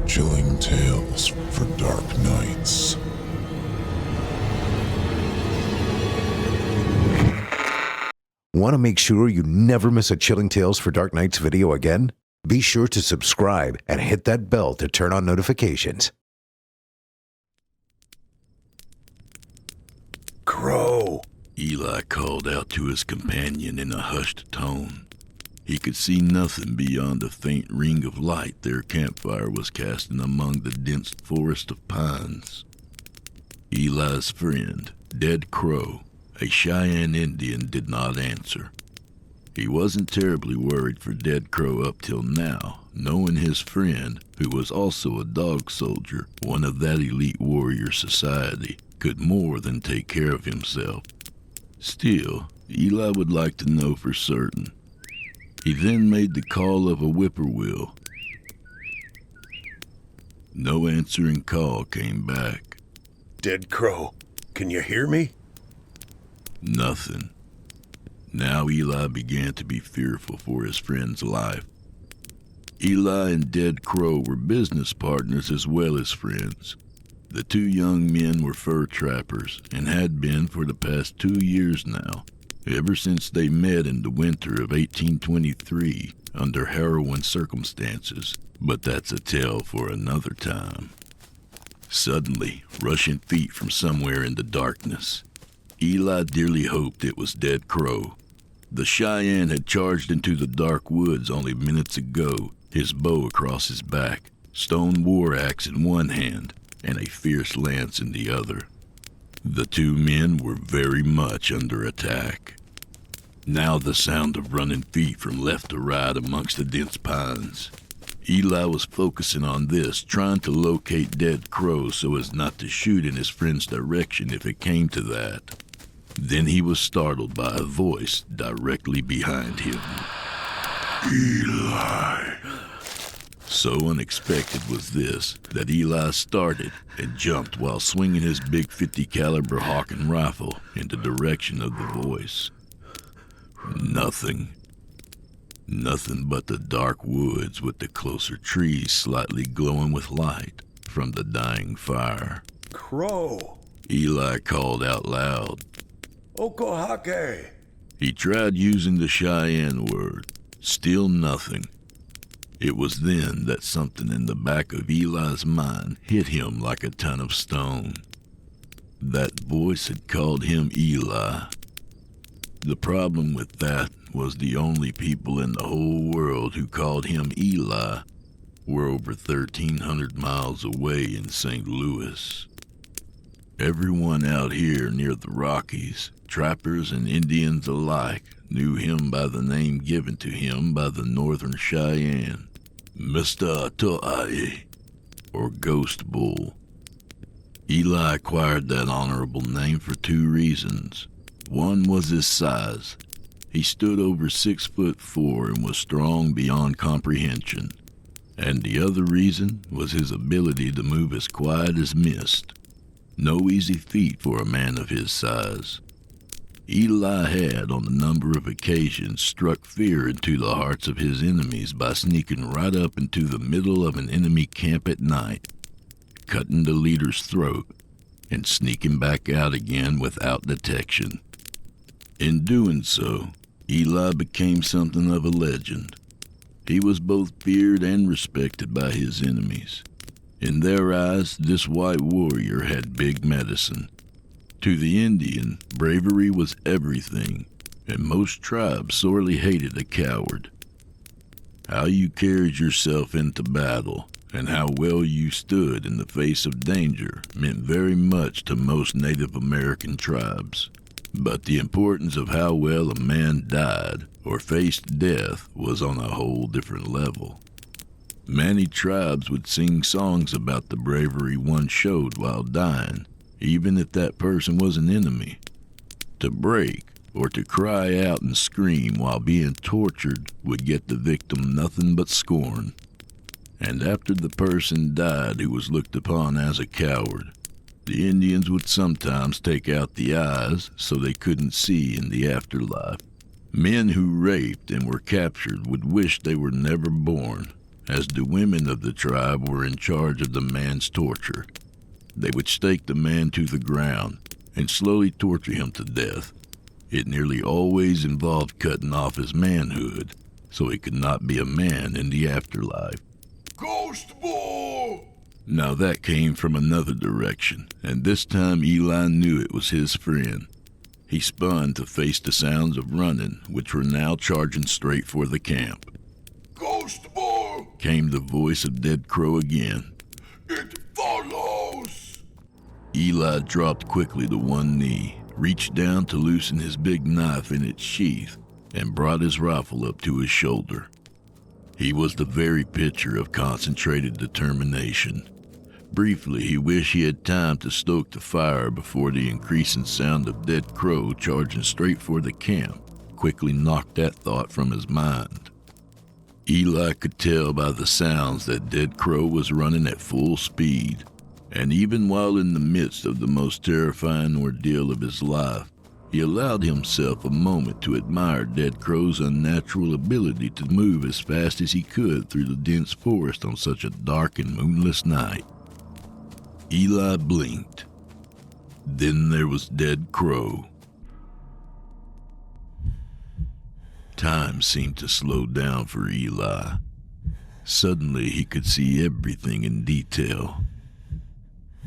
Chilling tales for dark nights. Want to make sure you never miss a Chilling Tales for Dark Nights video again? Be sure to subscribe and hit that bell to turn on notifications. Crow! Eli called out to his companion in a hushed tone. He could see nothing beyond a faint ring of light their campfire was casting among the dense forest of pines. Eli's friend, Dead Crow, a Cheyenne Indian, did not answer. He wasn't terribly worried for Dead Crow up till now, knowing his friend, who was also a dog soldier, one of that elite warrior society, could more than take care of himself. Still, Eli would like to know for certain. He then made the call of a whippoorwill. No answering call came back. Dead Crow, can you hear me? Nothing. Now Eli began to be fearful for his friend's life. Eli and Dead Crow were business partners as well as friends. The two young men were fur trappers and had been for the past 2 years now, ever since they met in the winter of 1823 under harrowing circumstances, but that's a tale for another time. Suddenly, rushing feet from somewhere in the darkness. Eli dearly hoped it was Dead Crow. The Cheyenne had charged into the dark woods only minutes ago, his bow across his back, stone war axe in one hand, and a fierce lance in the other. The two men were very much under attack. Now the sound of running feet from left to right amongst the dense pines. Eli was focusing on this, trying to locate Dead Crow so as not to shoot in his friend's direction if it came to that. Then he was startled by a voice directly behind him. Eli! So unexpected was this that Eli started and jumped while swinging his big .50 caliber Hawken rifle in the direction of the voice. Nothing. Nothing but the dark woods with the closer trees slightly glowing with light from the dying fire. Crow! Eli called out loud. Okohake! He tried using the Cheyenne word. Still nothing. It was then that something in the back of Eli's mind hit him like a ton of stone. That voice had called him Eli. The problem with that was the only people in the whole world who called him Eli were over 1,300 miles away in St. Louis. Everyone out here near the Rockies, trappers and Indians alike, knew him by the name given to him by the Northern Cheyenne, Mr. To'ai, or Ghost Bull. Eli acquired that honorable name for 2 reasons. One was his size. He stood over 6'4" and was strong beyond comprehension. And the other reason was his ability to move as quiet as mist. No easy feat for a man of his size. Eli had, on a number of occasions, struck fear into the hearts of his enemies by sneaking right up into the middle of an enemy camp at night, cutting the leader's throat, and sneaking back out again without detection. In doing so, Eli became something of a legend. He was both feared and respected by his enemies. In their eyes, this white warrior had big medicine. To the Indian, bravery was everything, and most tribes sorely hated a coward. How you carried yourself into battle, and how well you stood in the face of danger meant very much to most Native American tribes. But the importance of how well a man died or faced death was on a whole different level. Many tribes would sing songs about the bravery one showed while dying, even if that person was an enemy. To break or to cry out and scream while being tortured would get the victim nothing but scorn. And after the person died who was looked upon as a coward, the Indians would sometimes take out the eyes so they couldn't see in the afterlife. Men who raped and were captured would wish they were never born, as the women of the tribe were in charge of the man's torture. They would stake the man to the ground and slowly torture him to death. It nearly always involved cutting off his manhood, so he could not be a man in the afterlife. Ghost boy! Now that came from another direction, and this time Eli knew it was his friend. He spun to face the sounds of running, which were now charging straight for the camp. Ghost boy! Came the voice of Dead Crow again. It follows! Eli dropped quickly to one knee, reached down to loosen his big knife in its sheath, and brought his rifle up to his shoulder. He was the very picture of concentrated determination. Briefly, he wished he had time to stoke the fire before the increasing sound of Dead Crow charging straight for the camp quickly knocked that thought from his mind. Eli could tell by the sounds that Dead Crow was running at full speed, and even while in the midst of the most terrifying ordeal of his life, he allowed himself a moment to admire Dead Crow's unnatural ability to move as fast as he could through the dense forest on such a dark and moonless night. Eli blinked. Then there was Dead Crow. Time seemed to slow down for Eli. Suddenly he could see everything in detail.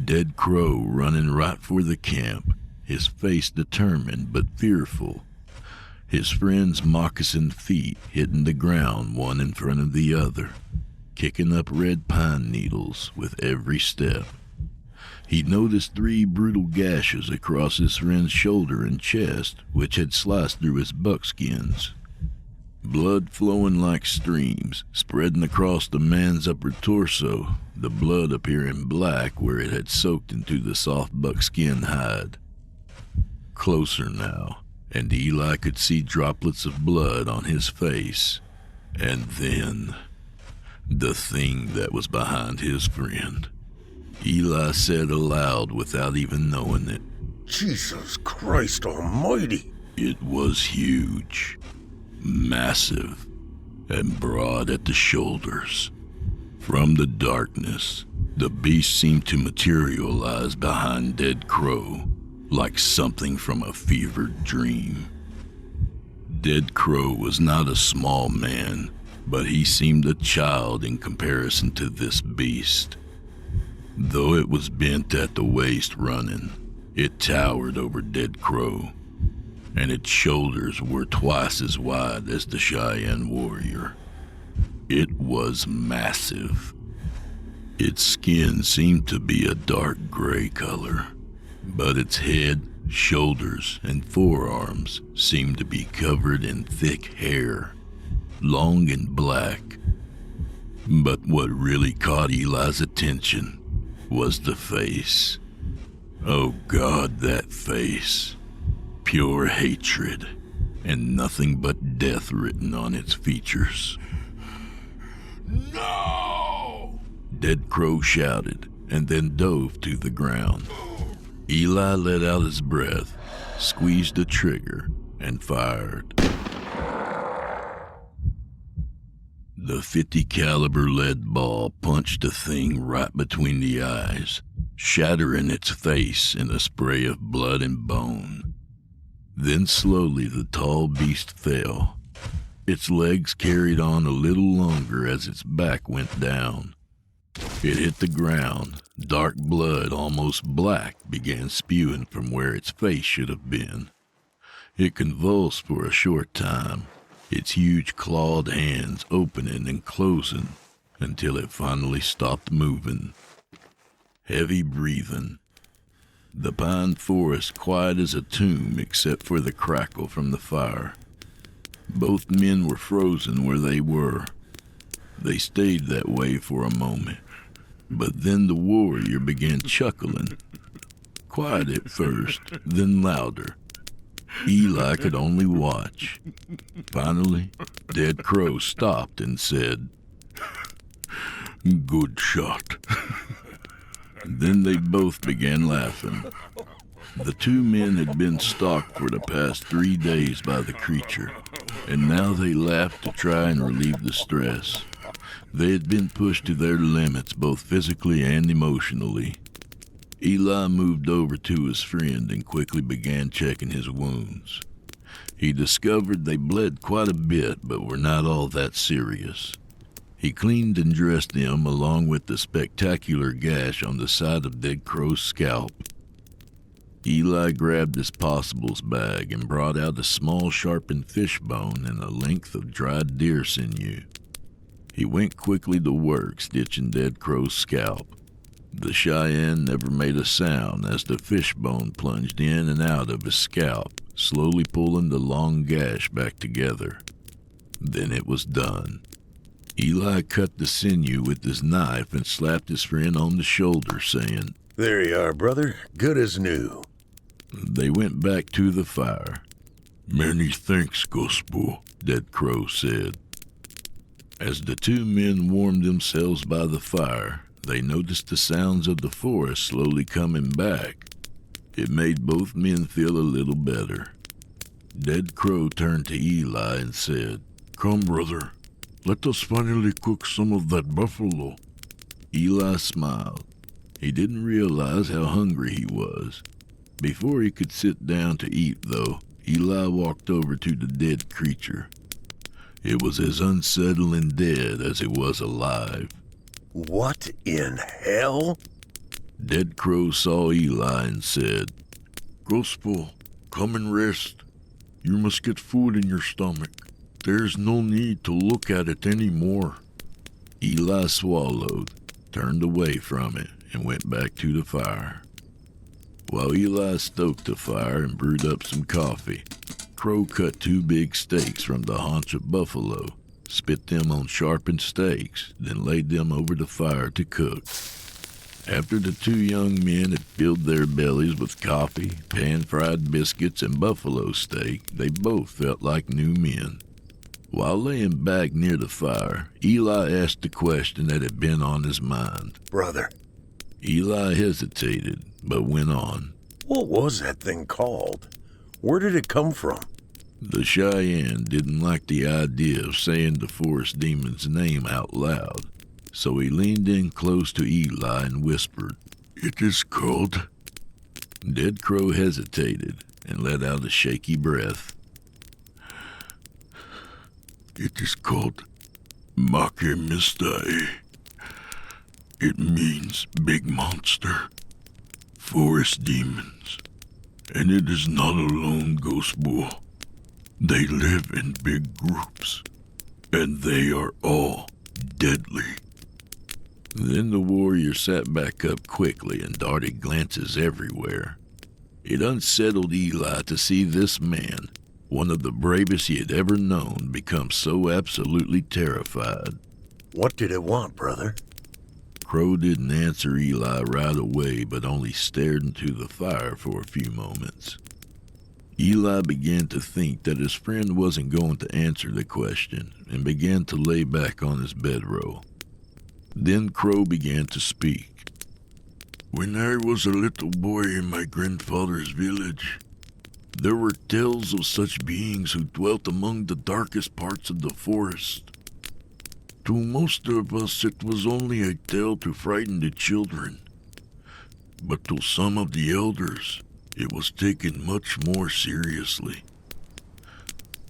Dead Crow running right for the camp, his face determined but fearful. His friend's moccasined feet hitting the ground one in front of the other, kicking up red pine needles with every step. He noticed 3 brutal gashes across his friend's shoulder and chest, which had sliced through his buckskins. Blood flowing like streams, spreading across the man's upper torso, the blood appearing black where it had soaked into the soft buckskin hide. Closer now, and Eli could see droplets of blood on his face. And then, the thing that was behind his friend. Eli said aloud without even knowing it. Jesus Christ almighty! It was huge, massive, and broad at the shoulders. From the darkness, the beast seemed to materialize behind Dead Crow, like something from a fevered dream. Dead Crow was not a small man, but he seemed a child in comparison to this beast. Though it was bent at the waist running, it towered over Dead Crow, and its shoulders were twice as wide as the Cheyenne warrior. It was massive. Its skin seemed to be a dark gray color, but its head, shoulders, and forearms seemed to be covered in thick hair, long and black. But what really caught Eli's attention was the face. Oh God, that face. Pure hatred, and nothing but death written on its features. No! Dead Crow shouted, and then dove to the ground. Eli let out his breath, squeezed the trigger, and fired. The .50 caliber lead ball punched the thing right between the eyes, shattering its face in a spray of blood and bone. Then slowly the tall beast fell. Its legs carried on a little longer as its back went down. It hit the ground. Dark blood, almost black, began spewing from where its face should have been. It convulsed for a short time, its huge clawed hands opening and closing until it finally stopped moving. Heavy breathing. The pine forest quiet as a tomb except for the crackle from the fire. Both men were frozen where they were. They stayed that way for a moment, but then the warrior began chuckling. Quiet at first, then louder. Eli could only watch. Finally, Dead Crow stopped and said, "Good shot." Then they both began laughing. The 2 men had been stalked for the past 3 days by the creature, and now they laughed to try and relieve the stress. They had been pushed to their limits both physically and emotionally. Eli moved over to his friend and quickly began checking his wounds. He discovered they bled quite a bit, but were not all that serious. He cleaned and dressed them along with the spectacular gash on the side of Dead Crow's scalp. Eli grabbed his possibles bag and brought out a small sharpened fish bone and a length of dried deer sinew. He went quickly to work stitching Dead Crow's scalp. The Cheyenne never made a sound as the fish bone plunged in and out of his scalp, slowly pulling the long gash back together. Then it was done. Eli cut the sinew with his knife and slapped his friend on the shoulder, saying, There you are, brother. Good as new. They went back to the fire. Many thanks, Gospel, Dead Crow said. As the two men warmed themselves by the fire, they noticed the sounds of the forest slowly coming back. It made both men feel a little better. Dead Crow turned to Eli and said, Come, brother. Let us finally cook some of that buffalo. Eli smiled. He didn't realize how hungry he was. Before he could sit down to eat, though, Eli walked over to the dead creature. It was as unsettling dead as it was alive. What in hell? Dead Crow saw Eli and said, Gospel, come and rest. You must get food in your stomach. There's no need to look at it anymore. Eli swallowed, turned away from it, and went back to the fire. While Eli stoked the fire and brewed up some coffee, Crow cut 2 big steaks from the haunch of buffalo, spit them on sharpened stakes, then laid them over the fire to cook. After the 2 young men had filled their bellies with coffee, pan-fried biscuits, and buffalo steak, they both felt like new men. While laying back near the fire, Eli asked the question that had been on his mind. Brother. Eli hesitated, but went on. What was that thing called? Where did it come from? The Cheyenne didn't like the idea of saying the forest demon's name out loud, so he leaned in close to Eli and whispered, It is called... Dead Crow hesitated and let out a shaky breath. It is called Makemistai. It means big monster, forest demons, and it is not a lone ghost bull. They live in big groups, and they are all deadly. Then the warrior sat back up quickly and darted glances everywhere. It unsettled Eli to see this man, one of the bravest he had ever known, become so absolutely terrified. What did it want, brother? Crow didn't answer Eli right away, but only stared into the fire for a few moments. Eli began to think that his friend wasn't going to answer the question and began to lay back on his bedroll. Then Crow began to speak. When I was a little boy in my grandfather's village, there were tales of such beings who dwelt among the darkest parts of the forest. To most of us, it was only a tale to frighten the children. But to some of the elders, it was taken much more seriously.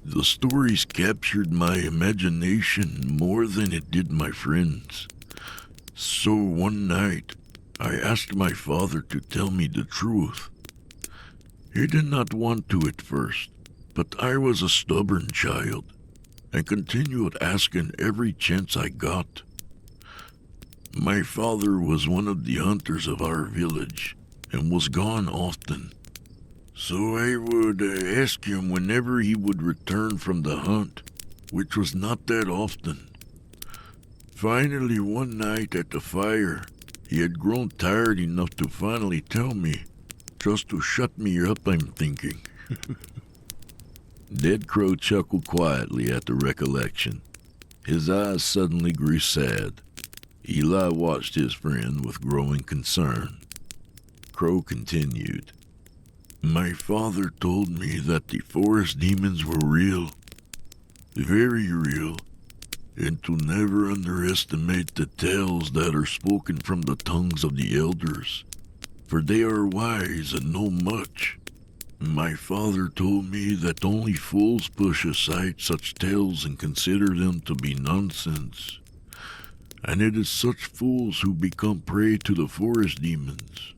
The stories captured my imagination more than it did my friends. So one night, I asked my father to tell me the truth. He did not want to at first, but I was a stubborn child and continued asking every chance I got. My father was one of the hunters of our village and was gone often, so I would ask him whenever he would return from the hunt, which was not that often. Finally, one night at the fire, he had grown tired enough to finally tell me, just to shut me up, I'm thinking. Dead Crow chuckled quietly at the recollection. His eyes suddenly grew sad. Eli watched his friend with growing concern. Crow continued. My father told me that the forest demons were real. Very real. and to never underestimate the tales that are spoken from the tongues of the elders, for they are wise and know much. My father told me that only fools push aside such tales and consider them to be nonsense. And it is such fools who become prey to the forest demons.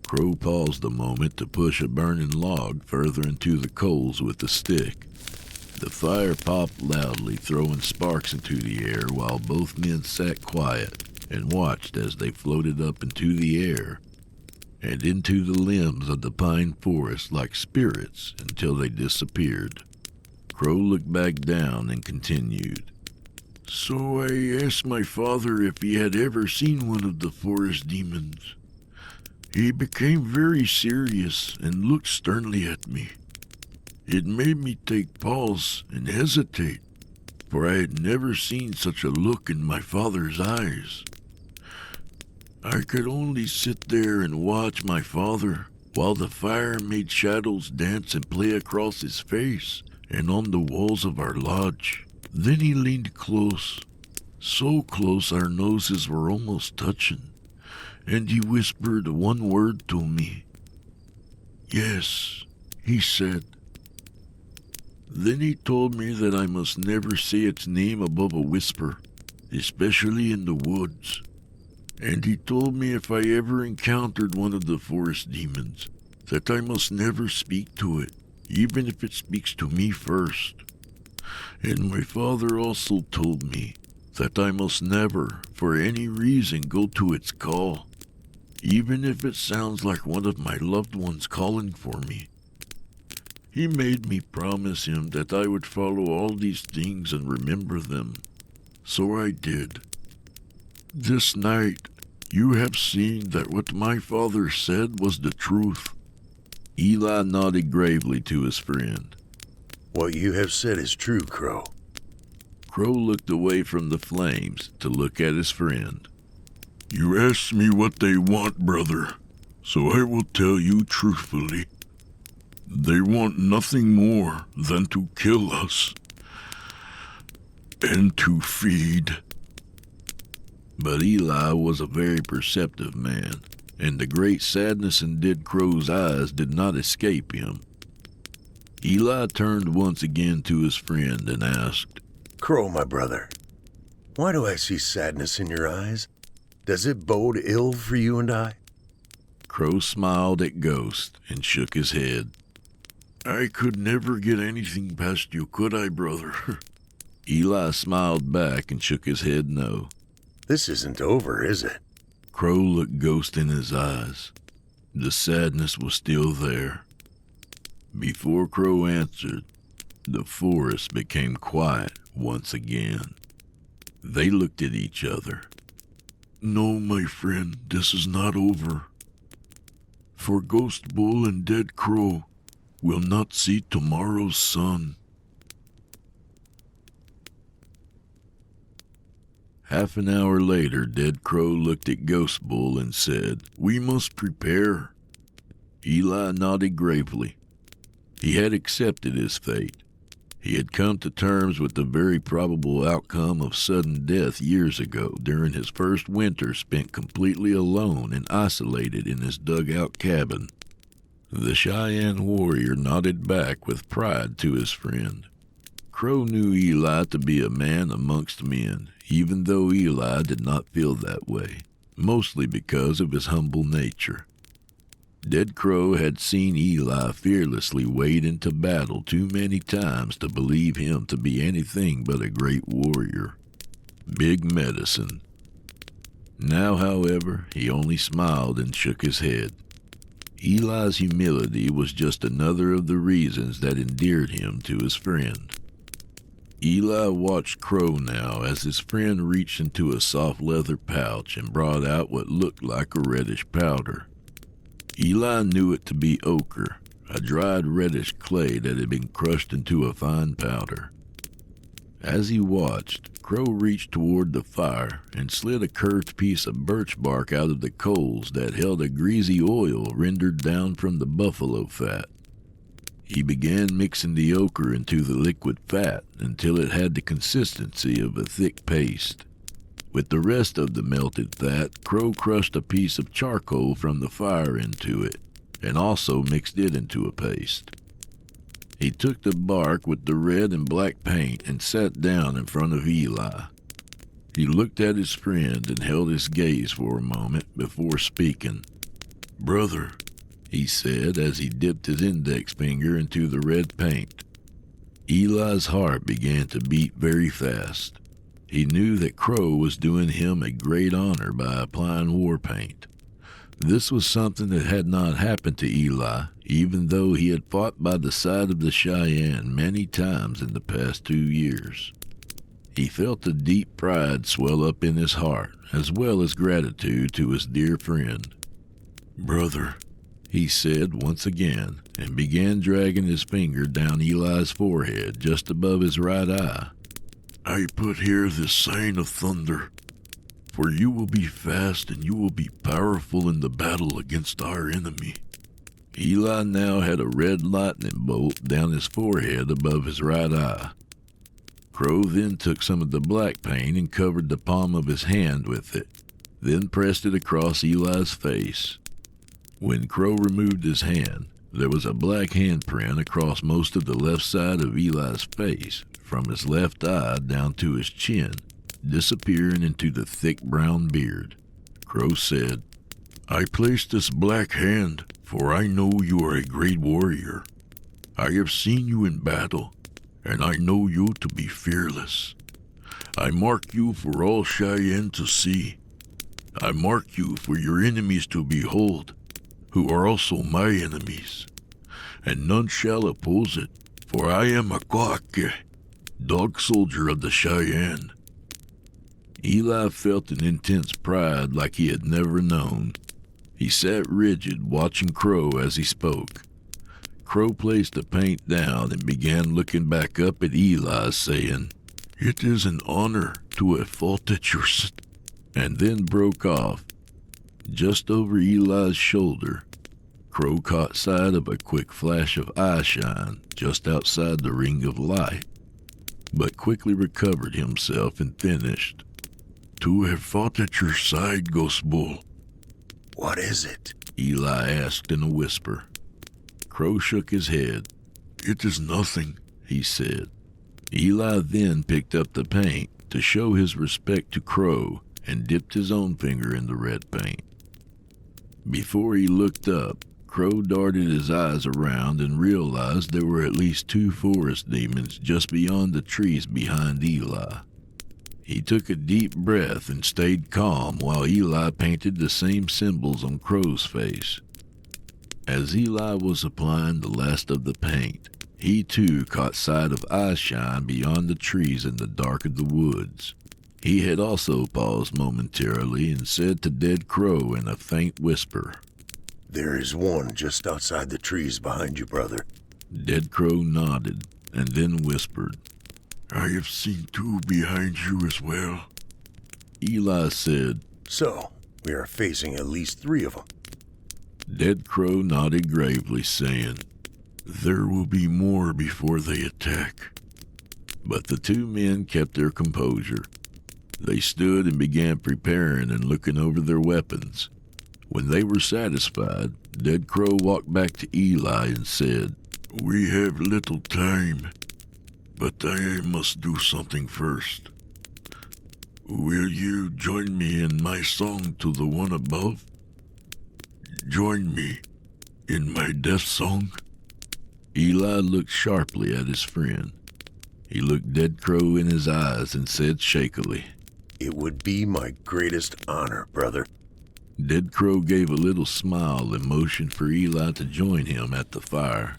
Crow paused a moment to push a burning log further into the coals with a stick. The fire popped loudly, throwing sparks into the air while both men sat quiet and watched as they floated up into the air and into the limbs of the pine forest like spirits until they disappeared. Crow looked back down and continued. So I asked my father if he had ever seen one of the forest demons. He became very serious and looked sternly at me. It made me take pause and hesitate, for I had never seen such a look in my father's eyes. I could only sit there and watch my father while the fire made shadows dance and play across his face and on the walls of our lodge. Then he leaned close, so close our noses were almost touching, and he whispered one word to me. Yes, he said. Then he told me that I must never say its name above a whisper, especially in the woods. And he told me if I ever encountered one of the forest demons, that I must never speak to it, even if it speaks to me first. And my father also told me that I must never, for any reason, go to its call, even if it sounds like one of my loved ones calling for me. He made me promise him that I would follow all these things and remember them. So I did. This night, you have seen that what my father said was the truth. Eli nodded gravely to his friend. What you have said is true, Crow. Crow looked away from the flames to look at his friend. You asked me what they want, brother, so I will tell you truthfully. They want nothing more than to kill us and to feed. But Eli was a very perceptive man, and the great sadness in Dead Crow's eyes did not escape him. Eli turned once again to his friend and asked, Crow, my brother, why do I see sadness in your eyes? Does it bode ill for you and I? Crow smiled at Ghost and shook his head. I could never get anything past you, could I, brother? Eli smiled back and shook his head no. This isn't over, is it? Crow looked Ghost in his eyes. The sadness was still there. Before Crow answered, the forest became quiet once again. They looked at each other. No, my friend, this is not over. For Ghost Bull and Dead Crow will not see tomorrow's sun. Half an hour later, Dead Crow looked at Ghost Bull and said, We must prepare. Eli nodded gravely. He had accepted his fate. He had come to terms with the very probable outcome of sudden death years ago during his first winter spent completely alone and isolated in his dugout cabin. The Cheyenne warrior nodded back with pride to his friend. Crow knew Eli to be a man amongst men, even though Eli did not feel that way, mostly because of his humble nature. Dead Crow had seen Eli fearlessly wade into battle too many times to believe him to be anything but a great warrior. Big medicine. Now, however, he only smiled and shook his head. Eli's humility was just another of the reasons that endeared him to his friend. Eli watched Crow now as his friend reached into a soft leather pouch and brought out what looked like a reddish powder. Eli knew it to be ochre, a dried reddish clay that had been crushed into a fine powder. As he watched, Crow reached toward the fire and slid a curved piece of birch bark out of the coals that held a greasy oil rendered down from the buffalo fat. He began mixing the ochre into the liquid fat until it had the consistency of a thick paste. With the rest of the melted fat, Crow crushed a piece of charcoal from the fire into it, and also mixed it into a paste. He took the bark with the red and black paint and sat down in front of Eli. He looked at his friend and held his gaze for a moment before speaking. Brother, he said as he dipped his index finger into the red paint. Eli's heart began to beat very fast. He knew that Crow was doing him a great honor by applying war paint. This was something that had not happened to Eli, even though he had fought by the side of the Cheyenne many times in the past 2 years. He felt a deep pride swell up in his heart, as well as gratitude to his dear friend. brother, He said once again, and began dragging his finger down Eli's forehead just above his right eye. I put here this sign of thunder, for you will be fast and you will be powerful in the battle against our enemy. Eli now had a red lightning bolt down his forehead above his right eye. Crow then took some of the black paint and covered the palm of his hand with it, then pressed it across Eli's face. When Crow removed his hand, there was a black handprint across most of the left side of Eli's face, from his left eye down to his chin, disappearing into the thick brown beard. Crow said, I place this black hand, for I know you are a great warrior. I have seen you in battle, and I know you to be fearless. I mark you for all Cheyenne to see. I mark you for your enemies to behold, who are also my enemies. And none shall oppose it, for I am a Coake, dog soldier of the Cheyenne. Eli felt an intense pride like he had never known. He sat rigid, watching Crow as he spoke. Crow placed the paint down and began looking back up at Eli, saying, It is an honor to have fought at your and then broke off. Just over Eli's shoulder, Crow caught sight of a quick flash of eye shine just outside the ring of light, but quickly recovered himself and finished. To have fought at your side, Ghost Bull. What is it? Eli asked in a whisper. Crow shook his head. It is nothing, he said. Eli then picked up the paint to show his respect to Crow and dipped his own finger in the red paint. Before he looked up, Crow darted his eyes around and realized there were at least 2 forest demons just beyond the trees behind Eli. He took a deep breath and stayed calm while Eli painted the same symbols on Crow's face. As Eli was applying the last of the paint, he too caught sight of eye shine beyond the trees in the dark of the woods. He had also paused momentarily and said to Dead Crow in a faint whisper, There is one just outside the trees behind you, brother. Dead Crow nodded and then whispered, I have seen 2 behind you as well. Eli said, So, we are facing at least 3 of them. Dead Crow nodded gravely, saying, There will be more before they attack. But the 2 men kept their composure. They stood and began preparing and looking over their weapons. When they were satisfied, Dead Crow walked back to Eli and said, We have little time, but I must do something first. Will you join me in my song to the one above? Join me in my death song? Eli looked sharply at his friend. He looked Dead Crow in his eyes and said shakily, It would be my greatest honor, brother. Dead Crow gave a little smile and motioned for Eli to join him at the fire.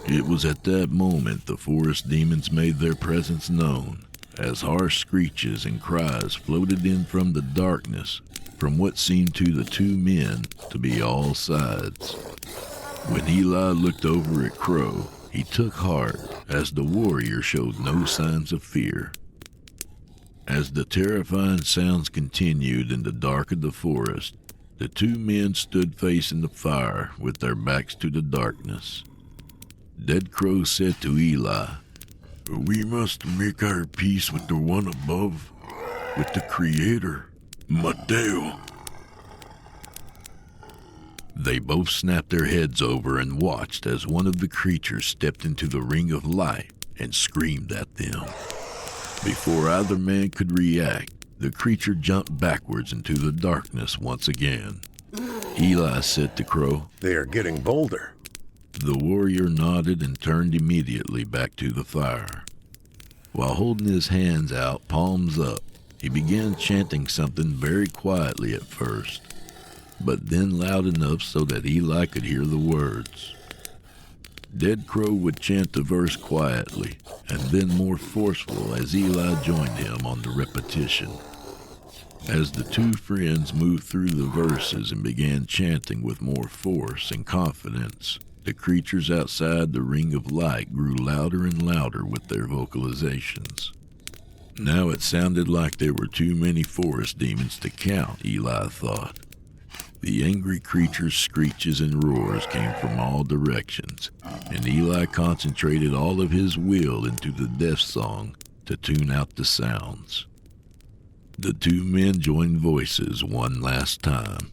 It was at that moment the forest demons made their presence known, as harsh screeches and cries floated in from the darkness from what seemed to the 2 men to be all sides. When Eli looked over at Crow, he took heart as the warrior showed no signs of fear. As the terrifying sounds continued in the dark of the forest, the 2 men stood facing the fire with their backs to the darkness. Dead Crow said to Eli, We must make our peace with the one above, with the Creator, Mateo. They both snapped their heads over and watched as one of the creatures stepped into the ring of light and screamed at them. Before either man could react, the creature jumped backwards into the darkness once again. Eli said to Crow, They are getting bolder. The warrior nodded and turned immediately back to the fire. While holding his hands out, palms up, he began chanting something very quietly at first, but then loud enough so that Eli could hear the words. Dead Crow would chant the verse quietly, and then more forceful as Eli joined him on the repetition. As the two friends moved through the verses and began chanting with more force and confidence, the creatures outside the ring of light grew louder and louder with their vocalizations. Now it sounded like there were too many forest demons to count, Eli thought. The angry creature's screeches and roars came from all directions, and Eli concentrated all of his will into the death song to tune out the sounds. The two men joined voices one last time.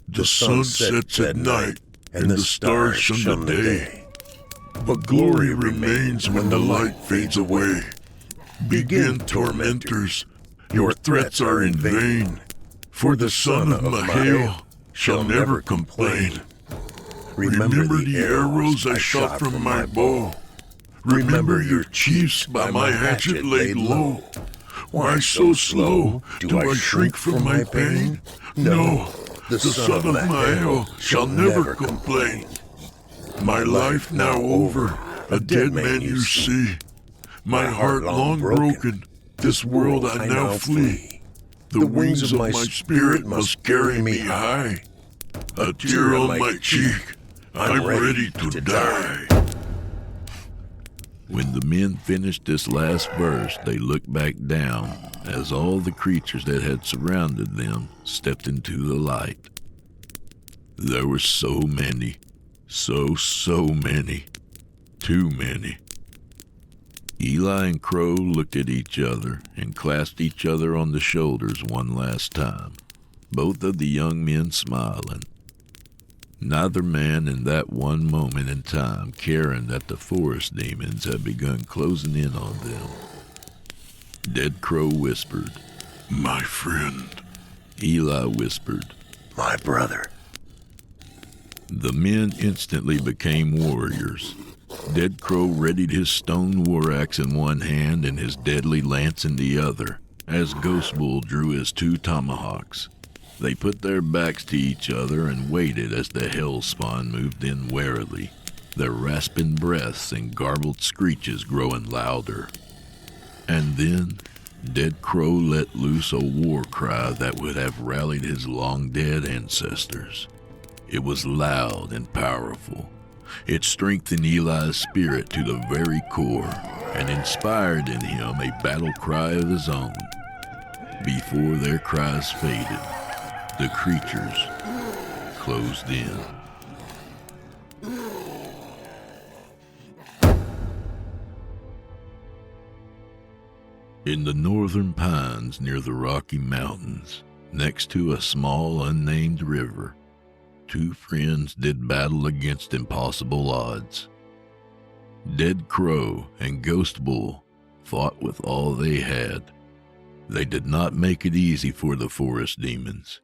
The sun sets at night, and the stars shun the day. But glory remains when the light fades away. Begin, tormentors, your threats are in vain. For the son of Mahale shall never complain. Remember the arrows I shot from my bow. Remember your chiefs by my hatchet laid low. Why so slow? Do I shrink from my pain? No, the son of Mahale shall never complain. My life now over, a dead man you see. My heart long broken, this world I now flee. The wings of my spirit must carry me high. A tear on my cheek, I'm ready to die. When the men finished this last verse, they looked back down as all the creatures that had surrounded them stepped into the light. There were so many, so many, too many. Eli and Crow looked at each other and clasped each other on the shoulders one last time, both of the young men smiling. Neither man in that one moment in time caring that the forest demons had begun closing in on them. Dead Crow whispered, My friend. Eli whispered, My brother. The men instantly became warriors. Dead Crow readied his stone war axe in one hand and his deadly lance in the other, as Ghost Bull drew his two tomahawks. They put their backs to each other and waited as the hellspawn moved in warily, their rasping breaths and garbled screeches growing louder. And then, Dead Crow let loose a war cry that would have rallied his long-dead ancestors. It was loud and powerful. It strengthened Eli's spirit to the very core and inspired in him a battle cry of his own. Before their cries faded, the creatures closed in. In the northern pines near the Rocky Mountains, next to a small unnamed river, two friends did battle against impossible odds. Dead Crow and Ghost Bull fought with all they had. They did not make it easy for the forest demons.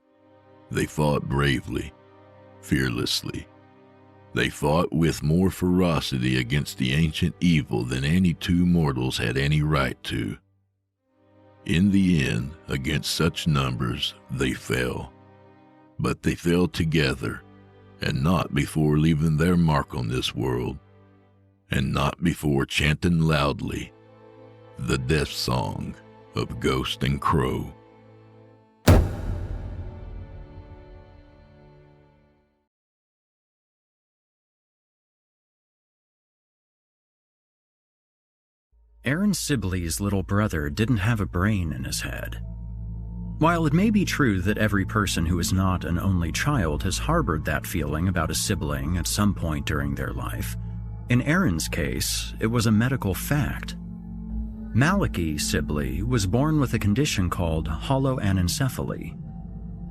They fought bravely, fearlessly. They fought with more ferocity against the ancient evil than any two mortals had any right to. In the end, against such numbers, they fell. But they fell together, and not before leaving their mark on this world, and not before chanting loudly the death song of Ghost and Crow. Aaron Sibley's little brother didn't have a brain in his head. While it may be true that every person who is not an only child has harbored that feeling about a sibling at some point during their life, In Aaron's case, it was a medical fact. Malachi Sibley was born with a condition called holoanencephaly.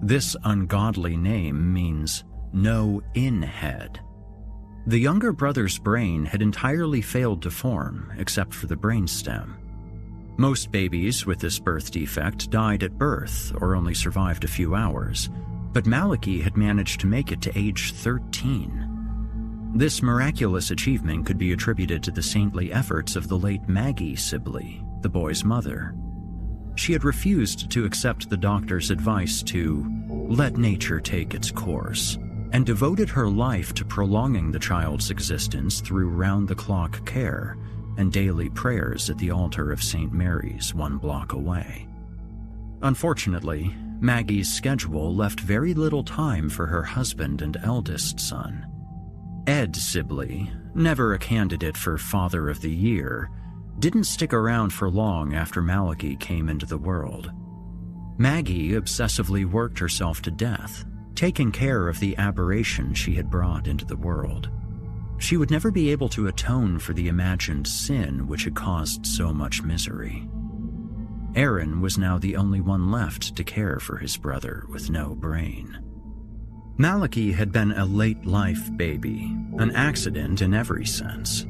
This ungodly name means no in-head. The younger brother's brain had entirely failed to form, except for the brainstem. Most babies with this birth defect died at birth or only survived a few hours, but Malachi had managed to make it to age 13. This miraculous achievement could be attributed to the saintly efforts of the late Maggie Sibley, the boy's mother. She had refused to accept the doctor's advice to let nature take its course, and devoted her life to prolonging the child's existence through round-the-clock care and daily prayers at the altar of St. Mary's 1 block away. Unfortunately, Maggie's schedule left very little time for her husband and eldest son. Ed Sibley, never a candidate for Father of the Year, didn't stick around for long after Malachi came into the world. Maggie obsessively worked herself to death, taking care of the aberration she had brought into the world. She would never be able to atone for the imagined sin which had caused so much misery. Aaron was now the only one left to care for his brother with no brain. Malachi had been a late-life baby, an accident in every sense.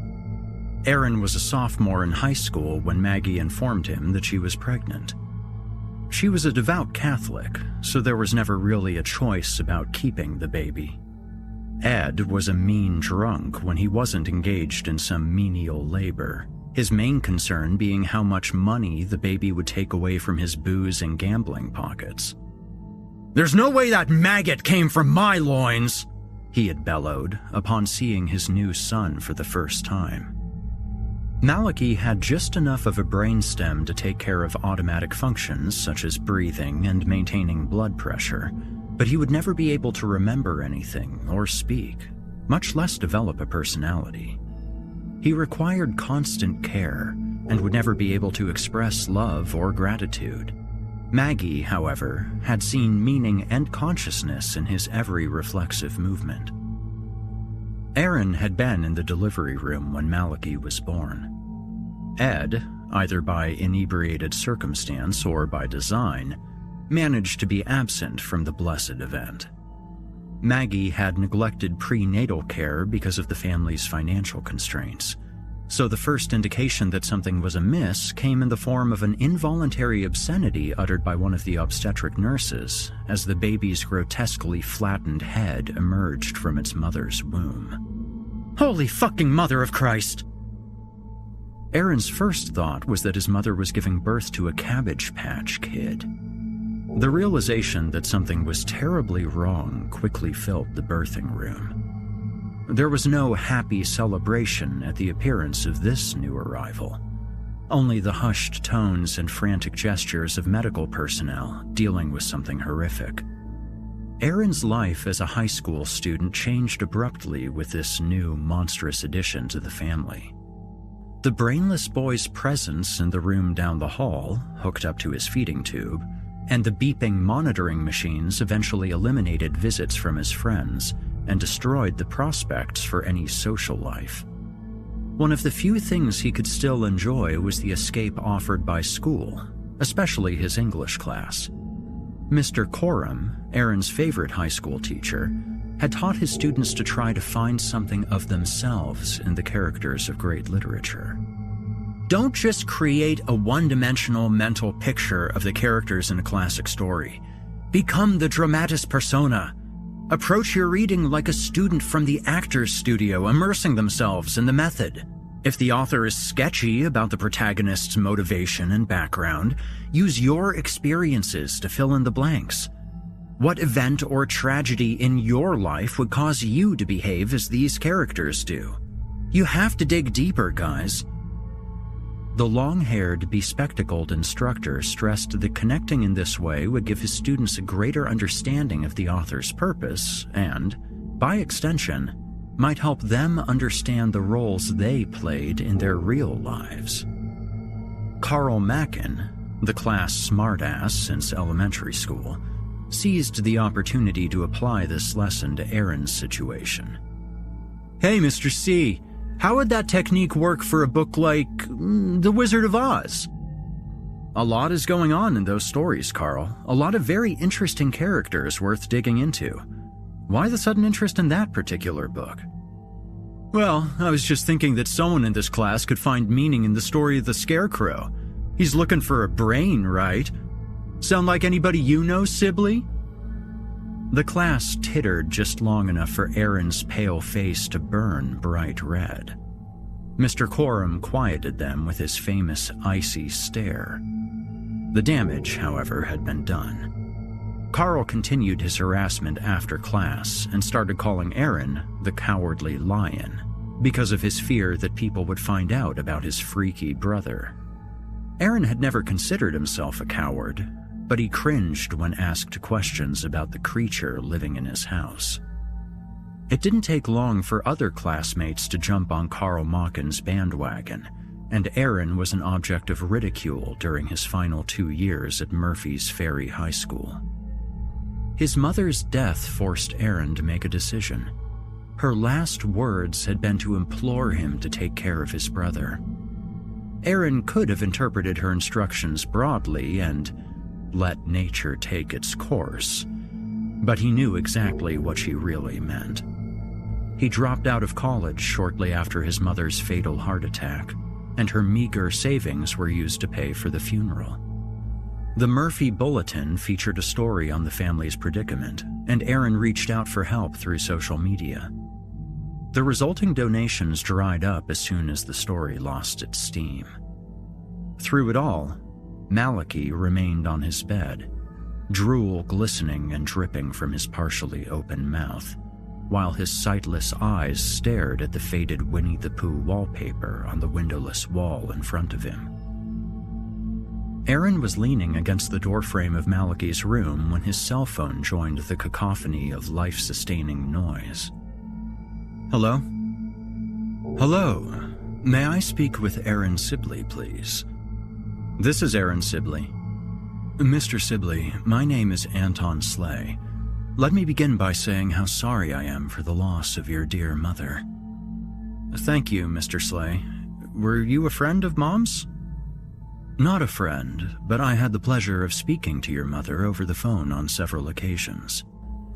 Aaron was a sophomore in high school when Maggie informed him that she was pregnant. She was a devout Catholic, so there was never really a choice about keeping the baby. Ed was a mean drunk when he wasn't engaged in some menial labor, his main concern being how much money the baby would take away from his booze and gambling pockets. "There's no way that maggot came from my loins," he had bellowed upon seeing his new son for the first time. Malachi had just enough of a brainstem to take care of automatic functions such as breathing and maintaining blood pressure, but he would never be able to remember anything or speak, much less develop a personality. He required constant care and would never be able to express love or gratitude. Maggie, however, had seen meaning and consciousness in his every reflexive movement. Aaron had been in the delivery room when Malachi was born. Ed, either by inebriated circumstance or by design, managed to be absent from the blessed event. Maggie had neglected prenatal care because of the family's financial constraints, so the first indication that something was amiss came in the form of an involuntary obscenity uttered by one of the obstetric nurses as the baby's grotesquely flattened head emerged from its mother's womb. "Holy fucking Mother of Christ!" Aaron's first thought was that his mother was giving birth to a Cabbage Patch Kid. The realization that something was terribly wrong quickly filled the birthing room. There was no happy celebration at the appearance of this new arrival, only the hushed tones and frantic gestures of medical personnel dealing with something horrific. Aaron's life as a high school student changed abruptly with this new monstrous addition to the family. The brainless boy's presence in the room down the hall, hooked up to his feeding tube, and the beeping monitoring machines eventually eliminated visits from his friends and destroyed the prospects for any social life. One of the few things he could still enjoy was the escape offered by school, especially his English class. Mr. Coram, Aaron's favorite high school teacher, had taught his students to try to find something of themselves in the characters of great literature. Don't just create a one-dimensional mental picture of the characters in a classic story. Become the dramatis persona. Approach your reading like a student from the actor's studio, immersing themselves in the method. If the author is sketchy about the protagonist's motivation and background, use your experiences to fill in the blanks. What event or tragedy in your life would cause you to behave as these characters do? You have to dig deeper, guys. The long-haired, bespectacled instructor stressed that connecting in this way would give his students a greater understanding of the author's purpose and, by extension, might help them understand the roles they played in their real lives. Carl Mackin, the class smartass since elementary school, seized the opportunity to apply this lesson to Aaron's situation. "Hey, Mr. C, How would that technique work for a book like The Wizard of Oz? A lot is going on in those stories, Carl. A lot of very interesting characters worth digging into. Why the sudden interest in that particular book? Well, I was just thinking that someone in this class could find meaning in the story of the Scarecrow. He's looking for a brain, right? Sound like anybody you know, Sibley? The class tittered just long enough for Aaron's pale face to burn bright red. Mr. Coram quieted them with his famous icy stare. The damage, however, had been done. Carl continued his harassment after class and started calling Aaron the Cowardly Lion because of his fear that people would find out about his freaky brother. Aaron had never considered himself a coward, but he cringed when asked questions about the creature living in his house. It didn't take long for other classmates to jump on Carl Mocken's bandwagon, and Aaron was an object of ridicule during his final 2 years at Murphy's Ferry High School. His mother's death forced Aaron to make a decision. Her last words had been to implore him to take care of his brother. Aaron could have interpreted her instructions broadly and let nature take its course, but he knew exactly what she really meant. He dropped out of college shortly after his mother's fatal heart attack, and her meager savings were used to pay for the funeral. The Murphy Bulletin featured a story on the family's predicament, and Aaron reached out for help through social media. The resulting donations dried up as soon as the story lost its steam. Through it all, Malachi remained on his bed, drool glistening and dripping from his partially open mouth, while his sightless eyes stared at the faded Winnie the Pooh wallpaper on the windowless wall in front of him. Aaron was leaning against the doorframe of Malachi's room when his cell phone joined the cacophony of life-sustaining noise. Hello? Hello. May I speak with Aaron Sibley, please? This is Aaron Sibley. Mr. Sibley, my name is Anton Slay. Let me begin by saying how sorry I am for the loss of your dear mother. Thank you, Mr. Slay. Were you a friend of Mom's? Not a friend, but I had the pleasure of speaking to your mother over the phone on several occasions.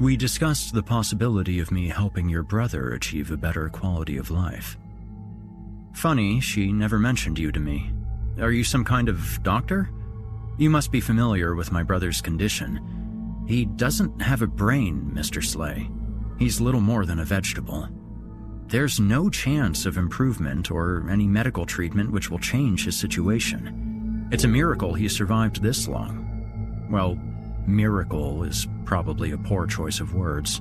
We discussed the possibility of me helping your brother achieve a better quality of life. Funny, she never mentioned you to me. Are you some kind of doctor? You must be familiar with my brother's condition. He doesn't have a brain, Mr. Slay. He's little more than a vegetable. There's no chance of improvement or any medical treatment which will change his situation. It's a miracle he survived this long. Well, miracle is probably a poor choice of words.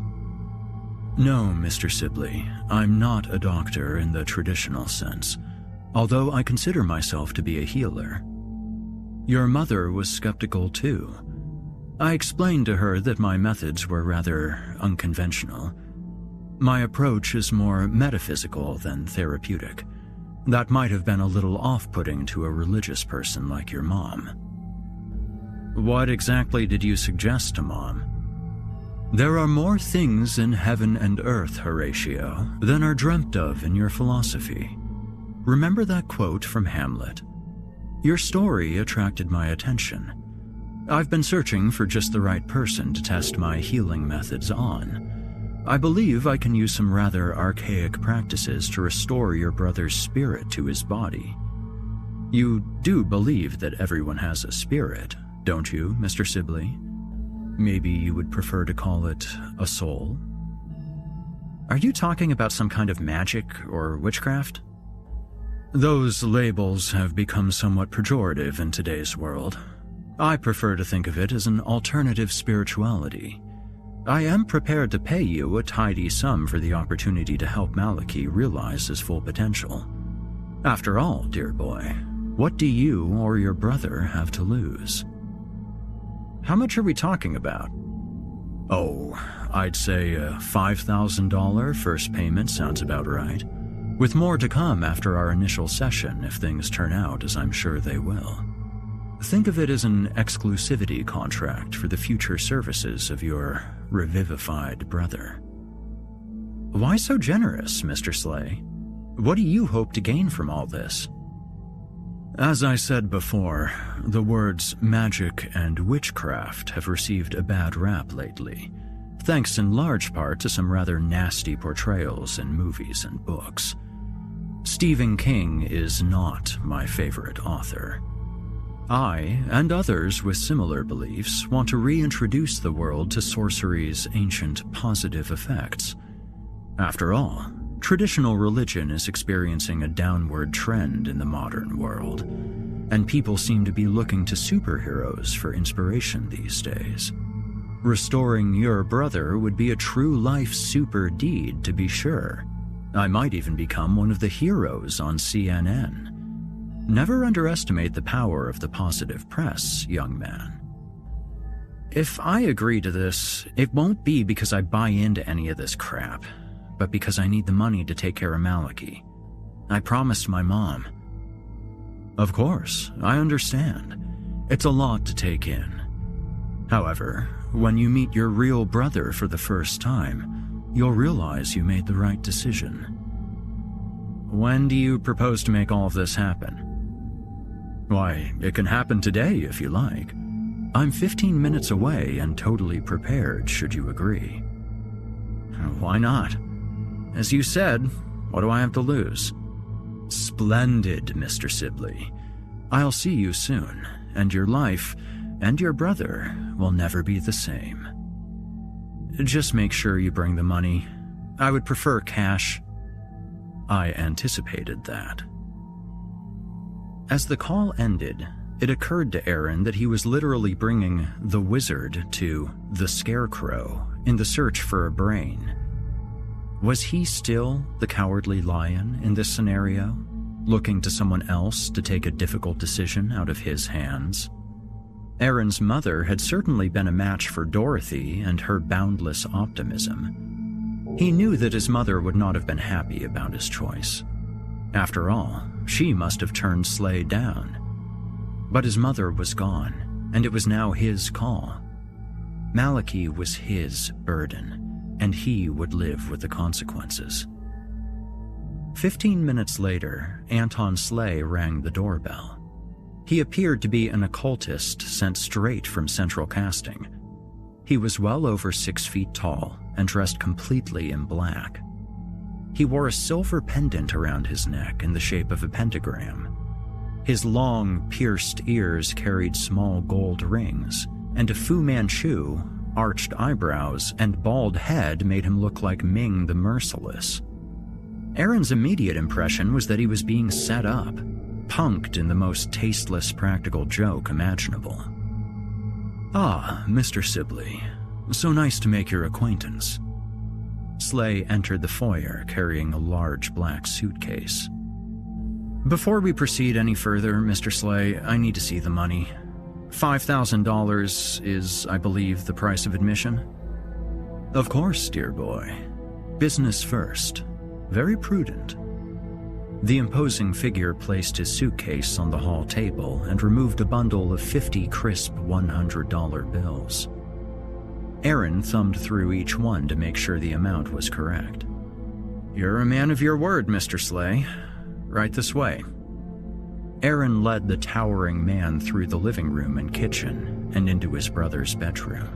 No, Mr. Sibley, I'm not a doctor in the traditional sense, although I consider myself to be a healer. Your mother was skeptical too. I explained to her that my methods were rather unconventional. My approach is more metaphysical than therapeutic. That might have been a little off-putting to a religious person like your mom. What exactly did you suggest to Mom? There are more things in heaven and earth, Horatio, than are dreamt of in your philosophy. Remember that quote from Hamlet? Your story attracted my attention. I've been searching for just the right person to test my healing methods on. I believe I can use some rather archaic practices to restore your brother's spirit to his body. You do believe that everyone has a spirit, don't you, Mr. Sibley? Maybe you would prefer to call it a soul? Are you talking about some kind of magic or witchcraft? Those labels have become somewhat pejorative in today's world. I prefer to think of it as an alternative spirituality. I am prepared to pay you a tidy sum for the opportunity to help Malachi realize his full potential. After all, dear boy, what do you or your brother have to lose? How much are we talking about? Oh, I'd say a $5,000 first payment sounds about right, with more to come after our initial session if things turn out as I'm sure they will. Think of it as an exclusivity contract for the future services of your revivified brother. Why so generous, Mr. Slay? What do you hope to gain from all this? As I said before, the words magic and witchcraft have received a bad rap lately, thanks in large part to some rather nasty portrayals in movies and books. Stephen King is not my favorite author. I, and others with similar beliefs, want to reintroduce the world to sorcery's ancient positive effects. After all, traditional religion is experiencing a downward trend in the modern world, and people seem to be looking to superheroes for inspiration these days. Restoring your brother would be a true-life super deed, to be sure. I might even become one of the heroes on CNN. Never underestimate the power of the positive press, young man. If I agree to this, it won't be because I buy into any of this crap, but because I need the money to take care of Malachi. I promised my mom. Of course, I understand. It's a lot to take in. However, when you meet your real brother for the first time, you'll realize you made the right decision. When do you propose to make all of this happen? Why, it can happen today if you like. I'm 15 minutes away and totally prepared should you agree. Why not? As you said, what do I have to lose? Splendid, Mr. Sibley. I'll see you soon, and your life and your brother will never be the same. Just make sure you bring the money. I would prefer cash. I anticipated that. As the call ended, it occurred to Aaron that he was literally bringing the wizard to the Scarecrow in the search for a brain. Was he still the cowardly lion in this scenario, looking to someone else to take a difficult decision out of his hands? Aaron's mother had certainly been a match for Dorothy and her boundless optimism. He knew that his mother would not have been happy about his choice. After all, she must have turned Slay down. But his mother was gone, and it was now his call. Malachi was his burden, and he would live with the consequences. 15 minutes later, Anton Slay rang the doorbell. He appeared to be an occultist sent straight from Central Casting. He was well over 6 feet tall and dressed completely in black. He wore a silver pendant around his neck in the shape of a pentagram. His long, pierced ears carried small gold rings, and a Fu Manchu, arched eyebrows, and bald head made him look like Ming the Merciless. Aaron's immediate impression was that he was being set up, punked in the most tasteless practical joke imaginable. "Ah, Mr. Sibley. So nice to make your acquaintance." Slay entered the foyer carrying a large black suitcase. "Before we proceed any further, Mr. Slay, I need to see the money. $5,000 is, I believe, the price of admission?" "Of course, dear boy. Business first. Very prudent." The imposing figure placed his suitcase on the hall table and removed a bundle of 50 crisp $100 bills. Aaron thumbed through each one to make sure the amount was correct. "You're a man of your word, Mr. Slay. Right this way." Aaron led the towering man through the living room and kitchen and into his brother's bedroom.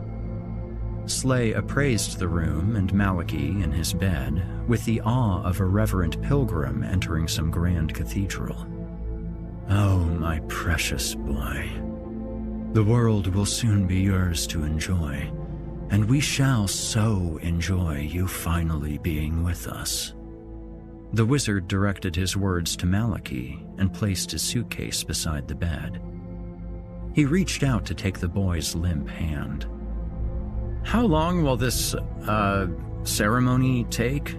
Slay appraised the room and Malachi in his bed with the awe of a reverent pilgrim entering some grand cathedral. "Oh, my precious boy. The world will soon be yours to enjoy, and we shall so enjoy you finally being with us." The wizard directed his words to Malachi and placed his suitcase beside the bed. He reached out to take the boy's limp hand. "How long will this, ceremony take?"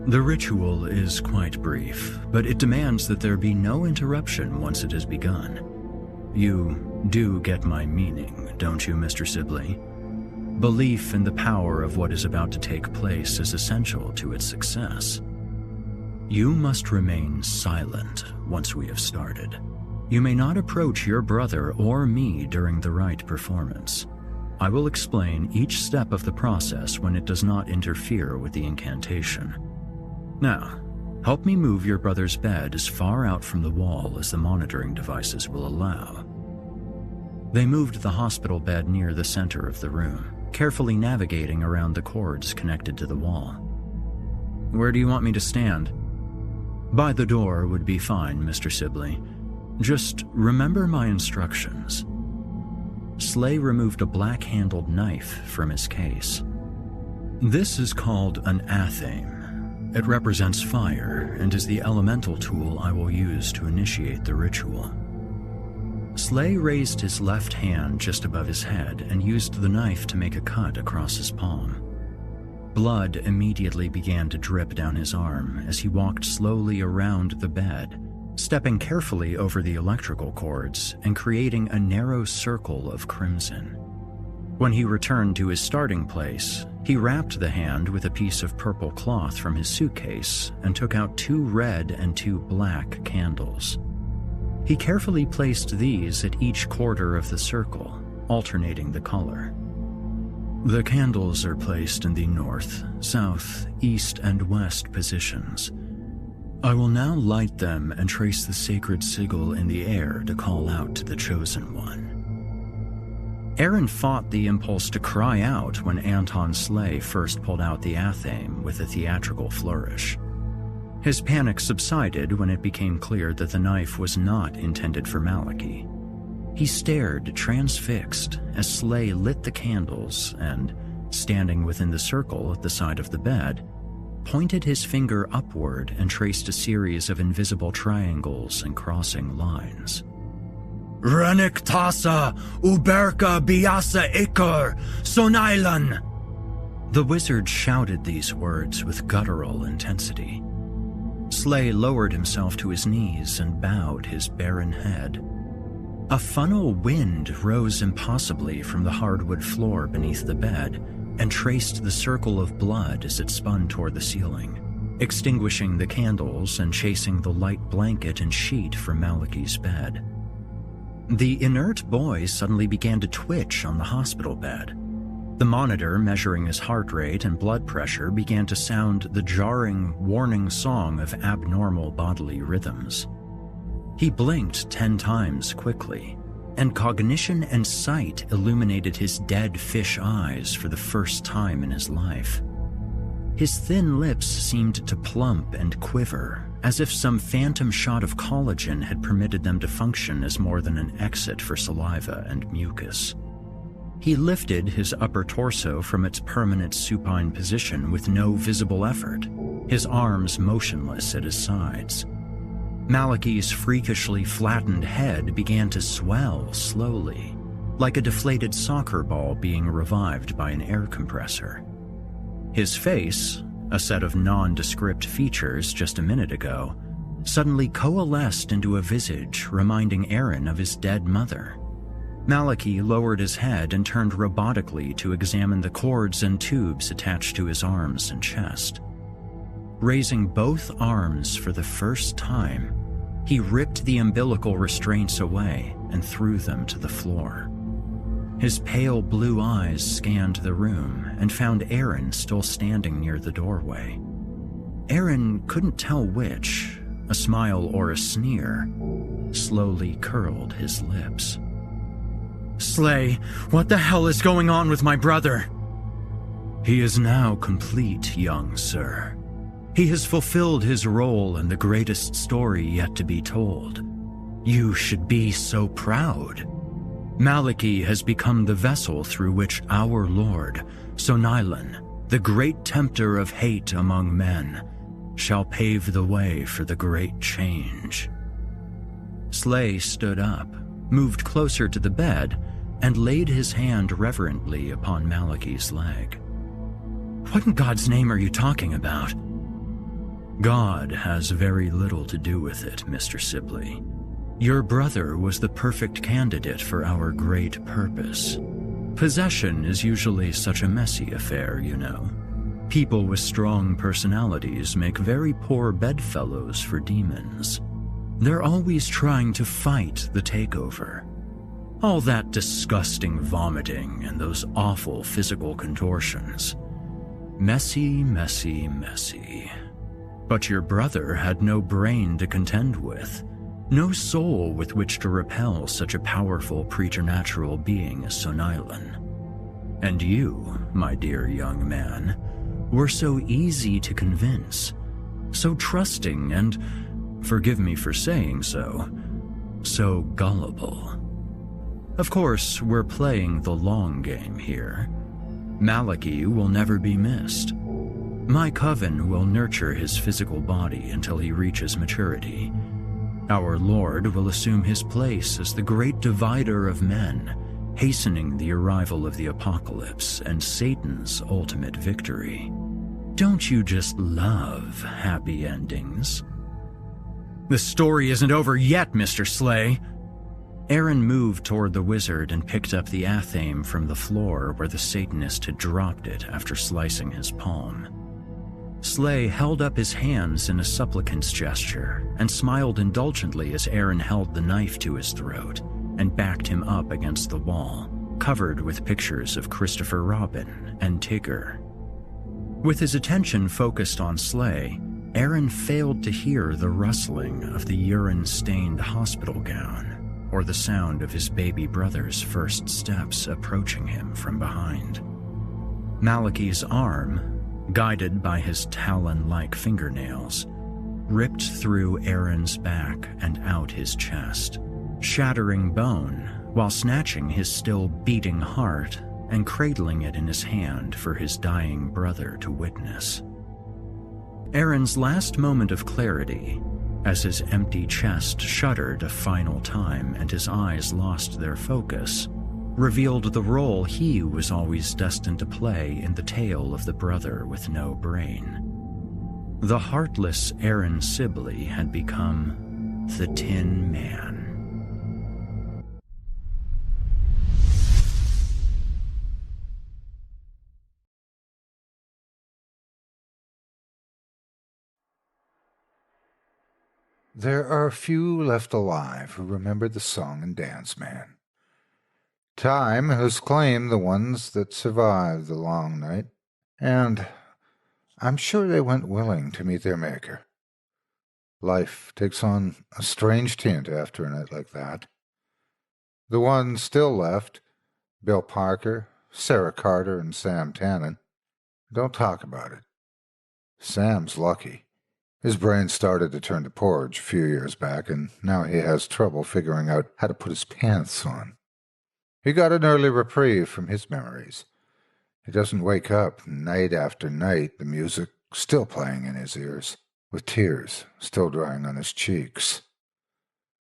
"The ritual is quite brief, but it demands that there be no interruption once it has begun. You do get my meaning, don't you, Mr. Sibley? Belief in the power of what is about to take place is essential to its success. You must remain silent once we have started. You may not approach your brother or me during the rite performance. I will explain each step of the process when it does not interfere with the incantation. Now, Help me move your brother's bed as far out from the wall as the monitoring devices will allow." They moved the hospital bed near the center of the room, carefully navigating around the cords connected to the wall. "Where do you want me to stand?" "By the door would be fine, Mr. Sibley. Just remember my instructions." Slay removed a black-handled knife from his case. "This is called an athame. It represents fire and is the elemental tool I will use to initiate the ritual." Slay raised his left hand just above his head and used the knife to make a cut across his palm. Blood immediately began to drip down his arm as he walked slowly around the bed, stepping carefully over the electrical cords and creating a narrow circle of crimson. When he returned to his starting place, he wrapped the hand with a piece of purple cloth from his suitcase and took out 2 red and 2 black candles. He carefully placed these at each quarter of the circle, alternating the color. The candles are placed in the north, south, east, and west positions. I will now light them and trace the sacred sigil in the air to call out to the chosen one. Aaron fought the impulse to cry out when Anton Slay first pulled out the athame with a theatrical flourish. His panic subsided when it became clear that the knife was not intended for Malachi. He stared transfixed as Slay lit the candles and, standing within the circle at the side of the bed, pointed his finger upward and traced a series of invisible triangles and crossing lines. "Renik tasa uberka biasa ikar sonailan." The wizard shouted these words with guttural intensity. Slay lowered himself to his knees and bowed his barren head. A funnel wind rose impossibly from the hardwood floor beneath the bed and traced the circle of blood as it spun toward the ceiling, extinguishing the candles and chasing the light blanket and sheet from Malachi's bed. The inert boy suddenly began to twitch on the hospital bed. The monitor measuring his heart rate and blood pressure began to sound the jarring, warning song of abnormal bodily rhythms. He blinked 10 times quickly, and cognition and sight illuminated his dead fish eyes for the first time in his life. His thin lips seemed to plump and quiver, as if some phantom shot of collagen had permitted them to function as more than an exit for saliva and mucus. He lifted his upper torso from its permanent supine position with no visible effort, his arms motionless at his sides. Malachi's freakishly flattened head began to swell slowly, like a deflated soccer ball being revived by an air compressor. His face, a set of nondescript features just a minute ago, suddenly coalesced into a visage reminding Aaron of his dead mother. Malachi lowered his head and turned robotically to examine the cords and tubes attached to his arms and chest. Raising both arms for the first time, he ripped the umbilical restraints away and threw them to the floor. His pale blue eyes scanned the room and found Aaron still standing near the doorway. Aaron couldn't tell which, a smile or a sneer, slowly curled his lips. "Slay, what the hell is going on with my brother?" "He is now complete, young sir. He has fulfilled his role in the greatest story yet to be told. You should be so proud. Malachi has become the vessel through which our Lord, Sonailan, the great tempter of hate among men, shall pave the way for the great change." Slay stood up, moved closer to the bed, and laid his hand reverently upon Malachi's leg. "What in God's name are you talking about?" "God has very little to do with it, Mr. Sibley. Your brother was the perfect candidate for our great purpose. Possession is usually such a messy affair, you know. People with strong personalities make very poor bedfellows for demons. They're always trying to fight the takeover. All that disgusting vomiting and those awful physical contortions. Messy, messy, messy. But your brother had no brain to contend with, no soul with which to repel such a powerful preternatural being as Sonailan. And you, my dear young man, were so easy to convince, so trusting and, forgive me for saying so gullible. Of course, we're playing the long game here. Maliki will never be missed. My coven will nurture his physical body until he reaches maturity. Our Lord will assume his place as the great divider of men, hastening the arrival of the apocalypse and Satan's ultimate victory. Don't you just love happy endings? The story isn't over yet, Mr. Slay. Aaron moved toward the wizard and picked up the athame from the floor where the Satanist had dropped it after slicing his palm. Slay held up his hands in a supplicant's gesture and smiled indulgently as Aaron held the knife to his throat and backed him up against the wall, covered with pictures of Christopher Robin and Tigger. With his attention focused on Slay, Aaron failed to hear the rustling of the urine-stained hospital gown or the sound of his baby brother's first steps approaching him from behind. Maliki's arm, guided by his talon-like fingernails, ripped through Aaron's back and out his chest, shattering bone while snatching his still beating heart and cradling it in his hand for his dying brother to witness. Aaron's last moment of clarity, as his empty chest shuddered a final time and his eyes lost their focus, revealed the role he was always destined to play in the tale of the brother with no brain. The heartless Aaron Sibley had become the Tin Man. There are few left alive who remember the Song and Dance Man. Time has claimed the ones that survived the long night, and I'm sure they went willing to meet their maker. Life takes on a strange tint after a night like that. The ones still left, Bill Parker, Sarah Carter, and Sam Tannen, don't talk about it. Sam's lucky. His brain started to turn to porridge a few years back, and now he has trouble figuring out how to put his pants on. He got an early reprieve from his memories. He doesn't wake up night after night, the music still playing in his ears, with tears still drying on his cheeks.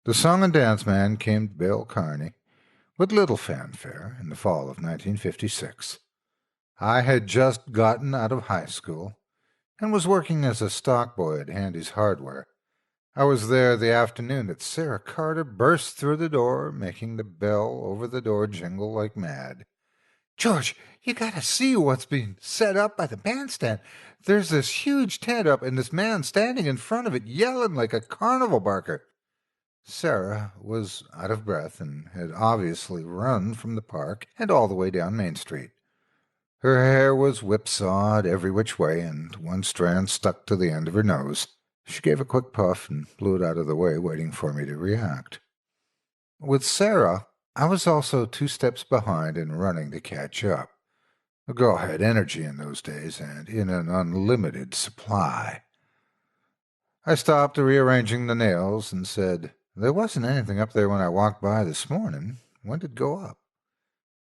The Song and Dance Man came to Bill Carney with little fanfare in the fall of 1956. I had just gotten out of high school and was working as a stock boy at Handy's Hardware. I was there the afternoon that Sarah Carter burst through the door, making the bell over the door jingle like mad. "George, you gotta see what's being set up by the bandstand. There's this huge tent up and this man standing in front of it yelling like a carnival barker." Sarah was out of breath and had obviously run from the park and all the way down Main Street. Her hair was whipsawed every which way, and one strand stuck to the end of her nose. She gave a quick puff and blew it out of the way, waiting for me to react. With Sarah, I was also 2 steps behind and running to catch up. The girl had energy in those days and in an unlimited supply. I stopped rearranging the nails and said, "There wasn't anything up there when I walked by this morning. When did it go up?"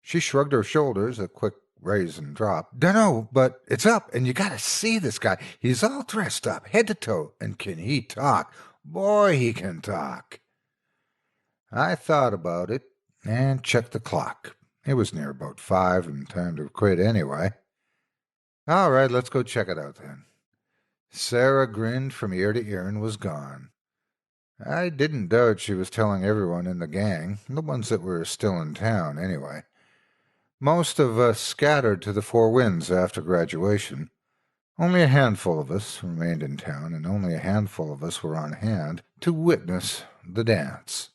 She shrugged her shoulders, a quick raise and drop. "Dunno, but it's up, and you gotta see this guy. He's all dressed up, head to toe, and can he talk? Boy, he can talk." I thought about it and checked the clock. It was near about 5 and time to quit anyway. "All right, let's go check it out then." Sarah grinned from ear to ear and was gone. I didn't doubt she was telling everyone in the gang, the ones that were still in town anyway. Most of us scattered to the Four Winds after graduation. Only a handful of us remained in town, and only a handful of us were on hand to witness the dance.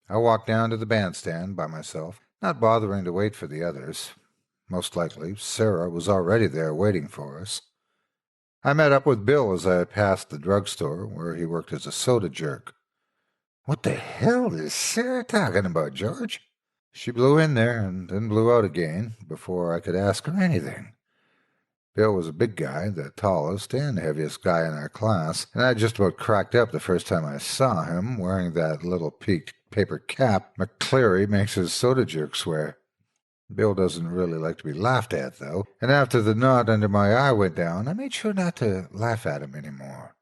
I walked down to the bandstand by myself, not bothering to wait for the others. Most likely, Sarah was already there waiting for us. I met up with Bill as I passed the drugstore, where he worked as a soda jerk. "What the hell is Sarah talking about, George?" She blew in there and then blew out again before I could ask her anything. Bill was a big guy, the tallest and heaviest guy in our class, and I just about cracked up the first time I saw him wearing that little peaked paper cap McCleary makes his soda jerks wear. Bill doesn't really like to be laughed at, though, and after the knot under my eye went down, I made sure not to laugh at him anymore.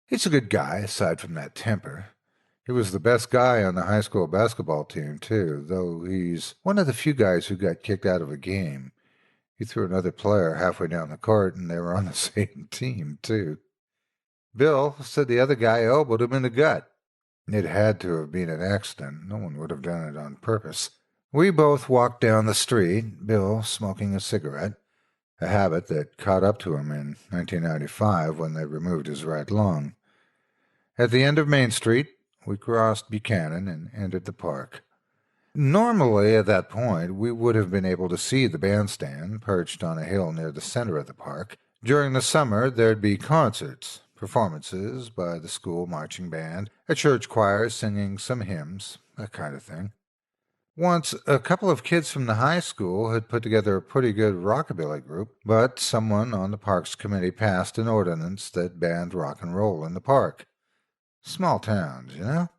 He's a good guy, aside from that temper. He was the best guy on the high school basketball team, too, though he's one of the few guys who got kicked out of a game. He threw another player halfway down the court, and they were on the same team, too. Bill said the other guy elbowed him in the gut. It had to have been an accident. No one would have done it on purpose. We both walked down the street, Bill smoking a cigarette, a habit that caught up to him in 1995 when they removed his right lung. At the end of Main Street, we crossed Buchanan and entered the park. Normally, at that point, we would have been able to see the bandstand perched on a hill near the center of the park. During the summer, there'd be concerts, performances by the school marching band, a church choir singing some hymns, that kind of thing. Once, a couple of kids from the high school had put together a pretty good rockabilly group, but someone on the parks committee passed an ordinance that banned rock and roll in the park. Small towns, you know?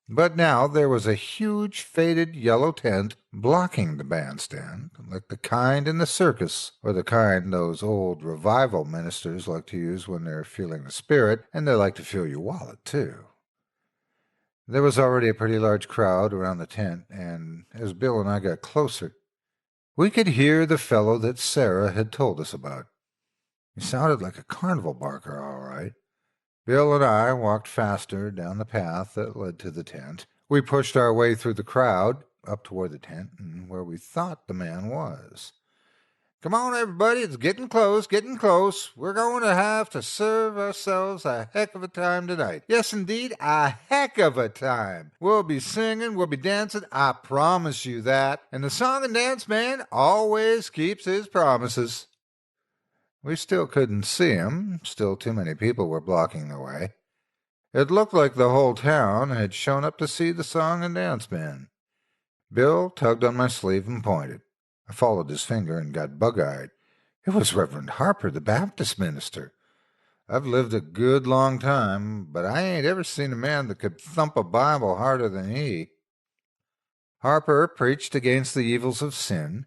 But now there was a huge faded yellow tent blocking the bandstand, like the kind in the circus, or the kind those old revival ministers like to use when they're feeling the spirit, and they like to feel your wallet, too. There was already a pretty large crowd around the tent, and as Bill and I got closer, we could hear the fellow that Sarah had told us about. He sounded like a carnival barker, all right. Bill and I walked faster down the path that led to the tent. We pushed our way through the crowd, up toward the tent, and where we thought the man was. "Come on, everybody, it's getting close, getting close. We're going to have to serve ourselves a heck of a time tonight. Yes, indeed, a heck of a time. We'll be singing, we'll be dancing, I promise you that. And the song and dance man always keeps his promises." We still couldn't see him. Still too many people were blocking the way. It looked like the whole town had shown up to see the song and dance man. Bill tugged on my sleeve and pointed. I followed his finger and got bug-eyed. It was Reverend Harper, the Baptist minister. I've lived a good long time, but I ain't ever seen a man that could thump a Bible harder than he. Harper preached against the evils of sin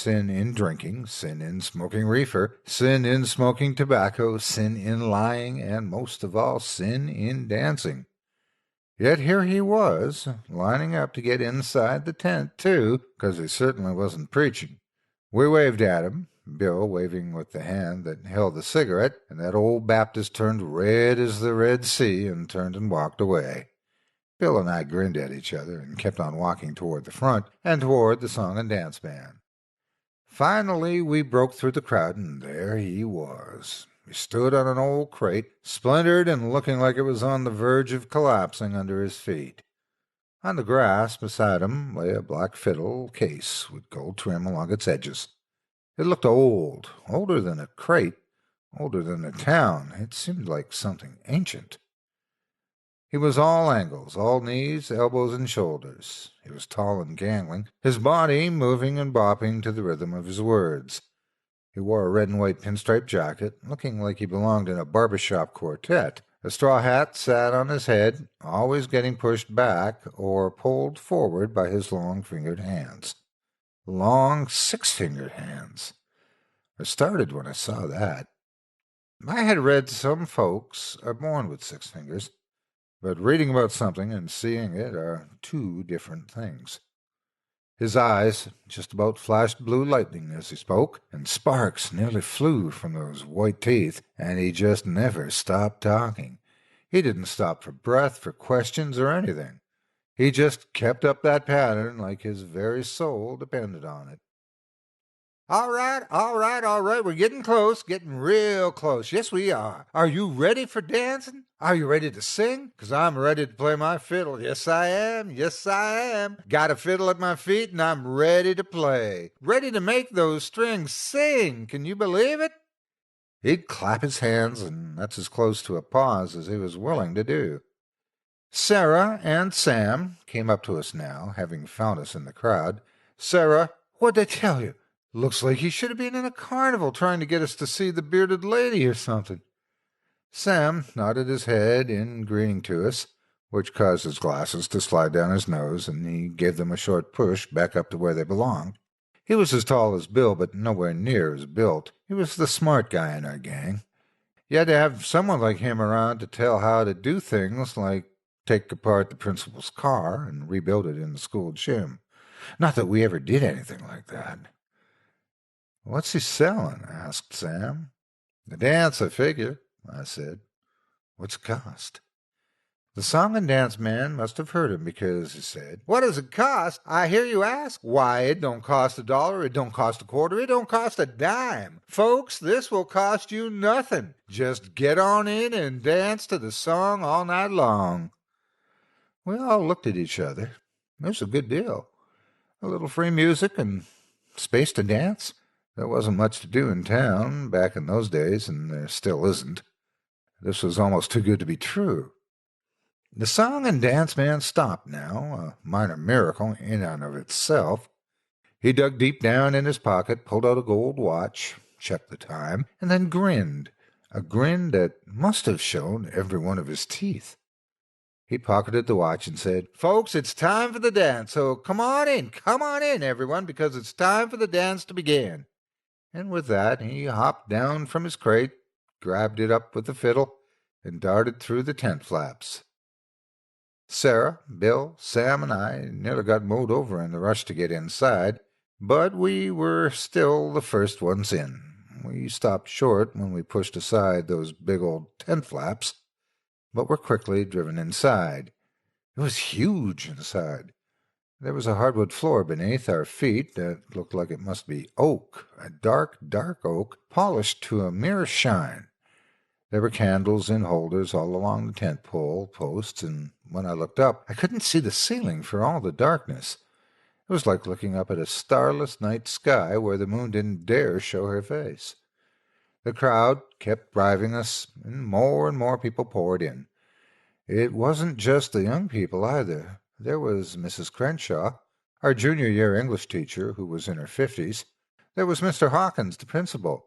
in drinking, sin in smoking reefer, sin in smoking tobacco, sin in lying, and most of all, sin in dancing. Yet here he was, lining up to get inside the tent, too, because he certainly wasn't preaching. We waved at him, Bill waving with the hand that held the cigarette, and that old Baptist turned red as the Red Sea and turned and walked away. Bill and I grinned at each other and kept on walking toward the front and toward the song and dance band. Finally, we broke through the crowd, and there he was. He stood on an old crate, splintered and looking like it was on the verge of collapsing under his feet. On the grass beside him lay a black fiddle case with gold trim along its edges. It looked old, older than a crate, older than a town. It seemed like something ancient. He was all angles, all knees, elbows, and shoulders. He was tall and gangling, his body moving and bopping to the rhythm of his words. He wore a red and white pinstripe jacket, looking like he belonged in a barbershop quartet. A straw hat sat on his head, always getting pushed back or pulled forward by his long-fingered hands. Long, six-fingered hands. I started when I saw that. I had read some folks are born with 6 fingers. But reading about something and seeing it are 2 different things. His eyes just about flashed blue lightning as he spoke, and sparks nearly flew from those white teeth, and he just never stopped talking. He didn't stop for breath, for questions, or anything. He just kept up that pattern like his very soul depended on it. All right, we're getting close, getting real close. Yes, we are. Are you ready for dancing? Are you ready to sing? 'Cause I'm ready to play my fiddle. Yes, I am. Got a fiddle at my feet, and I'm ready to play. Ready to make those strings sing. Can you believe it? He'd clap his hands, and that's as close to a pause as he was willing to do. Sarah and Sam came up to us now, having found us in the crowd. Sarah, what'd they tell you? Looks like he should have been in a carnival trying to get us to see the bearded lady or something. Sam nodded his head in greeting to us, which caused his glasses to slide down his nose, and he gave them a short push back up to where they belonged. He was as tall as Bill, but nowhere near as built. He was the smart guy in our gang. You had to have someone like him around to tell how to do things like take apart the principal's car and rebuild it in the school gym. Not that we ever did anything like that. What's he selling? Asked Sam. The dance, I figure, I said. What's it cost? The song and dance man must have heard him because he said, What does it cost? I hear you ask. Why, it don't cost $1, it don't cost a quarter, it don't cost a dime. Folks, this will cost you nothing. Just get on in and dance to the song all night long. We all looked at each other. It was a good deal. A little free music and space to dance. There wasn't much to do in town back in those days, and there still isn't. This was almost too good to be true. The song and dance man stopped now, a minor miracle in and of itself. He dug deep down in his pocket, pulled out a gold watch, checked the time, and then grinned, a grin that must have shown every one of his teeth. He pocketed the watch and said, Folks, it's time for the dance, so come on in, everyone, because it's time for the dance to begin. And with that, he hopped down from his crate, grabbed it up with the fiddle, and darted through the tent flaps. Sarah, Bill, Sam, and I nearly got mowed over in the rush to get inside, but we were still the first ones in. We stopped short when we pushed aside those big old tent flaps, but were quickly driven inside. It was huge inside. There was a hardwood floor beneath our feet that looked like it must be oak, a dark, dark oak, polished to a mere shine. There were candles in holders all along the tent pole posts, and when I looked up, I couldn't see the ceiling for all the darkness. It was like looking up at a starless night sky where the moon didn't dare show her face. The crowd kept driving us, and more people poured in. It wasn't just the young people either. There was Mrs. Crenshaw, our junior-year English teacher, who was in her 50s. There was Mr. Hawkins, the principal.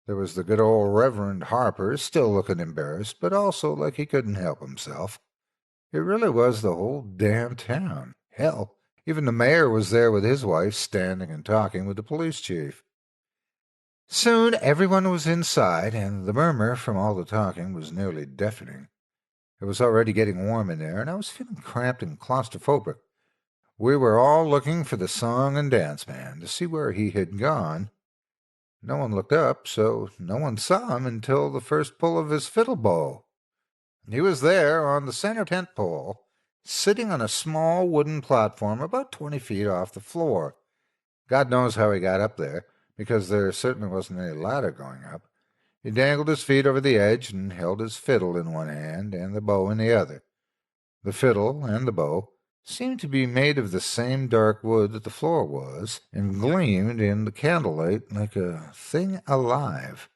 There was the good old Reverend Harper, still looking embarrassed, but also like he couldn't help himself. It really was the whole damn town. Hell, even the mayor was there with his wife, standing and talking with the police chief. Soon everyone was inside, and the murmur from all the talking was nearly deafening. It was already getting warm in there, and I was feeling cramped and claustrophobic. We were all looking for the song and dance man to see where he had gone. No one looked up, so no one saw him until the first pull of his fiddle bow. He was there on the center tent pole, sitting on a small wooden platform about 20 feet off the floor. God knows how he got up there, because there certainly wasn't any ladder going up. He dangled his feet over the edge and held his fiddle in one hand and the bow in the other. The fiddle and the bow seemed to be made of the same dark wood that the floor was, and gleamed in the candlelight like a thing alive.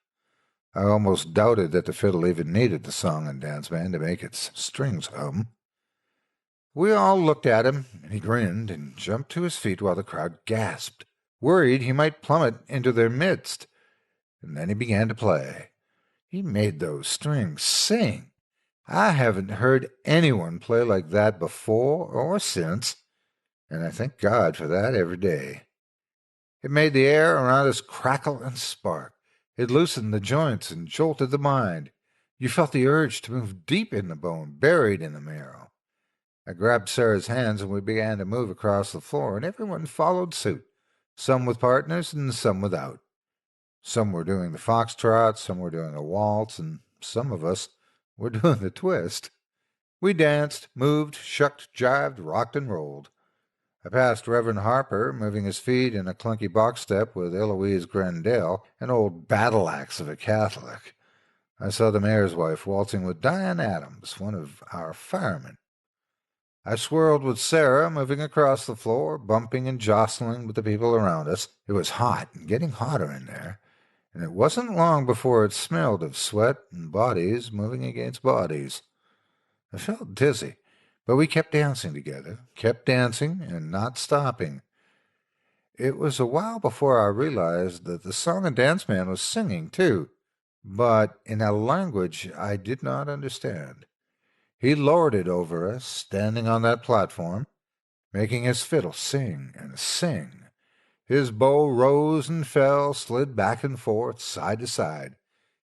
I almost doubted that the fiddle even needed the song and dance man to make its strings hum. We all looked at him, and he grinned and jumped to his feet while the crowd gasped, worried he might plummet into their midst. And then he began to play. He made those strings sing. I haven't heard anyone play like that before or since, and I thank God for that every day. It made the air around us crackle and spark. It loosened the joints and jolted the mind. You felt the urge to move deep in the bone, buried in the marrow. I grabbed Sarah's hands, and we began to move across the floor, and everyone followed suit, some with partners and some without. Some were doing the foxtrot, some were doing a waltz, and some of us were doing the twist. We danced, moved, shucked, jived, rocked, and rolled. I passed Reverend Harper, moving his feet in a clunky box step with Eloise Grandel, an old battle-axe of a Catholic. I saw the mayor's wife waltzing with Diane Adams, one of our firemen. I swirled with Sarah, moving across the floor, bumping and jostling with the people around us. It was hot and getting hotter in there, and it wasn't long before it smelled of sweat and bodies moving against bodies. I felt dizzy, but we kept dancing together, kept dancing and not stopping. It was a while before I realized that the song and dance man was singing, too, but in a language I did not understand. He lorded over us, standing on that platform, making his fiddle sing and sing. His bow rose and fell, slid back and forth, side to side.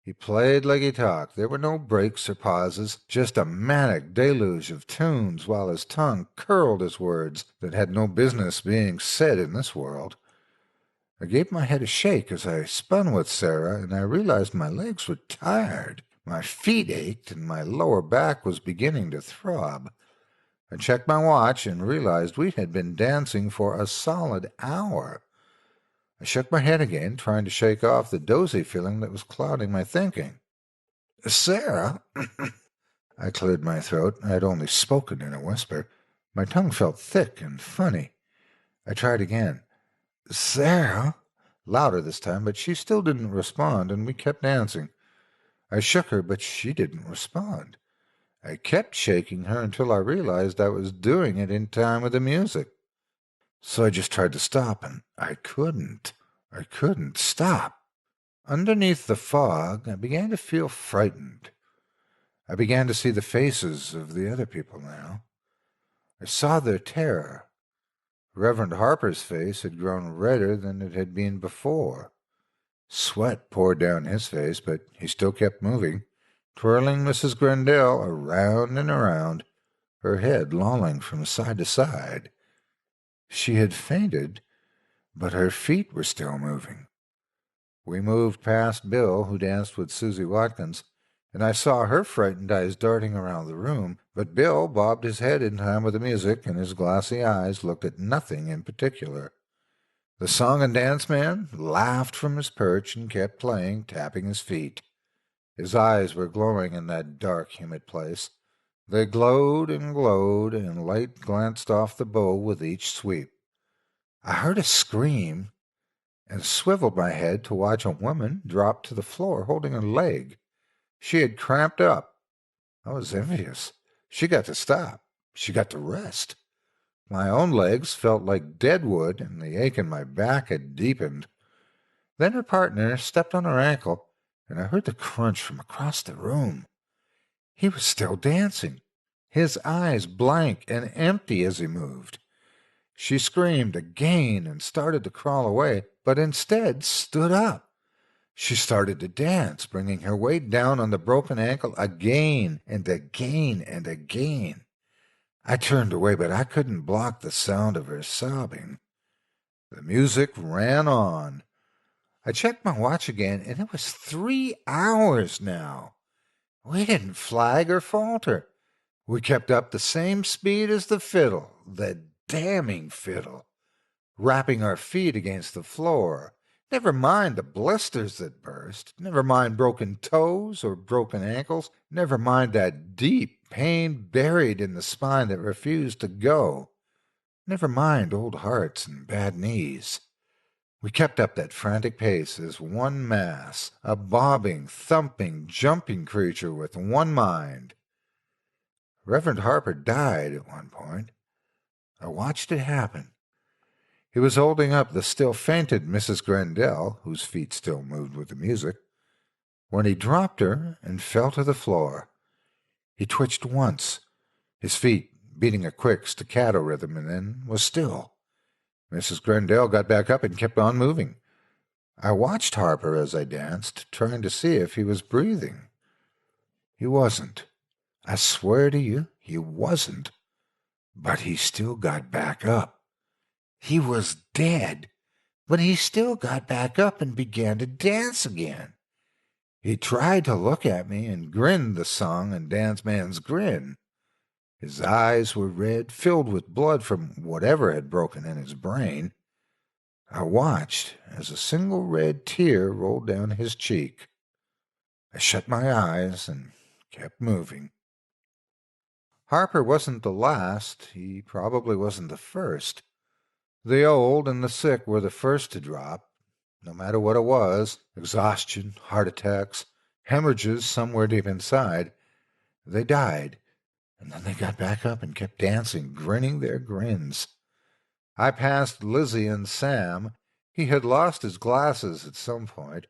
He played like he talked. There were no breaks or pauses, just a manic deluge of tunes, while his tongue curled his words that had no business being said in this world. I gave my head a shake as I spun with Sarah, and I realized my legs were tired. My feet ached, and my lower back was beginning to throb. I checked my watch and realized we had been dancing for a solid hour. I shook my head again, trying to shake off the dozy feeling that was clouding my thinking. "Sarah," I cleared my throat. I had only spoken in a whisper. My tongue felt thick and funny. I tried again. "Sarah," louder this time, but she still didn't respond, and we kept dancing. I shook her, but she didn't respond. I kept shaking her until I realized I was doing it in time with the music. So I just tried to stop, and I couldn't. I couldn't stop. Underneath the fog, I began to feel frightened. I began to see the faces of the other people now. I saw their terror. Reverend Harper's face had grown redder than it had been before. Sweat poured down his face, but he still kept moving, twirling Mrs. Grendel around and around, her head lolling from side to side. She had fainted, but her feet were still moving. We moved past Bill, who danced with Susie Watkins, and I saw her frightened eyes darting around the room, but Bill bobbed his head in time with the music, and his glassy eyes looked at nothing in particular. The song and dance man laughed from his perch and kept playing, tapping his feet. His eyes were glowing in that dark, humid place. They glowed, and light glanced off the bow with each sweep. I heard a scream and swiveled my head to watch a woman drop to the floor holding her leg. She had cramped up. I was envious. She got to stop. She got to rest. My own legs felt like dead wood, and the ache in my back had deepened. Then her partner stepped on her ankle, and I heard the crunch from across the room. He was still dancing, his eyes blank and empty as he moved. She screamed again and started to crawl away, but instead stood up. She started to dance, bringing her weight down on the broken ankle again and again and again. I turned away, but I couldn't block the sound of her sobbing. The music ran on. I checked my watch again, and it was 3 hours now. We didn't flag or falter. We kept up the same speed as the fiddle, the damning fiddle, rapping our feet against the floor. Never mind the blisters that burst. Never mind broken toes or broken ankles. Never mind that deep pain buried in the spine that refused to go. Never mind old hearts and bad knees. We kept up that frantic pace as one mass, a bobbing, thumping, jumping creature with one mind. Reverend Harper died at one point. I watched it happen. He was holding up the still fainted Mrs. Grendel, whose feet still moved with the music, when he dropped her and fell to the floor. He twitched once, his feet beating a quick staccato rhythm, and then was still. Mrs. Grendel got back up and kept on moving. I watched Harper as I danced, trying to see if he was breathing. He wasn't. I swear to you, he wasn't. But he still got back up. He was dead, but he still got back up and began to dance again. He tried to look at me and grinned the song and dance man's grin. His eyes were red, filled with blood from whatever had broken in his brain. I watched as a single red tear rolled down his cheek. I shut my eyes and kept moving. Harper wasn't the last. He probably wasn't the first. The old and the sick were the first to drop. no matter what it was, exhaustion, heart attacks, hemorrhages somewhere deep inside, they died, and then they got back up and kept dancing, grinning their grins. I passed Lizzie and Sam. He had lost his glasses at some point.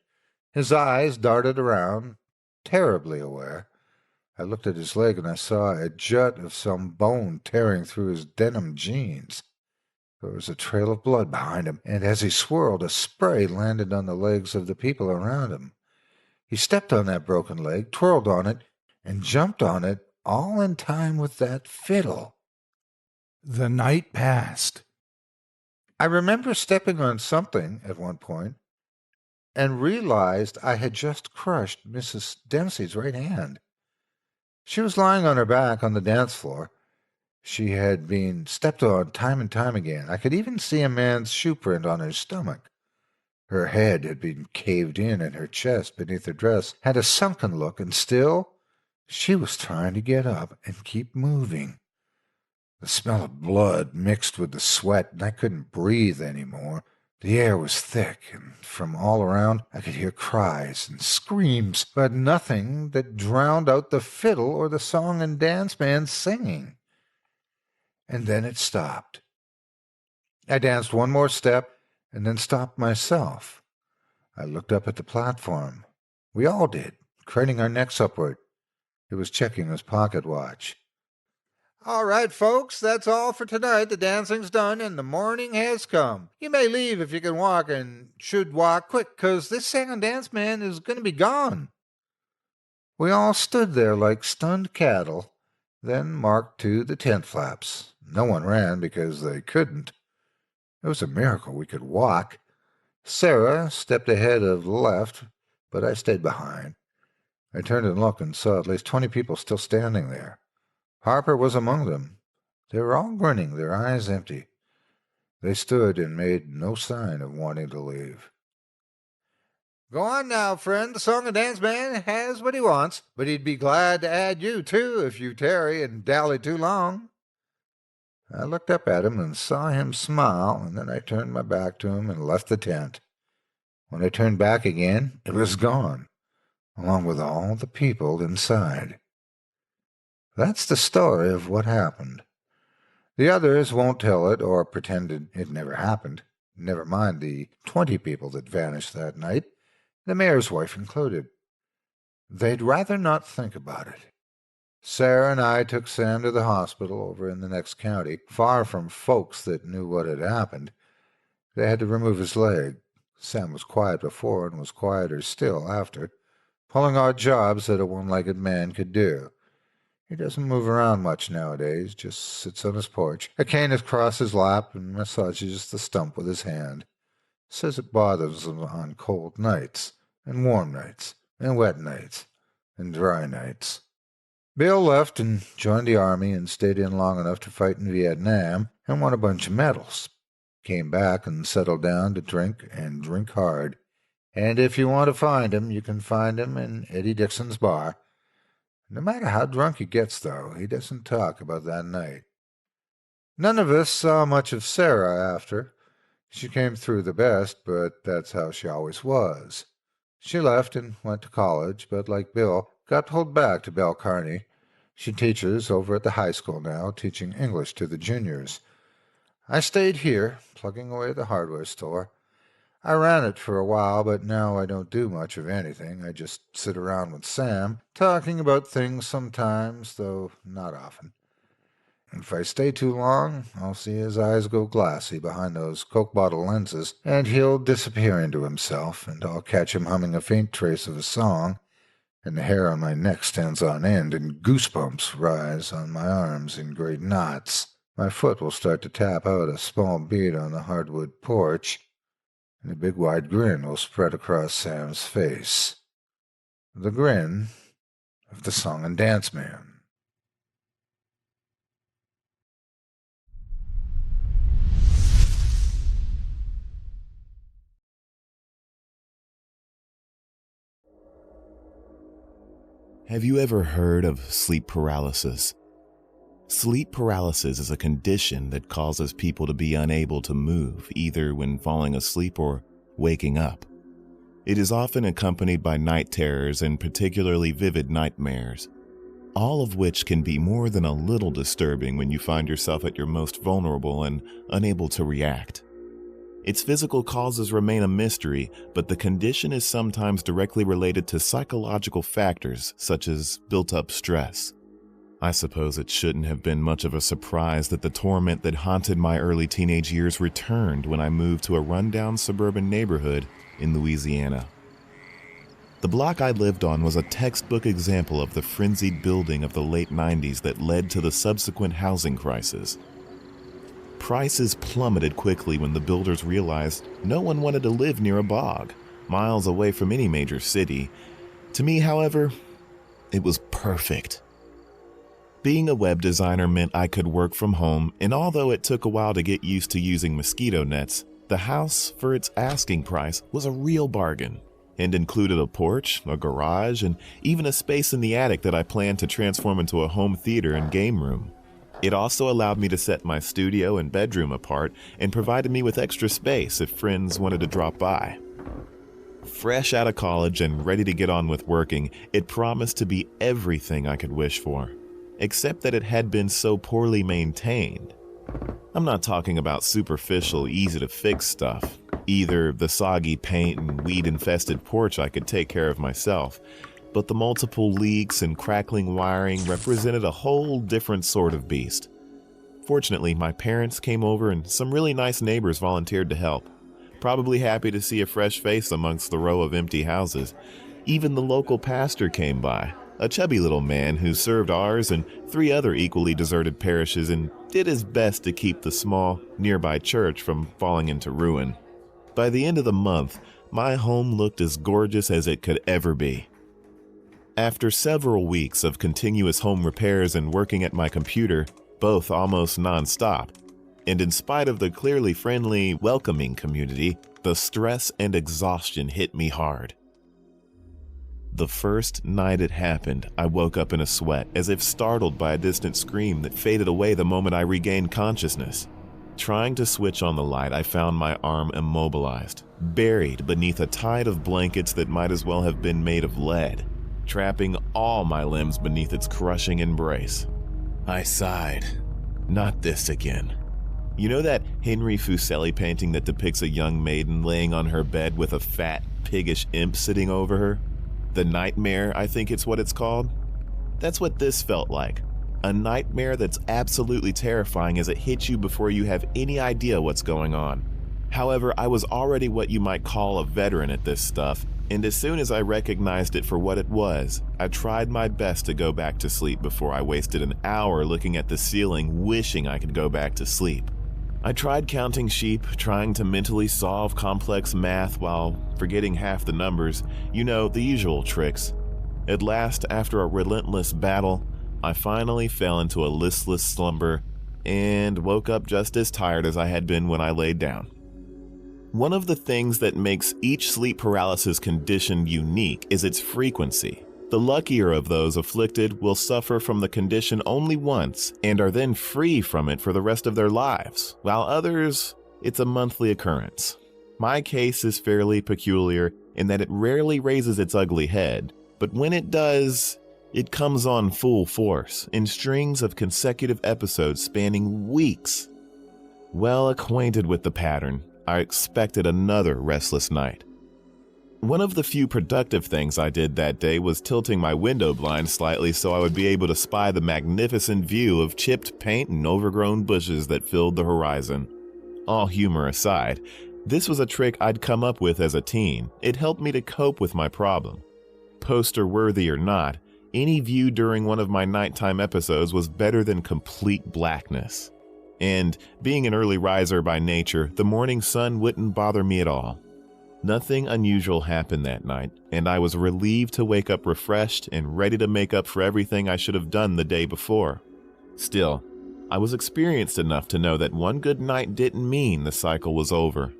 His eyes darted around, terribly aware. I looked at his leg and I saw a jut of some bone tearing through his denim jeans. There was a trail of blood behind him, and as he swirled, a spray landed on the legs of the people around him. He stepped on that broken leg, twirled on it, and jumped on it, all in time with that fiddle. The night passed. I remember stepping on something at one point and realized I had just crushed Mrs. Dempsey's right hand. She was lying on her back on the dance floor. She had been stepped on time and time again. I could even see a man's shoe print on her stomach. Her head had been caved in, and her chest beneath her dress had a sunken look, and still she was trying to get up and keep moving. The smell of blood mixed with the sweat, and I couldn't breathe any more. The air was thick, and from all around I could hear cries and screams, but nothing that drowned out the fiddle or the song and dance band singing. And then it stopped. I danced one more step and then stopped myself. I looked up at the platform. We all did, craning our necks upward. He was checking his pocket watch. "All right, folks, that's all for tonight. The dancing's done and the morning has come. You may leave if you can walk, and should walk quick, 'cause this sing and dance man is going to be gone." We all stood there like stunned cattle, then marked to the tent flaps. No one ran because they couldn't. It was a miracle we could walk. Sarah stepped ahead of the left, but I stayed behind. I turned and looked and saw at least 20 people still standing there. Harper was among them. They were all grinning, their eyes empty. They stood and made no sign of wanting to leave. "Go on now, friend. The song and dance man has what he wants, but he'd be glad to add you, too, if you tarry and dally too long." I looked up at him and saw him smile, and then I turned my back to him and left the tent. When I turned back again, it was gone, along with all the people inside. That's the story of what happened. The others won't tell it or pretend it never happened. Never mind the 20 people that vanished that night, the mayor's wife included. They'd rather not think about it. Sarah and I took Sam to the hospital over in the next county, far from folks that knew what had happened. They had to remove his leg. Sam was quiet before and was quieter still after, pulling odd jobs that a one-legged man could do. He doesn't move around much nowadays, just sits on his porch. A cane is across his lap and massages the stump with his hand. Says it bothers him on cold nights, and warm nights, and wet nights, and dry nights. Bill left and joined the army and stayed in long enough to fight in Vietnam and won a bunch of medals. Came back and settled down to drink and drink hard. And if you want to find him, you can find him in Eddie Dixon's bar. No matter how drunk he gets, though, he doesn't talk about that night. None of us saw much of Sarah after. She came through the best, but that's how she always was. She left and went to college, but like Bill, got pulled back to Bell Carney. She teaches over at the high school now, teaching English to the juniors. I stayed here, plugging away at the hardware store. I ran it for a while, but now I don't do much of anything. I just sit around with Sam, talking about things sometimes, though not often. If I stay too long, I'll see his eyes go glassy behind those Coke bottle lenses, and he'll disappear into himself, and I'll catch him humming a faint trace of a song, and the hair on my neck stands on end, and goosebumps rise on my arms in great knots. My foot will start to tap out a small beat on the hardwood porch, and a big wide grin will spread across Sam's face. The grin of the song and dance man. Have you ever heard of sleep paralysis? Sleep paralysis is a condition that causes people to be unable to move, either when falling asleep or waking up. It is often accompanied by night terrors and particularly vivid nightmares, all of which can be more than a little disturbing when you find yourself at your most vulnerable and unable to react. Its physical causes remain a mystery, but the condition is sometimes directly related to psychological factors such as built-up stress. I suppose it shouldn't have been much of a surprise that the torment that haunted my early teenage years returned when I moved to a rundown suburban neighborhood in Louisiana. The block I lived on was a textbook example of the frenzied building of the late 90s that led to the subsequent housing crisis. Prices plummeted quickly when the builders realized no one wanted to live near a bog, miles away from any major city. To me, however, it was perfect. Being a web designer meant I could work from home, and although it took a while to get used to using mosquito nets, the house, for its asking price, was a real bargain, and included a porch, a garage, and even a space in the attic that I planned to transform into a home theater and game room. It also allowed me to set my studio and bedroom apart and provided me with extra space if friends wanted to drop by. Fresh out of college and ready to get on with working, it promised to be everything I could wish for, except that it had been so poorly maintained. I'm not talking about superficial, easy-to-fix stuff. Either the soggy paint and weed-infested porch I could take care of myself, but the multiple leaks and crackling wiring represented a whole different sort of beast. Fortunately, my parents came over and some really nice neighbors volunteered to help, probably happy to see a fresh face amongst the row of empty houses. Even the local pastor came by, a chubby little man who served ours and 3 other equally deserted parishes and did his best to keep the small, nearby church from falling into ruin. By the end of the month, my home looked as gorgeous as it could ever be. After several weeks of continuous home repairs and working at my computer, both almost non-stop, and in spite of the clearly friendly, welcoming community, the stress and exhaustion hit me hard. The first night it happened, I woke up in a sweat, as if startled by a distant scream that faded away the moment I regained consciousness. Trying to switch on the light, I found my arm immobilized, buried beneath a tide of blankets that might as well have been made of lead, trapping all my limbs beneath its crushing embrace. I sighed. Not this again. You know that Henry Fuseli painting that depicts a young maiden laying on her bed with a fat, piggish imp sitting over her? The Nightmare, I think it's what it's called. That's what this felt like. A nightmare that's absolutely terrifying as it hits you before you have any idea what's going on. However, I was already what you might call a veteran at this stuff, and as soon as I recognized it for what it was, I tried my best to go back to sleep before I wasted an hour looking at the ceiling, wishing I could go back to sleep. I tried counting sheep, trying to mentally solve complex math while forgetting half the numbers, you know, the usual tricks. At last, after a relentless battle, I finally fell into a listless slumber and woke up just as tired as I had been when I laid down. One of the things that makes each sleep paralysis condition unique is its frequency. The luckier of those afflicted will suffer from the condition only once and are then free from it for the rest of their lives, while others, it's a monthly occurrence. My case is fairly peculiar in that it rarely raises its ugly head, but when it does, it comes on full force in strings of consecutive episodes spanning weeks. Well acquainted with the pattern, I expected another restless night. One of the few productive things I did that day was tilting my window blind slightly so I would be able to spy the magnificent view of chipped paint and overgrown bushes that filled the horizon. All humor aside, this was a trick I'd come up with as a teen. It helped me to cope with my problem. Poster-worthy or not, any view during one of my nighttime episodes was better than complete blackness. And being an early riser by nature, the morning sun wouldn't bother me at all. Nothing unusual happened that night, and I was relieved to wake up refreshed and ready to make up for everything I should have done the day before. Still, I was experienced enough to know that one good night didn't mean the cycle was over.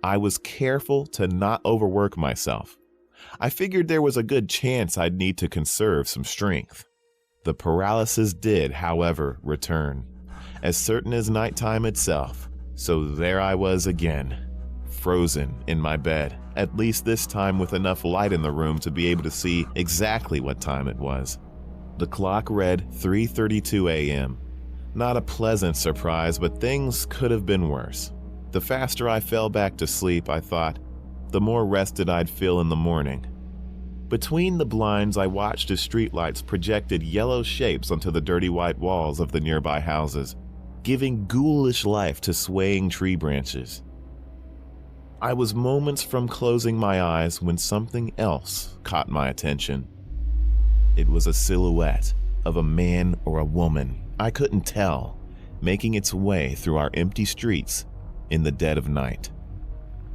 I was careful to not overwork myself. I figured there was a good chance I'd need to conserve some strength. The paralysis did, however, return, as certain as nighttime itself. So there I was again, frozen in my bed, at least this time with enough light in the room to be able to see exactly what time it was. The clock read 3:32 a.m. Not a pleasant surprise, but things could have been worse. The faster I fell back to sleep, I thought, the more rested I'd feel in the morning. Between the blinds, I watched as streetlights projected yellow shapes onto the dirty white walls of the nearby houses, giving ghoulish life to swaying tree branches. I was moments from closing my eyes when something else caught my attention. It was a silhouette of a man or a woman, I couldn't tell, making its way through our empty streets in the dead of night.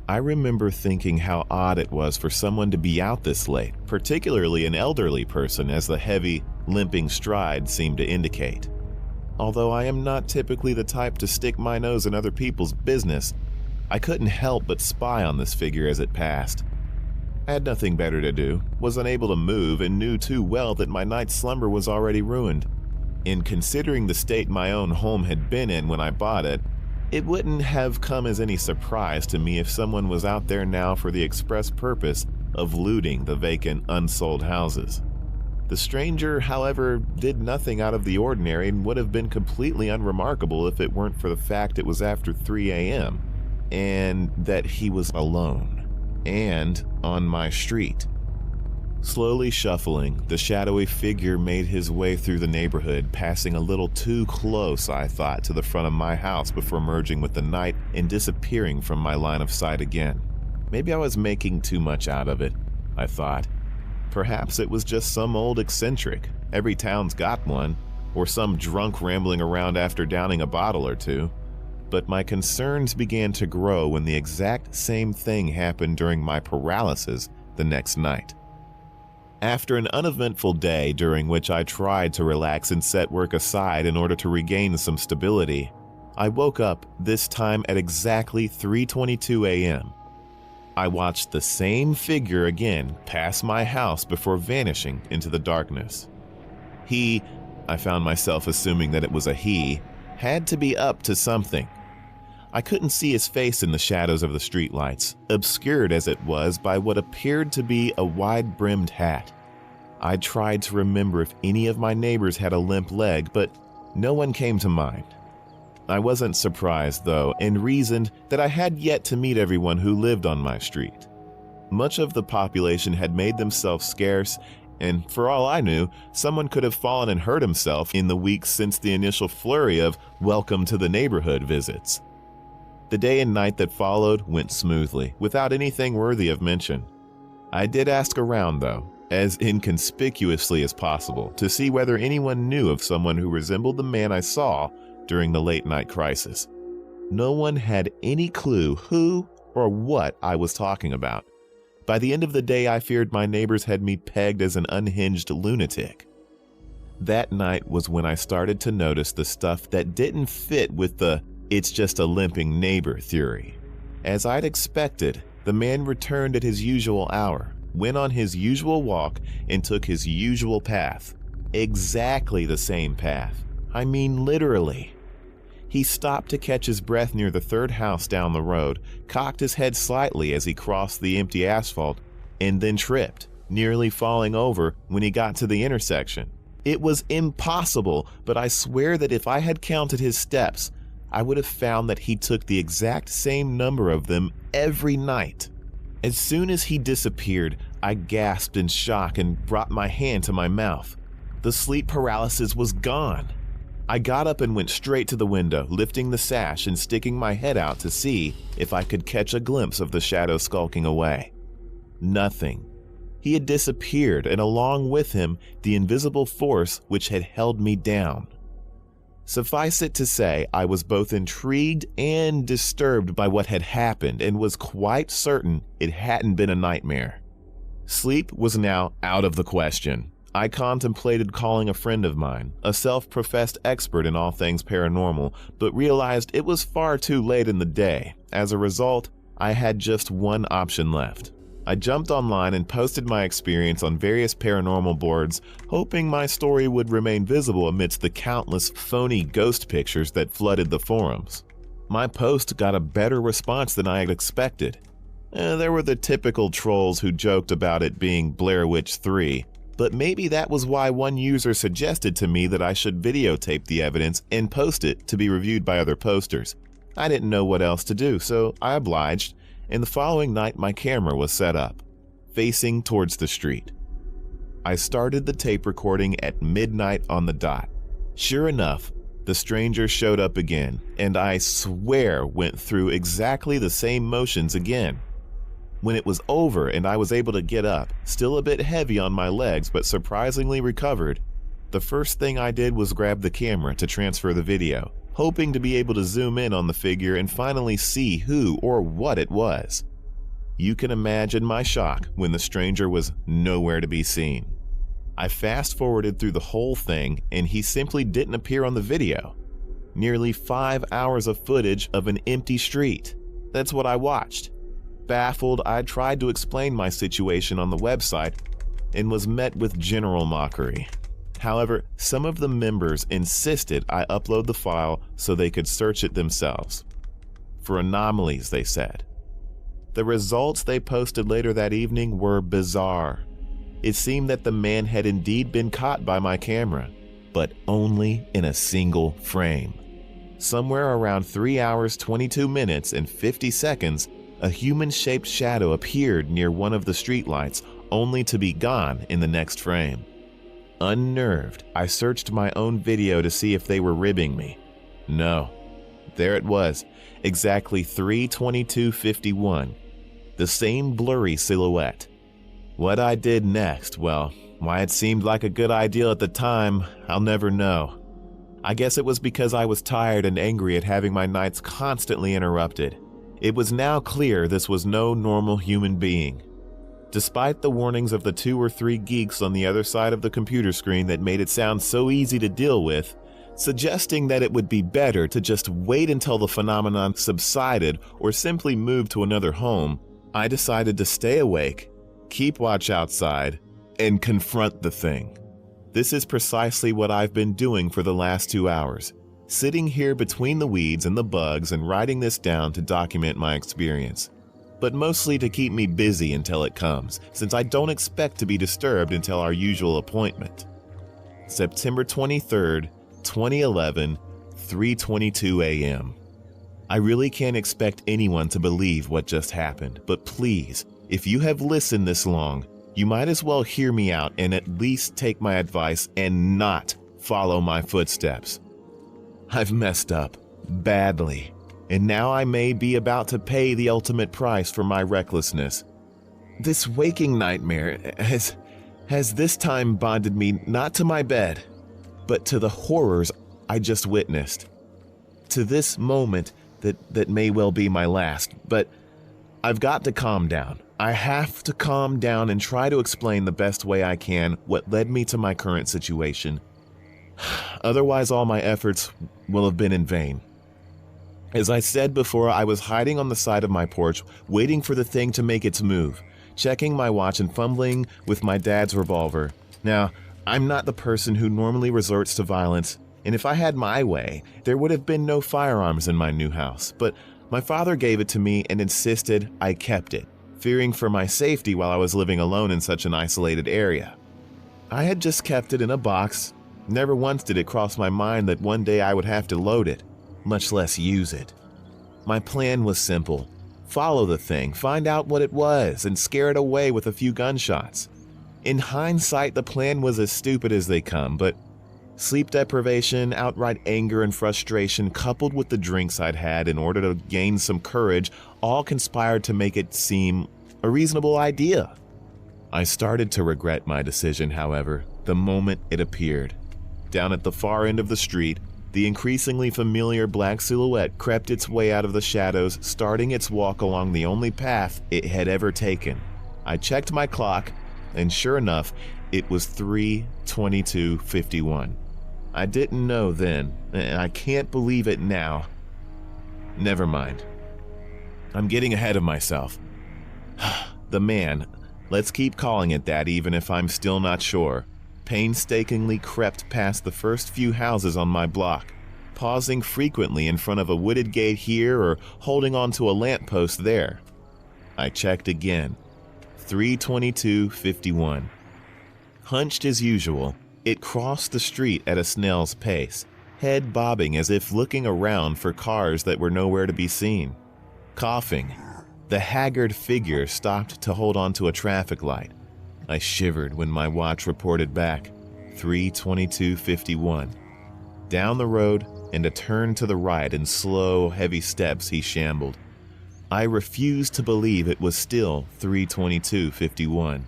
I remember thinking how odd it was for someone to be out this late, particularly an elderly person, as the heavy, limping stride seemed to indicate. Although I am not typically the type to stick my nose in other people's business, I couldn't help but spy on this figure as it passed. I had nothing better to do, was unable to move, and knew too well that my night's slumber was already ruined. In considering the state my own home had been in when I bought it, it wouldn't have come as any surprise to me if someone was out there now for the express purpose of looting the vacant, unsold houses. The stranger, however, did nothing out of the ordinary and would have been completely unremarkable if it weren't for the fact it was after 3 a.m. and that he was alone and on my street. Slowly shuffling, the shadowy figure made his way through the neighborhood, passing a little too close, I thought, to the front of my house before merging with the night and disappearing from my line of sight again. Maybe I was making too much out of it, I thought. Perhaps it was just some old eccentric, every town's got one, or some drunk rambling around after downing a bottle or two. But my concerns began to grow when the exact same thing happened during my paralysis the next night. After an uneventful day during which I tried to relax and set work aside in order to regain some stability, I woke up this time at exactly 3:22 a.m. I watched the same figure again pass my house before vanishing into the darkness. I found myself assuming that it was a he, had to be up to something. I couldn't see his face in the shadows of the streetlights, obscured as it was by what appeared to be a wide-brimmed hat. I tried to remember if any of my neighbors had a limp leg, but no one came to mind. I wasn't surprised, though, and reasoned that I had yet to meet everyone who lived on my street. Much of the population had made themselves scarce, and for all I knew, someone could have fallen and hurt himself in the weeks since the initial flurry of welcome to the neighborhood visits. The day and night that followed went smoothly, without anything worthy of mention. I did ask around, though, as inconspicuously as possible, to see whether anyone knew of someone who resembled the man I saw during the late-night crisis. No one had any clue who or what I was talking about. By the end of the day, I feared my neighbors had me pegged as an unhinged lunatic. That night was when I started to notice the stuff that didn't fit with the "it's just a limping neighbor" theory. As I'd expected, the man returned at his usual hour, went on his usual walk, and took his usual path. Exactly the same path. I mean, literally. He stopped to catch his breath near the third house down the road, cocked his head slightly as he crossed the empty asphalt, and then tripped, nearly falling over when he got to the intersection. It was impossible, but I swear that if I had counted his steps, I would have found that he took the exact same number of them every night. As soon as he disappeared, I gasped in shock and brought my hand to my mouth. The sleep paralysis was gone. I got up and went straight to the window, lifting the sash and sticking my head out to see if I could catch a glimpse of the shadow skulking away. Nothing. He had disappeared, and along with him, the invisible force which had held me down. Suffice it to say, I was both intrigued and disturbed by what had happened and was quite certain it hadn't been a nightmare. Sleep was now out of the question. I contemplated calling a friend of mine, a self-professed expert in all things paranormal, but realized it was far too late in the day. As a result, I had just one option left. I jumped online and posted my experience on various paranormal boards, hoping my story would remain visible amidst the countless phony ghost pictures that flooded the forums. my post got a better response than I had expected. There were the typical trolls who joked about it being Blair Witch 3, but maybe that was why one user suggested to me that I should videotape the evidence and post it to be reviewed by other posters. I didn't know what else to do, so I obliged, and the following night my camera was set up, facing towards the street. I started the tape recording at midnight on the dot. Sure enough, the stranger showed up again, and I swear went through exactly the same motions again. When it was over and I was able to get up, still a bit heavy on my legs but surprisingly recovered, the first thing I did was grab the camera to transfer the video, hoping to be able to zoom in on the figure and finally see who or what it was. You can imagine my shock when the stranger was nowhere to be seen. I fast-forwarded through the whole thing and he simply didn't appear on the video. Nearly 5 hours of footage of an empty street. That's what I watched. Baffled, I tried to explain my situation on the website and was met with general mockery. However, some of the members insisted I upload the file so they could search it themselves. For anomalies, they said. The results they posted later that evening were bizarre. It seemed that the man had indeed been caught by my camera, but only in a single frame. Somewhere around 3 hours, 22 minutes, and 50 seconds, a human-shaped shadow appeared near one of the streetlights, only to be gone in the next frame. Unnerved, I searched my own video to see if they were ribbing me. No. There it was, exactly 3:22:51. The same blurry silhouette. What I did next, well, why it seemed like a good idea at the time, I'll never know. I guess it was because I was tired and angry at having my nights constantly interrupted. It was now clear this was no normal human being. Despite the warnings of the 2 or 3 geeks on the other side of the computer screen that made it sound so easy to deal with, suggesting that it would be better to just wait until the phenomenon subsided or simply move to another home, I decided to stay awake, keep watch outside, and confront the thing. This is precisely what I've been doing for the last 2 hours. Sitting here between the weeds and the bugs and writing this down to document my experience. But mostly to keep me busy until it comes, since I don't expect to be disturbed until our usual appointment. September 23rd, 2011, 3:22 a.m. I really can't expect anyone to believe what just happened, but please, if you have listened this long, you might as well hear me out and at least take my advice and not follow my footsteps. I've messed up, badly, and now I may be about to pay the ultimate price for my recklessness. This waking nightmare has this time bonded me not to my bed, but to the horrors I just witnessed. To this moment that may well be my last, but I've got to calm down. I have to calm down and try to explain the best way I can what led me to my current situation. Otherwise, all my efforts will have been in vain. As I said before, I was hiding on the side of my porch, waiting for the thing to make its move, checking my watch and fumbling with my dad's revolver. Now, I'm not the person who normally resorts to violence, and if I had my way, there would have been no firearms in my new house, but my father gave it to me and insisted I kept it, fearing for my safety while I was living alone in such an isolated area. I had just kept it in a box. Never once did it cross my mind that one day I would have to load it, much less use it. My plan was simple. Follow the thing, find out what it was, and scare it away with a few gunshots. In hindsight, the plan was as stupid as they come, but sleep deprivation, outright anger and frustration, coupled with the drinks I'd had in order to gain some courage, all conspired to make it seem a reasonable idea. I started to regret my decision, however, the moment it appeared. Down at the far end of the street, the increasingly familiar black silhouette crept its way out of the shadows, starting its walk along the only path it had ever taken. I checked my clock, and sure enough, it was 3:22:51. I didn't know then, and I can't believe it now. Never mind. I'm getting ahead of myself. The man, let's keep calling it that even if I'm still not sure, painstakingly crept past the first few houses on my block, pausing frequently in front of a wooded gate here or holding onto a lamppost there. I checked again. 3:22:51. Hunched as usual, it crossed the street at a snail's pace, head bobbing as if looking around for cars that were nowhere to be seen. Coughing, the haggard figure stopped to hold onto a traffic light. I shivered when my watch reported back, 3:22:51. Down the road and a turn to the right in slow, heavy steps he shambled. I refused to believe it was still 3:22:51.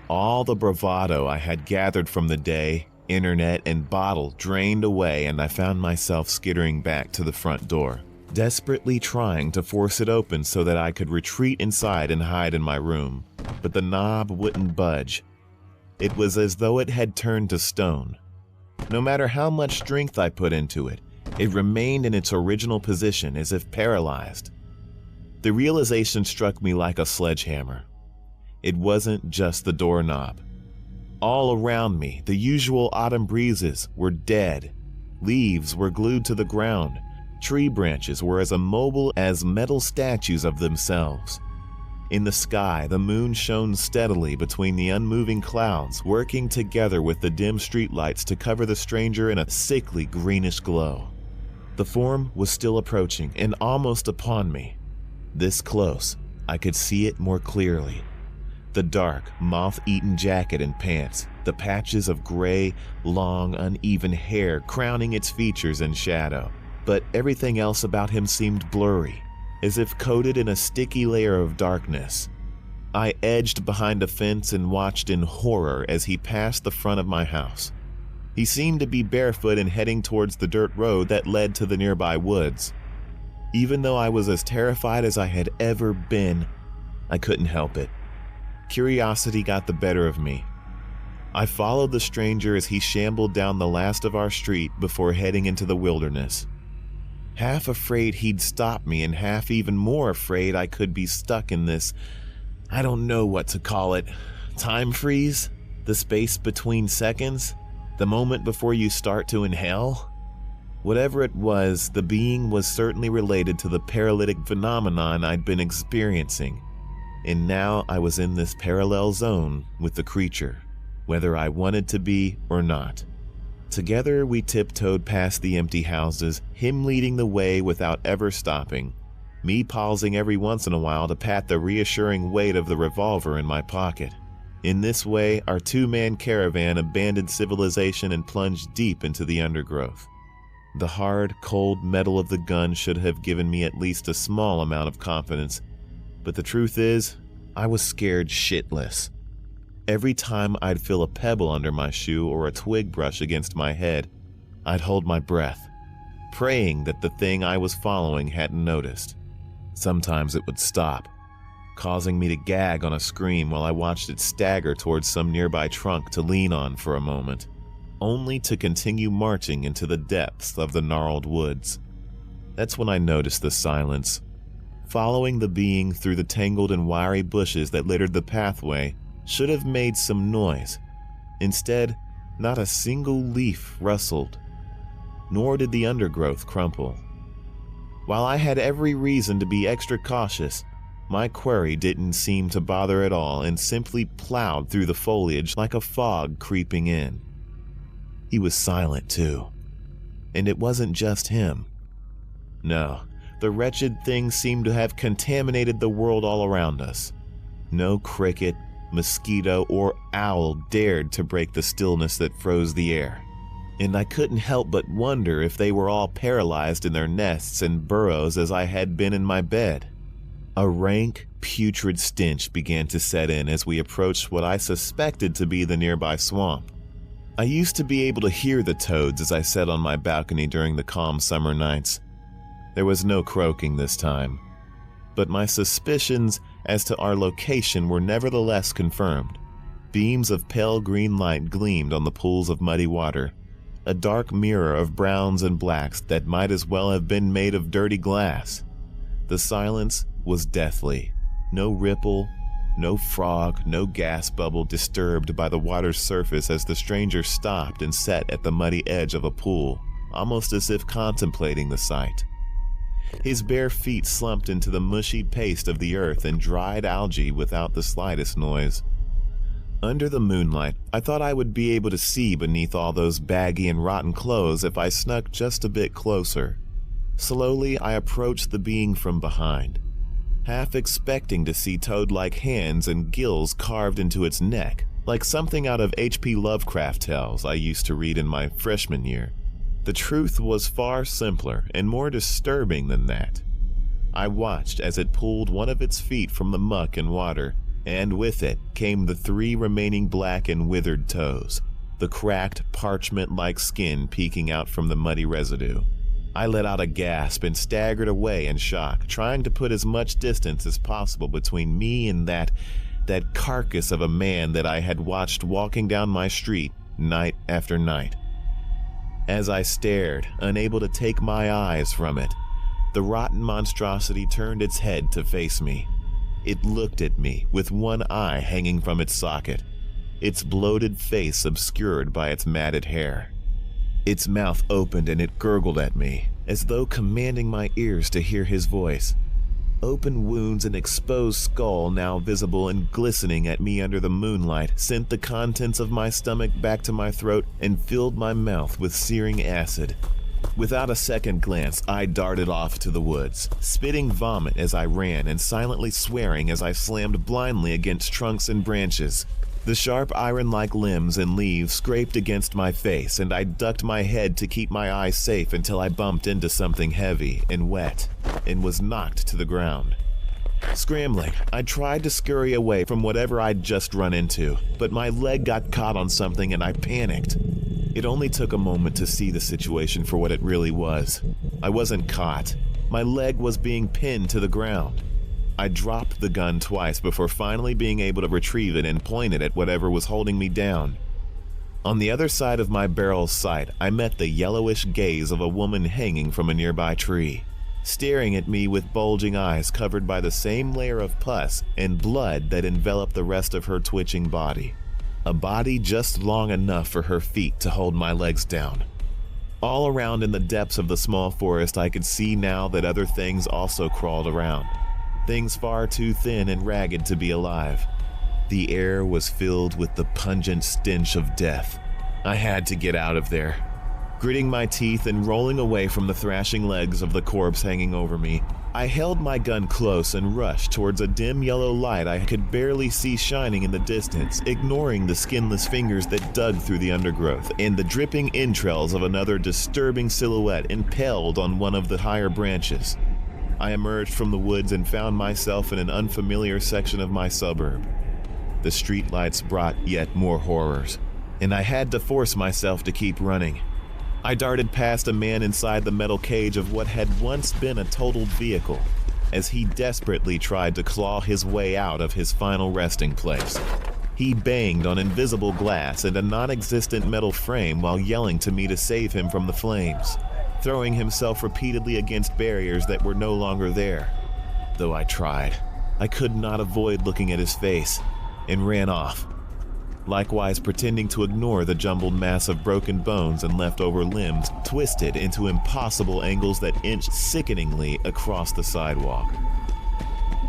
All the bravado I had gathered from the day, internet, and bottle drained away, and I found myself skittering back to the front door, desperately trying to force it open so that I could retreat inside and hide in my room. But the knob wouldn't budge. It was as though it had turned to stone. No matter how much strength I put into it, it remained in its original position as if paralyzed. The realization struck me like a sledgehammer. It wasn't just the doorknob. All around me, the usual autumn breezes were dead. Leaves were glued to the ground. Tree branches were as immobile as metal statues of themselves. In the sky, the moon shone steadily between the unmoving clouds, working together with the dim streetlights to cover the stranger in a sickly greenish glow. The form was still approaching and almost upon me. This close, I could see it more clearly. The dark, moth-eaten jacket and pants, the patches of gray, long, uneven hair crowning its features in shadow. But everything else about him seemed blurry, as if coated in a sticky layer of darkness. I edged behind a fence and watched in horror as he passed the front of my house. He seemed to be barefoot and heading towards the dirt road that led to the nearby woods. Even though I was as terrified as I had ever been, I couldn't help it. Curiosity got the better of me. I followed the stranger as he shambled down the last of our street before heading into the wilderness. Half afraid he'd stop me and half even more afraid I could be stuck in this, I don't know what to call it, time freeze? The space between seconds? The moment before you start to inhale? Whatever it was, the being was certainly related to the paralytic phenomenon I'd been experiencing. And now I was in this parallel zone with the creature, whether I wanted to be or not. Together we tiptoed past the empty houses, him leading the way without ever stopping, me pausing every once in a while to pat the reassuring weight of the revolver in my pocket. In this way, our two-man caravan abandoned civilization and plunged deep into the undergrowth. The hard, cold metal of the gun should have given me at least a small amount of confidence, but the truth is, I was scared shitless. Every time I'd feel a pebble under my shoe or a twig brush against my head, I'd hold my breath, praying that the thing I was following hadn't noticed. Sometimes it would stop, causing me to gag on a scream while I watched it stagger towards some nearby trunk to lean on for a moment, only to continue marching into the depths of the gnarled woods. That's when I noticed the silence. Following the being through the tangled and wiry bushes that littered the pathway should have made some noise. Instead, not a single leaf rustled, nor did the undergrowth crumple. While I had every reason to be extra cautious, my quarry didn't seem to bother at all and simply plowed through the foliage like a fog creeping in. He was silent too. And it wasn't just him. No, the wretched thing seemed to have contaminated the world all around us. No cricket, mosquito, or owl dared to break the stillness that froze the air. And I couldn't help but wonder if they were all paralyzed in their nests and burrows as I had been in my bed. A rank, putrid stench began to set in as we approached what I suspected to be the nearby swamp. I used to be able to hear the toads as I sat on my balcony during the calm summer nights. There was no croaking this time, but my suspicions as to our location were nevertheless confirmed. Beams of pale green light gleamed on the pools of muddy water, a dark mirror of browns and blacks that might as well have been made of dirty glass. The silence was deathly. No ripple, no frog, no gas bubble disturbed by the water's surface as the stranger stopped and sat at the muddy edge of a pool. almost as if contemplating the sight. His bare feet slumped into the mushy paste of the earth and dried algae without the slightest noise. Under the moonlight, I thought I would be able to see beneath all those baggy and rotten clothes if I snuck just a bit closer. Slowly, I approached the being from behind, half expecting to see toad-like hands and gills carved into its neck, like something out of H.P. Lovecraft tales I used to read in my freshman year. The truth was far simpler and more disturbing than that. I watched as it pulled one of its feet from the muck and water, and with it came the 3 remaining black and withered toes, the cracked, parchment-like skin peeking out from the muddy residue. I let out a gasp and staggered away in shock, trying to put as much distance as possible between me and that carcass of a man that I had watched walking down my street night after night. As I stared, unable to take my eyes from it, the rotten monstrosity turned its head to face me. It looked at me with one eye hanging from its socket, its bloated face obscured by its matted hair. Its mouth opened and it gurgled at me, as though commanding my ears to hear his voice. Open wounds and exposed skull, now visible and glistening at me under the moonlight, sent the contents of my stomach back to my throat and filled my mouth with searing acid. Without a second glance, I darted off to the woods, spitting vomit as I ran and silently swearing as I slammed blindly against trunks and branches. The sharp iron-like limbs and leaves scraped against my face, and I ducked my head to keep my eyes safe until I bumped into something heavy and wet and was knocked to the ground. Scrambling, I tried to scurry away from whatever I'd just run into, but my leg got caught on something and I panicked. It only took a moment to see the situation for what it really was. I wasn't caught. My leg was being pinned to the ground. I dropped the gun twice before finally being able to retrieve it and point it at whatever was holding me down. On the other side of my barrel's sight, I met the yellowish gaze of a woman hanging from a nearby tree, staring at me with bulging eyes covered by the same layer of pus and blood that enveloped the rest of her twitching body. A body just long enough for her feet to hold my legs down. All around in the depths of the small forest, I could see now that other things also crawled around. Things far too thin and ragged to be alive. The air was filled with the pungent stench of death. I had to get out of there. Gritting my teeth and rolling away from the thrashing legs of the corpse hanging over me, I held my gun close and rushed towards a dim yellow light I could barely see shining in the distance, ignoring the skinless fingers that dug through the undergrowth and the dripping entrails of another disturbing silhouette impaled on one of the higher branches. I emerged from the woods and found myself in an unfamiliar section of my suburb. The streetlights brought yet more horrors, and I had to force myself to keep running. I darted past a man inside the metal cage of what had once been a totaled vehicle, as he desperately tried to claw his way out of his final resting place. He banged on invisible glass and a non-existent metal frame while yelling to me to save him from the flames, throwing himself repeatedly against barriers that were no longer there. Though I tried, I could not avoid looking at his face, and ran off, likewise pretending to ignore the jumbled mass of broken bones and leftover limbs twisted into impossible angles that inched sickeningly across the sidewalk.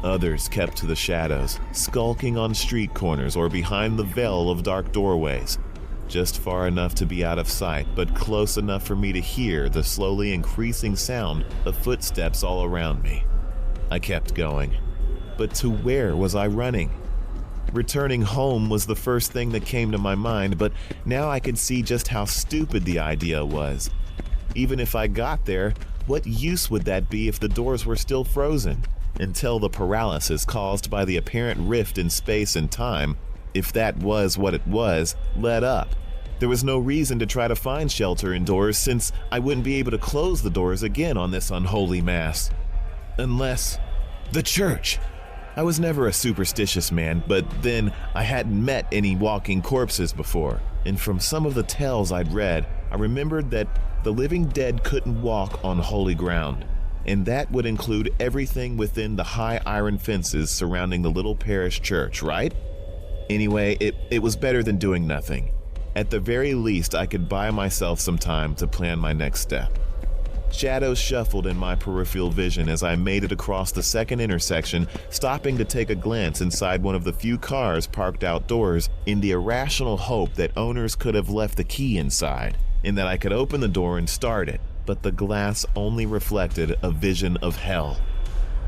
Others kept to the shadows, skulking on street corners or behind the veil of dark doorways, just far enough to be out of sight, but close enough for me to hear the slowly increasing sound of footsteps all around me. I kept going, but to where was I running? Returning home was the first thing that came to my mind, but now I could see just how stupid the idea was. Even if I got there, what use would that be if the doors were still frozen? Until the paralysis caused by the apparent rift in space and time, if that was what it was, let up. There was no reason to try to find shelter indoors, since I wouldn't be able to close the doors again on this unholy mass. Unless the church. I was never a superstitious man, but then I hadn't met any walking corpses before, and from some of the tales I'd read, I remembered that the living dead couldn't walk on holy ground, and that would include everything within the high iron fences surrounding the little parish church, right? Anyway, it was better than doing nothing. At the very least, I could buy myself some time to plan my next step. Shadows shuffled in my peripheral vision as I made it across the second intersection, stopping to take a glance inside one of the few cars parked outdoors in the irrational hope that owners could have left the key inside and that I could open the door and start it, but the glass only reflected a vision of hell.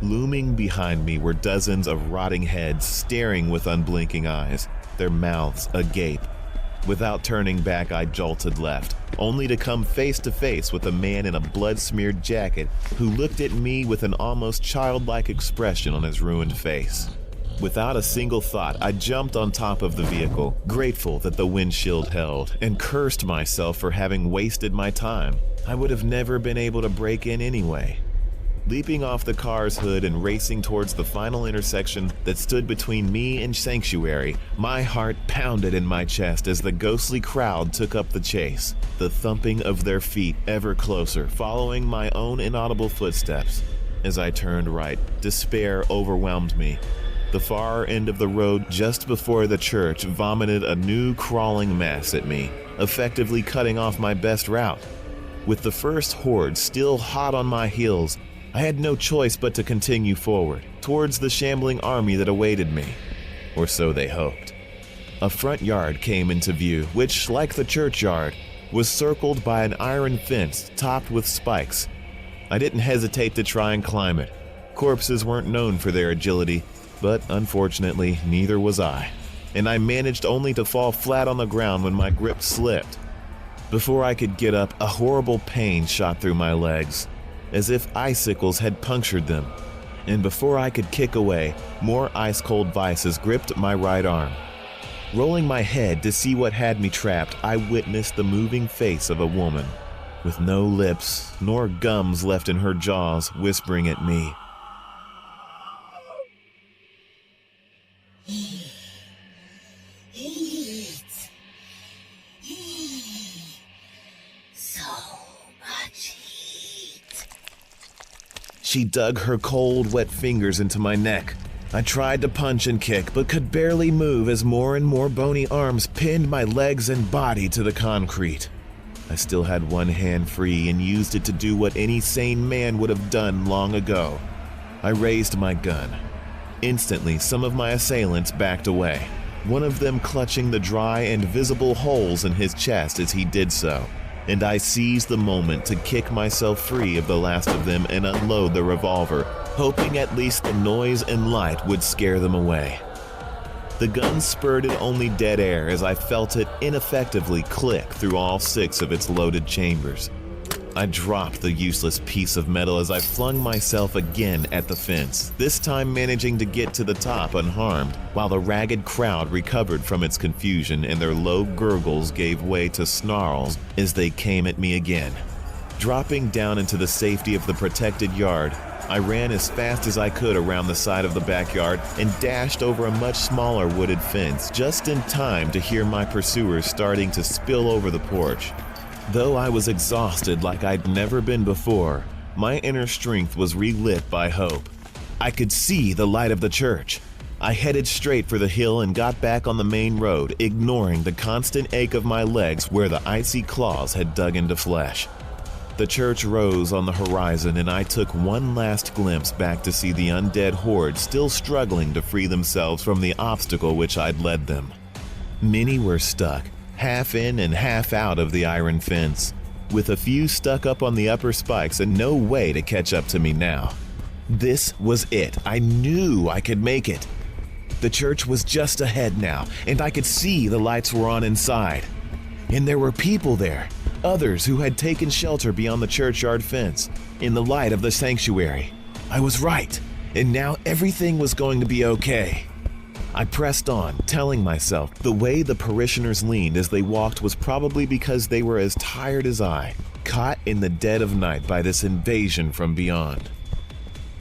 Looming behind me were dozens of rotting heads staring with unblinking eyes, their mouths agape. Without turning back, I jolted left, only to come face to face with a man in a blood-smeared jacket who looked at me with an almost childlike expression on his ruined face. Without a single thought, I jumped on top of the vehicle, grateful that the windshield held, and cursed myself for having wasted my time. I would have never been able to break in anyway. Leaping off the car's hood and racing towards the final intersection that stood between me and Sanctuary, my heart pounded in my chest as the ghostly crowd took up the chase, the thumping of their feet ever closer, following my own inaudible footsteps. As I turned right, despair overwhelmed me. The far end of the road just before the church vomited a new crawling mass at me, effectively cutting off my best route. With the first horde still hot on my heels, I had no choice but to continue forward, towards the shambling army that awaited me. Or so they hoped. A front yard came into view, which, like the churchyard, was circled by an iron fence topped with spikes. I didn't hesitate to try and climb it. Corpses weren't known for their agility, but unfortunately, neither was I. And I managed only to fall flat on the ground when my grip slipped. Before I could get up, a horrible pain shot through my legs, as if icicles had punctured them. And before I could kick away, more ice-cold vices gripped my right arm. Rolling my head to see what had me trapped, I witnessed the moving face of a woman, with no lips nor gums left in her jaws, whispering at me. She dug her cold, wet fingers into my neck. I tried to punch and kick, but could barely move as more and more bony arms pinned my legs and body to the concrete. I still had one hand free and used it to do what any sane man would have done long ago. I raised my gun. Instantly, some of my assailants backed away, one of them clutching the dry and visible holes in his chest as he did so. And I seized the moment to kick myself free of the last of them and unload the revolver, hoping at least the noise and light would scare them away. The gun spurted only dead air as I felt it ineffectively click through all 6 of its loaded chambers. I dropped the useless piece of metal as I flung myself again at the fence, this time managing to get to the top unharmed, while the ragged crowd recovered from its confusion and their low gurgles gave way to snarls as they came at me again. Dropping down into the safety of the protected yard, I ran as fast as I could around the side of the backyard and dashed over a much smaller wooded fence just in time to hear my pursuers starting to spill over the porch. Though I was exhausted like I'd never been before, my inner strength was relit by hope. I could see the light of the church. I headed straight for the hill and got back on the main road, ignoring the constant ache of my legs where the icy claws had dug into flesh. The church rose on the horizon and I took one last glimpse back to see the undead horde still struggling to free themselves from the obstacle which I'd led them. Many were stuck, half in and half out of the iron fence, with a few stuck up on the upper spikes and no way to catch up to me now. This was it. I knew I could make it. The church was just ahead now, and I could see the lights were on inside. And there were people there, others who had taken shelter beyond the churchyard fence, in the light of the sanctuary. I was right, and now everything was going to be okay. I pressed on, telling myself the way the parishioners leaned as they walked was probably because they were as tired as I, caught in the dead of night by this invasion from beyond.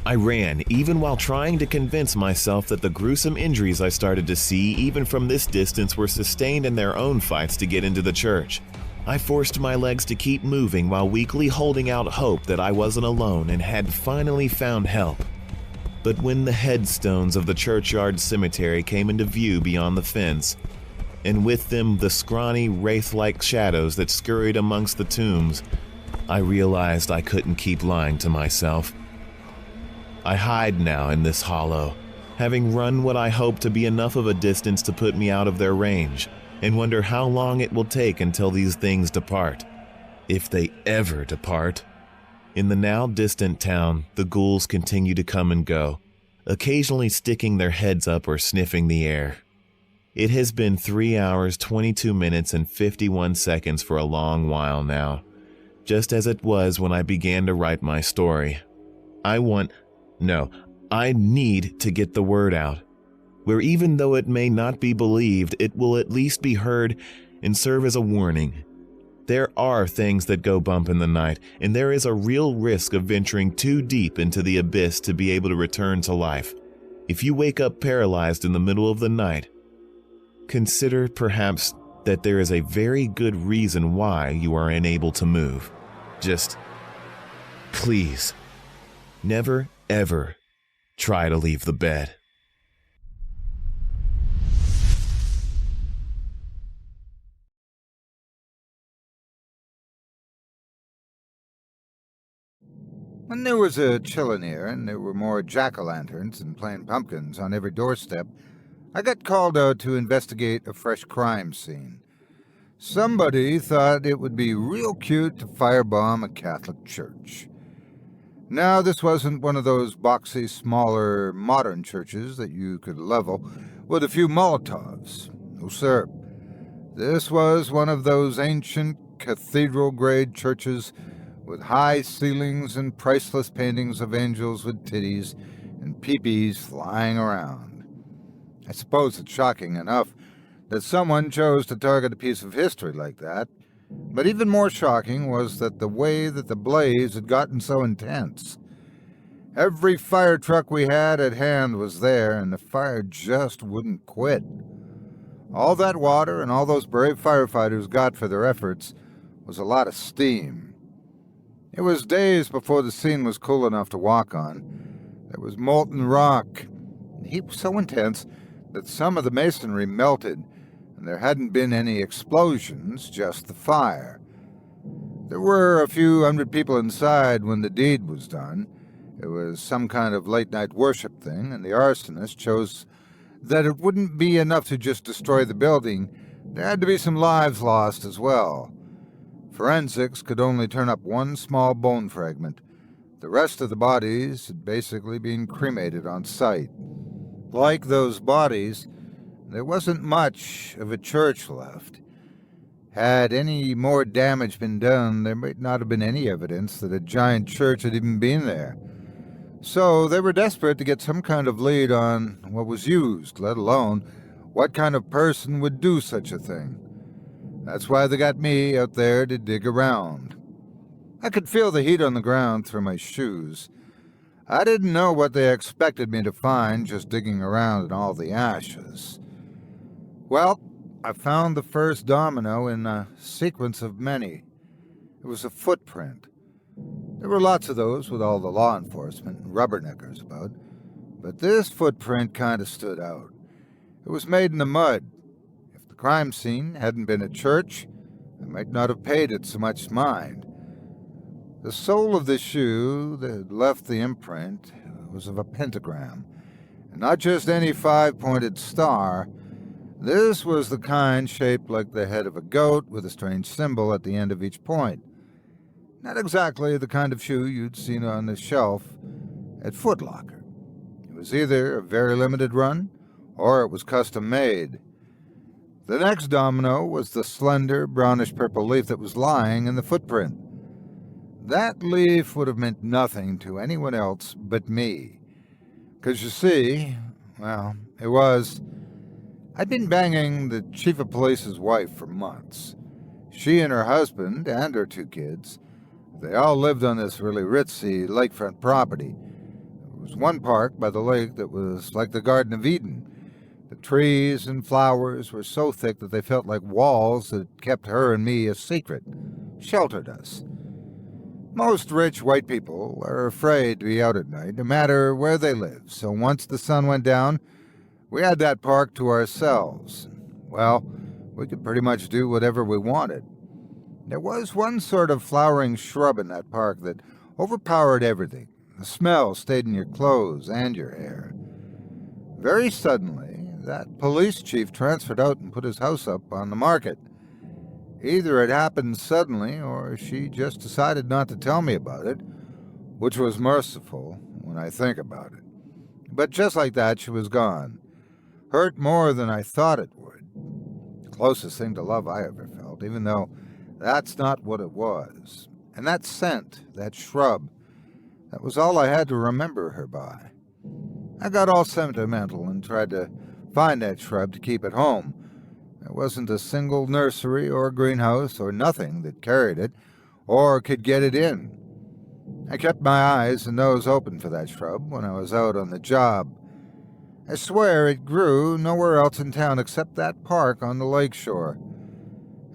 I ran, even while trying to convince myself that the gruesome injuries I started to see even from this distance were sustained in their own fights to get into the church. I forced my legs to keep moving while weakly holding out hope that I wasn't alone and had finally found help. But when the headstones of the churchyard cemetery came into view beyond the fence, and with them the scrawny, wraith-like shadows that scurried amongst the tombs, I realized I couldn't keep lying to myself. I hide now in this hollow, having run what I hope to be enough of a distance to put me out of their range, and wonder how long it will take until these things depart, if they ever depart. In the now distant town, the ghouls continue to come and go, occasionally sticking their heads up or sniffing the air. It has been 3 hours, 22 minutes, and 51 seconds for a long while now, just as it was when I began to write my story. I need to get the word out, where even though it may not be believed, it will at least be heard and serve as a warning. There are things that go bump in the night, and there is a real risk of venturing too deep into the abyss to be able to return to life. If you wake up paralyzed in the middle of the night, consider perhaps that there is a very good reason why you are unable to move. Just, please, never ever try to leave the bed. When there was a chillin' here and there were more jack-o'-lanterns and plain pumpkins on every doorstep, I got called out to investigate a fresh crime scene. Somebody thought it would be real cute to firebomb a Catholic church. Now, this wasn't one of those boxy, smaller, modern churches that you could level with a few Molotovs. No, sir. This was one of those ancient, cathedral-grade churches with high ceilings and priceless paintings of angels with titties and peepees flying around. I suppose it's shocking enough that someone chose to target a piece of history like that, but even more shocking was that the way that the blaze had gotten so intense. Every fire truck we had at hand was there, and the fire just wouldn't quit. All that water and all those brave firefighters got for their efforts was a lot of steam. It was days before the scene was cool enough to walk on. There was molten rock. The heat was so intense that some of the masonry melted, and there hadn't been any explosions, just the fire. There were a few hundred people inside when the deed was done. It was some kind of late-night worship thing, and the arsonist chose that it wouldn't be enough to just destroy the building. There had to be some lives lost as well. Forensics could only turn up one small bone fragment. The rest of the bodies had basically been cremated on site. Like those bodies, there wasn't much of a church left. Had any more damage been done, there might not have been any evidence that a giant church had even been there. So they were desperate to get some kind of lead on what was used, let alone what kind of person would do such a thing. That's why they got me out there to dig around. I could feel the heat on the ground through my shoes. I didn't know what they expected me to find just digging around in all the ashes. Well, I found the first domino in a sequence of many. It was a footprint. There were lots of those with all the law enforcement and rubberneckers about, but this footprint kind of stood out. It was made in the mud. If the crime scene hadn't been a church, I might not have paid it so much mind. The sole of the shoe that had left the imprint was of a pentagram, and not just any 5-pointed star. This was the kind shaped like the head of a goat with a strange symbol at the end of each point. Not exactly the kind of shoe you'd seen on the shelf at Foot Locker. It was either a very limited run, or it was custom-made. The next domino was the slender, brownish-purple leaf that was lying in the footprint. That leaf would have meant nothing to anyone else but me. 'Cause you see, well, it was... I'd been banging the chief of police's wife for months. She and her husband and her 2 kids, they all lived on this really ritzy lakefront property. There was one park by the lake that was like the Garden of Eden. The trees and flowers were so thick that they felt like walls that kept her and me a secret, sheltered us. Most rich white people are afraid to be out at night, no matter where they live, so once the sun went down, we had that park to ourselves. Well, we could pretty much do whatever we wanted. There was one sort of flowering shrub in that park that overpowered everything. The smell stayed in your clothes and your hair. Very suddenly, that police chief transferred out and put his house up on the market. Either it happened suddenly, or she just decided not to tell me about it, which was merciful when I think about it. But just like that, she was gone. Hurt more than I thought it would. The closest thing to love I ever felt, even though that's not what it was. And that scent, that shrub, that was all I had to remember her by. I got all sentimental and tried to find that shrub to keep at home. There wasn't a single nursery or greenhouse or nothing that carried it or could get it in. I kept my eyes and nose open for that shrub when I was out on the job. I swear it grew nowhere else in town except that park on the lakeshore.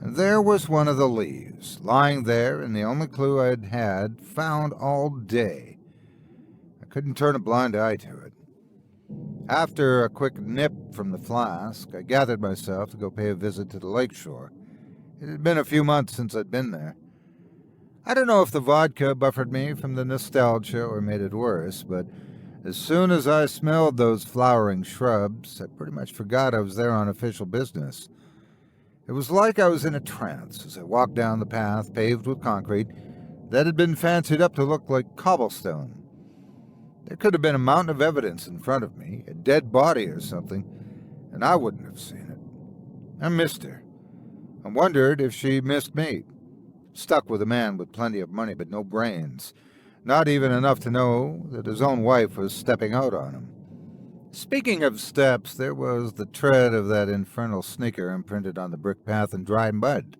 And there was one of the leaves, lying there, and the only clue I'd had found all day. I couldn't turn a blind eye to it. After a quick nip from the flask, I gathered myself to go pay a visit to the lakeshore. It had been a few months since I'd been there. I don't know if the vodka buffered me from the nostalgia or made it worse, but as soon as I smelled those flowering shrubs, I pretty much forgot I was there on official business. It was like I was in a trance as I walked down the path paved with concrete that had been fancied up to look like cobblestone. There could have been a mountain of evidence in front of me, a dead body or something, and I wouldn't have seen it. I missed her. I wondered if she missed me. Stuck with a man with plenty of money but no brains, not even enough to know that his own wife was stepping out on him. Speaking of steps, there was the tread of that infernal sneaker imprinted on the brick path in dry mud.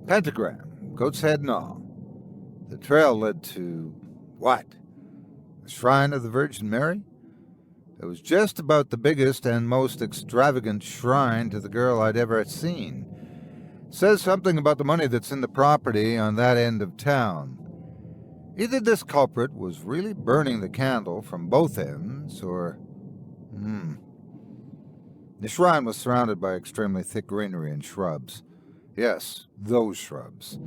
Pentagram, goat's head and all. The trail led to what? The Shrine of the Virgin Mary? It was just about the biggest and most extravagant shrine to the girl I'd ever seen. Says something about the money that's in the property on that end of town. Either this culprit was really burning the candle from both ends, or... The shrine was surrounded by extremely thick greenery and shrubs. Yes, those shrubs.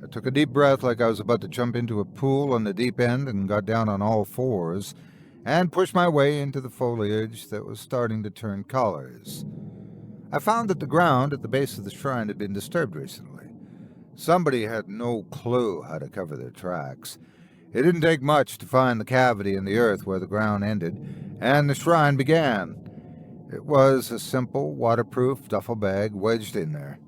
I took a deep breath like I was about to jump into a pool on the deep end and got down on all fours and pushed my way into the foliage that was starting to turn colors. I found that the ground at the base of the shrine had been disturbed recently. Somebody had no clue how to cover their tracks. It didn't take much to find the cavity in the earth where the ground ended, and the shrine began. It was a simple, waterproof duffel bag wedged in there.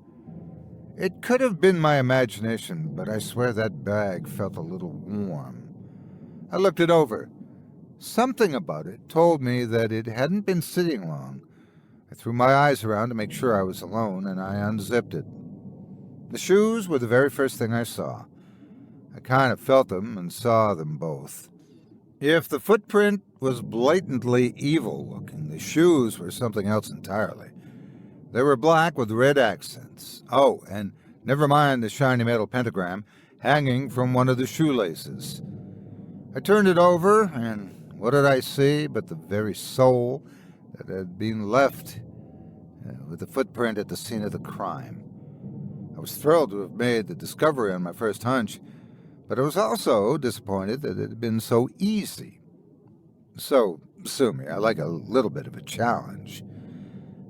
It could have been my imagination, but I swear that bag felt a little warm. I looked it over. Something about it told me that it hadn't been sitting long. I threw my eyes around to make sure I was alone, and I unzipped it. The shoes were the very first thing I saw. I kind of felt them and saw them both. If the footprint was blatantly evil-looking, the shoes were something else entirely. They were black with red accents. Oh, and never mind the shiny metal pentagram hanging from one of the shoelaces. I turned it over, and what did I see but the very soul that had been left with the footprint at the scene of the crime. I was thrilled to have made the discovery on my first hunch, but I was also disappointed that it had been so easy. So, sue me, I like a little bit of a challenge.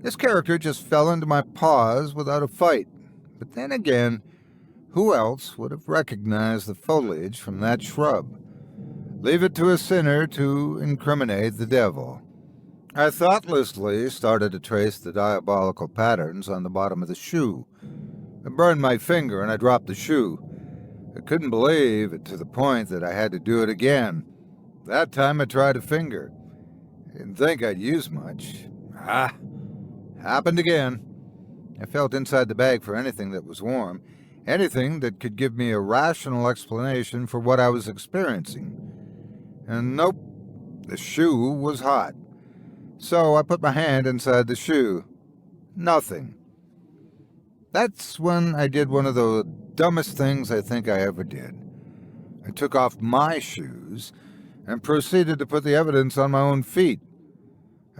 This character just fell into my paws without a fight. But then again, who else would have recognized the foliage from that shrub? Leave it to a sinner to incriminate the devil. I thoughtlessly started to trace the diabolical patterns on the bottom of the shoe. I burned my finger and I dropped the shoe. I couldn't believe it to the point that I had to do it again. That time I tried a finger. I didn't think I'd use much. Happened again. I felt inside the bag for anything that was warm, anything that could give me a rational explanation for what I was experiencing. And nope, the shoe was hot. So I put my hand inside the shoe. Nothing. That's when I did one of the dumbest things I think I ever did. I took off my shoes and proceeded to put the evidence on my own feet.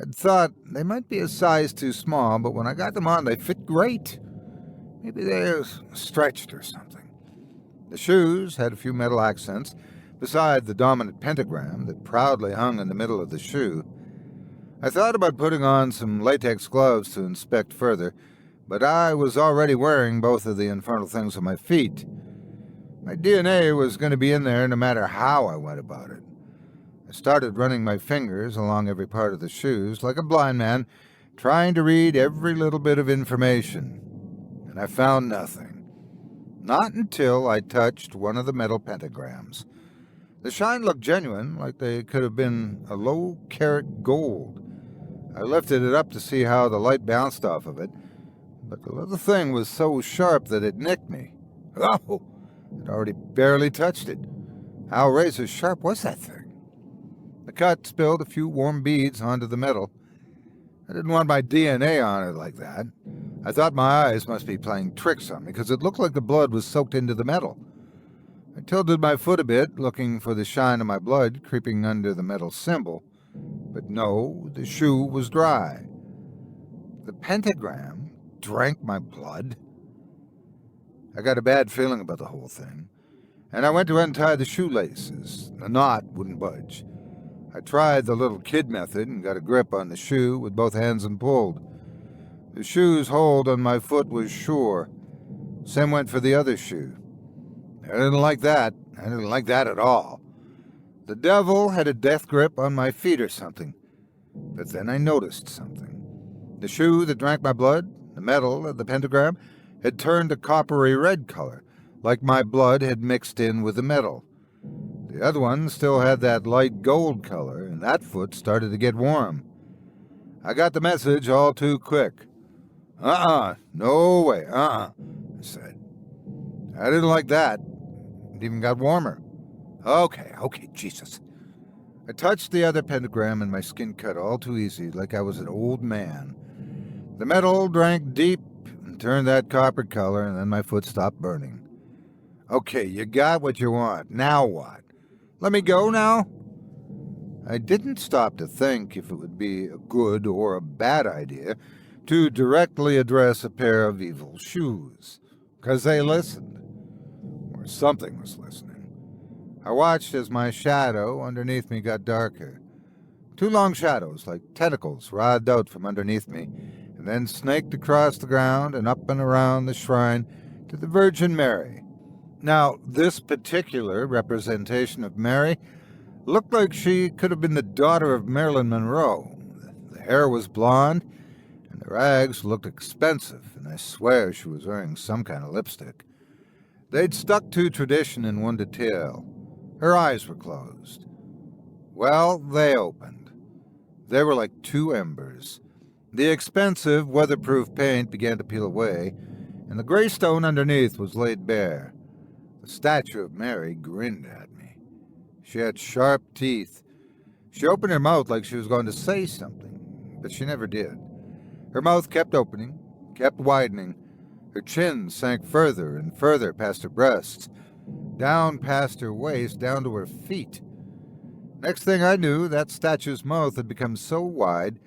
I'd thought they might be a size too small, but when I got them on, they fit great. Maybe they're stretched or something. The shoes had a few metal accents, beside the dominant pentagram that proudly hung in the middle of the shoe. I thought about putting on some latex gloves to inspect further, but I was already wearing both of the infernal things on my feet. My DNA was going to be in there no matter how I went about it. I started running my fingers along every part of the shoes like a blind man, trying to read every little bit of information. And I found nothing. Not until I touched one of the metal pentagrams. The shine looked genuine, like they could have been a low-carat gold. I lifted it up to see how the light bounced off of it, but the little thing was so sharp that it nicked me. Oh! I'd already barely touched it. How razor-sharp was that thing? The cut spilled a few warm beads onto the metal. I didn't want my DNA on it like that. I thought my eyes must be playing tricks on me, because it looked like the blood was soaked into the metal. I tilted my foot a bit, looking for the shine of my blood creeping under the metal symbol. But no, the shoe was dry. The pentagram drank my blood. I got a bad feeling about the whole thing, and I went to untie the shoelaces. The knot wouldn't budge. I tried the little kid method and got a grip on the shoe with both hands and pulled. The shoe's hold on my foot was sure. Same went for the other shoe. I didn't like that. I didn't like that at all. The devil had a death grip on my feet or something. But then I noticed something. The shoe that drank my blood, the metal of the pentagram, had turned a coppery red color, like my blood had mixed in with the metal. The other one still had that light gold color, and that foot started to get warm. I got the message all too quick. No way, I said. I didn't like that. It even got warmer. Okay, Jesus. I touched the other pentagram and my skin cut all too easy, like I was an old man. The metal drank deep and turned that copper color, and then my foot stopped burning. Okay, you got what you want. Now what? Let me go now? I didn't stop to think if it would be a good or a bad idea to directly address a pair of evil shoes, 'cause they listened. Or something was listening. I watched as my shadow underneath me got darker. Two long shadows, like tentacles, writhed out from underneath me, and then snaked across the ground and up and around the shrine to the Virgin Mary. Now, this particular representation of Mary looked like she could have been the daughter of Marilyn Monroe. The hair was blonde, and the rags looked expensive, and I swear she was wearing some kind of lipstick. They'd stuck to tradition in one detail. Her eyes were closed. Well, they opened. They were like two embers. The expensive, weatherproof paint began to peel away, and the gray stone underneath was laid bare. The statue of Mary grinned at me. She had sharp teeth. She opened her mouth like she was going to say something, but she never did. Her mouth kept opening, kept widening. Her chin sank further and further past her breasts, down past her waist, down to her feet. Next thing I knew, that statue's mouth had become so wide,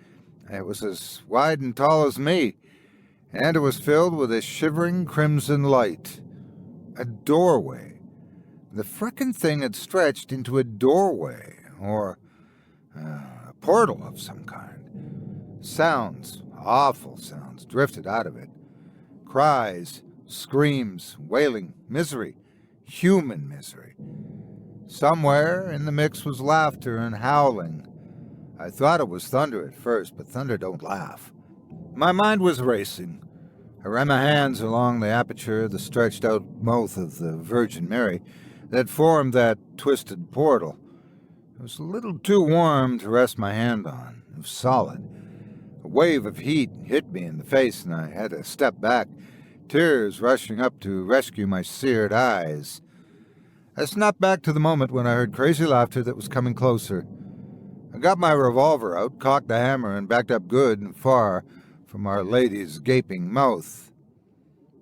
it was as wide and tall as me, and it was filled with a shivering crimson light. A doorway. The frickin' thing had stretched into a doorway, or a portal of some kind. Sounds, awful sounds, drifted out of it. Cries, screams, wailing, misery, human misery. Somewhere in the mix was laughter and howling. I thought it was thunder at first, but thunder don't laugh. My mind was racing. I ran my hands along the aperture of the stretched-out mouth of the Virgin Mary that formed that twisted portal. It was a little too warm to rest my hand on. It was solid. A wave of heat hit me in the face, and I had to step back, tears rushing up to rescue my seared eyes. I snapped back to the moment when I heard crazy laughter that was coming closer. I got my revolver out, cocked the hammer, and backed up good and far from Our Lady's gaping mouth.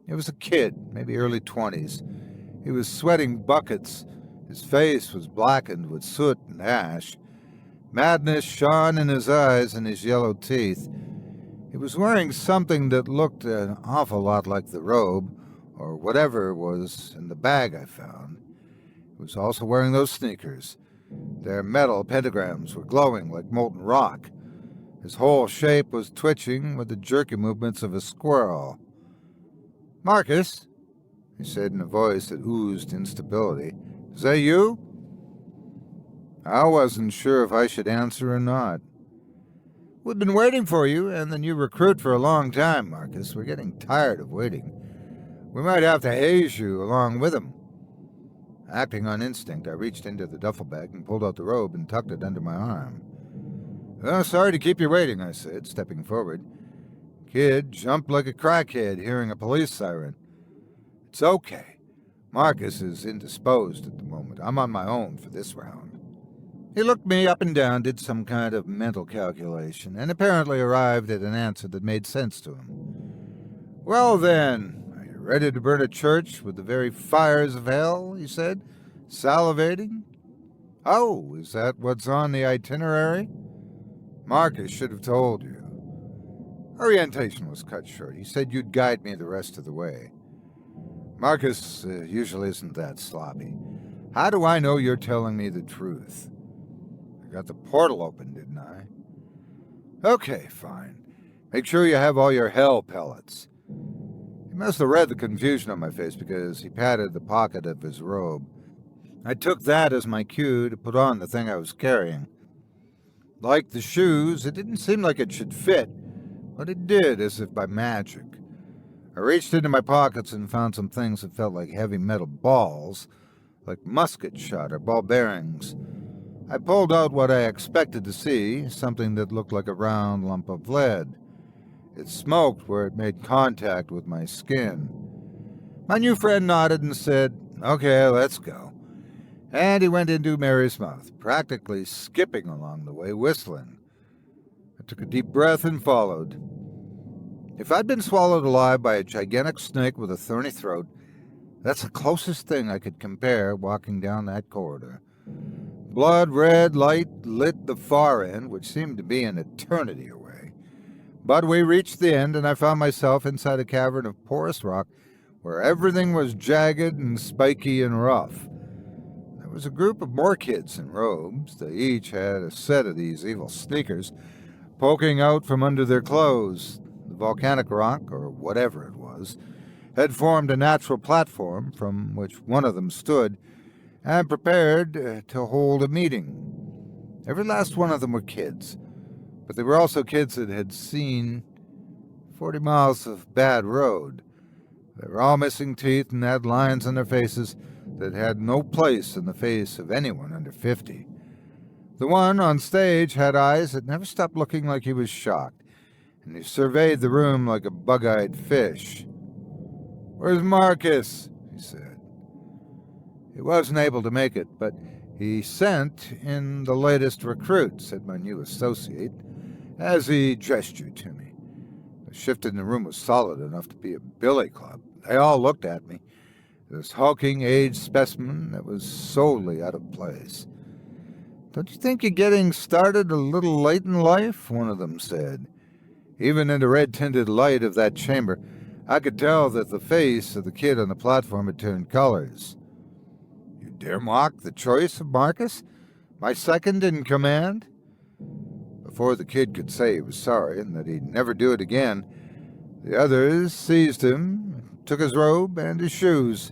It was a kid, maybe early 20s. He was sweating buckets. His face was blackened with soot and ash. Madness shone in his eyes and his yellow teeth. He was wearing something that looked an awful lot like the robe, or whatever was in the bag I found. He was also wearing those sneakers. Their metal pentagrams were glowing like molten rock. His whole shape was twitching with the jerky movements of a squirrel. "Marcus," he said in a voice that oozed instability, "is that you?" I wasn't sure if I should answer or not. "We've been waiting for you and the new recruit for a long time, Marcus. We're getting tired of waiting. We might have to haze you along with him." Acting on instinct, I reached into the duffel bag and pulled out the robe and tucked it under my arm. "Oh, sorry to keep you waiting," I said, stepping forward. Kid jumped like a crackhead hearing a police siren. "It's okay. Marcus is indisposed at the moment. I'm on my own for this round." He looked me up and down, did some kind of mental calculation, and apparently arrived at an answer that made sense to him. "Well then, are you ready to burn a church with the very fires of hell?" he said, salivating. "Oh, is that what's on the itinerary?" "Marcus should have told you." Orientation was cut short. He said you'd guide me the rest of the way. "Marcus usually isn't that sloppy. How do I know you're telling me the truth?" "I got the portal open, didn't I?" "Okay, fine. Make sure you have all your hell pellets." He must have read the confusion on my face because he patted the pocket of his robe. I took that as my cue to put on the thing I was carrying. Like the shoes, it didn't seem like it should fit, but it did, as if by magic. I reached into my pockets and found some things that felt like heavy metal balls, like musket shot or ball bearings. I pulled out what I expected to see, something that looked like a round lump of lead. It smoked where it made contact with my skin. My new friend nodded and said, "Okay, let's go." And he went into Mary's mouth, practically skipping along the way, whistling. I took a deep breath and followed. If I'd been swallowed alive by a gigantic snake with a thorny throat, that's the closest thing I could compare walking down that corridor. Blood-red light lit the far end, which seemed to be an eternity away. But we reached the end, and I found myself inside a cavern of porous rock where everything was jagged and spiky and rough. There was a group of more kids in robes. They each had a set of these evil sneakers poking out from under their clothes. The volcanic rock, or whatever it was, had formed a natural platform from which one of them stood and prepared to hold a meeting. Every last one of them were kids, but they were also kids that had seen 40 miles of bad road. They were all missing teeth and had lines on their faces that had no place in the face of anyone under 50. The one on stage had eyes that never stopped looking like he was shocked, and he surveyed the room like a bug-eyed fish. "Where's Marcus?" he said. He wasn't able to make it, but he sent in the latest recruit, said my new associate, as he gestured to me. The shift in the room was solid enough to be a billy club. They all looked at me, this hulking aged specimen that was solely out of place. "Don't you think you're getting started a little late in life?" one of them said. Even in the red-tinted light of that chamber, I could tell that the face of the kid on the platform had turned colors. "You dare mock the choice of Marcus, my second in command?" Before the kid could say he was sorry and that he'd never do it again, the others seized him, took his robe and his shoes.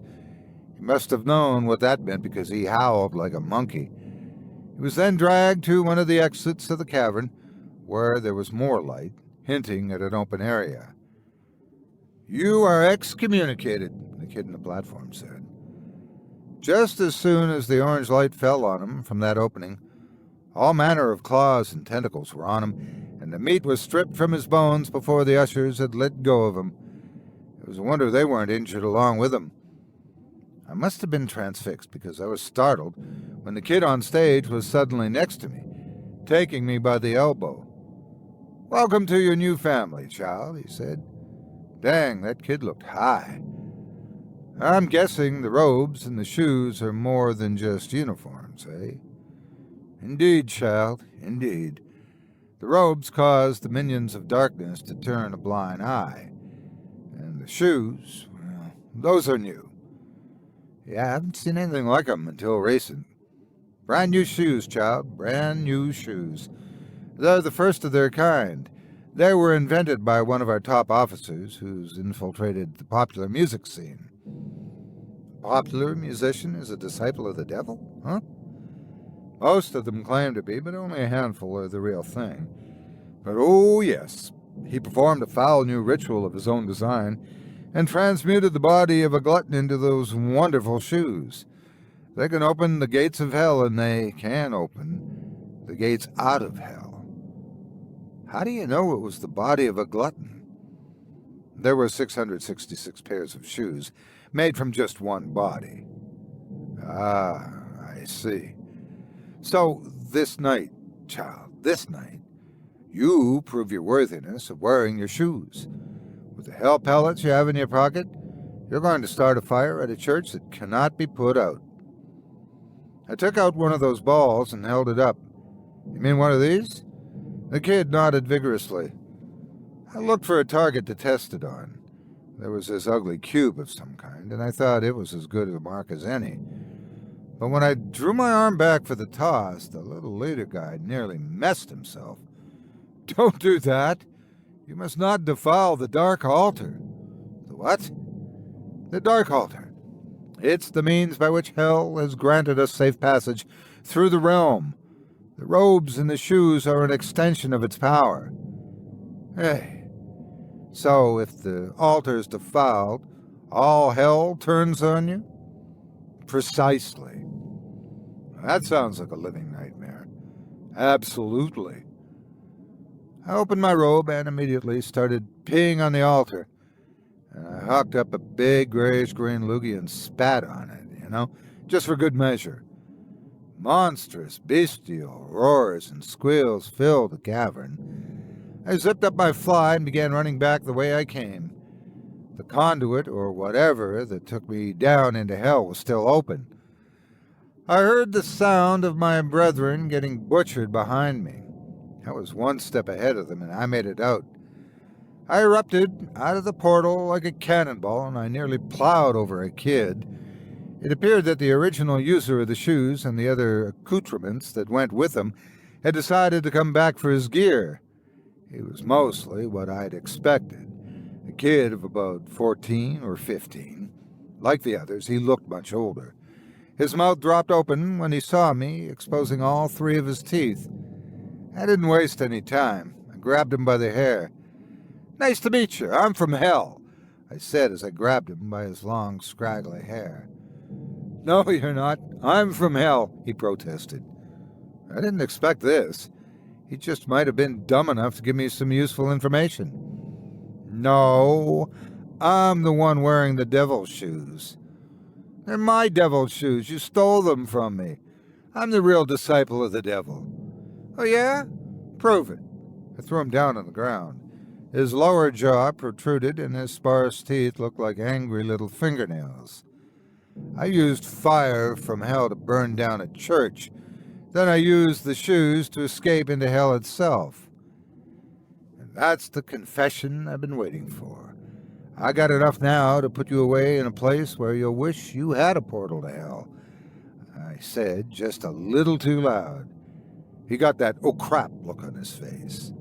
He must have known what that meant because he howled like a monkey. He was then dragged to one of the exits of the cavern, where there was more light, hinting at an open area. "You are excommunicated," the kid on the platform said. Just as soon as the orange light fell on him from that opening, all manner of claws and tentacles were on him, and the meat was stripped from his bones before the ushers had let go of him. It was a wonder they weren't injured along with him. I must have been transfixed because I was startled when the kid on stage was suddenly next to me, taking me by the elbow. "Welcome to your new family, child," he said. Dang, that kid looked high. I'm guessing the robes and the shoes are more than just uniforms, eh? Indeed, child, indeed. The robes caused the minions of darkness to turn a blind eye. And the shoes, well, those are new. Yeah, I haven't seen anything like them until recent. Brand new shoes, child, brand new shoes. They're the first of their kind. They were invented by one of our top officers who's infiltrated the popular music scene. A popular musician is a disciple of the devil, huh? Most of them claim to be, but only a handful are the real thing. But oh yes, he performed a foul new ritual of his own design and transmuted the body of a glutton into those wonderful shoes. They can open the gates of hell, and they can open the gates out of hell. How do you know it was the body of a glutton? There were 666 pairs of shoes, made from just one body. Ah, I see. So this night, child, this night, you prove your worthiness of wearing your shoes. With the hell pellets you have in your pocket, you're going to start a fire at a church that cannot be put out. I took out one of those balls and held it up. You mean one of these? The kid nodded vigorously. I looked for a target to test it on. There was this ugly cube of some kind, and I thought it was as good a mark as any. But when I drew my arm back for the toss, the little leader guy nearly messed himself. Don't do that. You must not defile the Dark Altar. The what? The Dark Altar. It's the means by which hell has granted us safe passage through the realm. The robes and the shoes are an extension of its power. Hey, so if the altar's defiled, all hell turns on you? Precisely. That sounds like a living nightmare. Absolutely. I opened my robe and immediately started peeing on the altar. And I hooked up a big grayish-green loogie and spat on it, just for good measure. Monstrous, bestial roars and squeals filled the cavern. I zipped up my fly and began running back the way I came. The conduit, or whatever, that took me down into hell was still open. I heard the sound of my brethren getting butchered behind me. I was one step ahead of them, and I made it out. I erupted out of the portal like a cannonball, and I nearly plowed over a kid. It appeared that the original user of the shoes and the other accoutrements that went with them had decided to come back for his gear. He was mostly what I'd expected, a kid of about 14 or 15. Like the others, he looked much older. His mouth dropped open when he saw me, exposing all three of his teeth. I didn't waste any time. I grabbed him by the hair. "Nice to meet you. I'm from hell," I said as I grabbed him by his long, scraggly hair. "No, you're not. I'm from hell," he protested. I didn't expect this. He just might have been dumb enough to give me some useful information. "No, I'm the one wearing the devil's shoes." "They're my devil's shoes. You stole them from me. I'm the real disciple of the devil." "Oh, yeah? Prove it." I threw him down on the ground. His lower jaw protruded, and his sparse teeth looked like angry little fingernails. "I used fire from hell to burn down a church. Then I used the shoes to escape into hell itself. And that's the confession I've been waiting for. I got enough now to put you away in a place where you'll wish you had a portal to hell," I said, just a little too loud. He got that "oh crap" look on his face.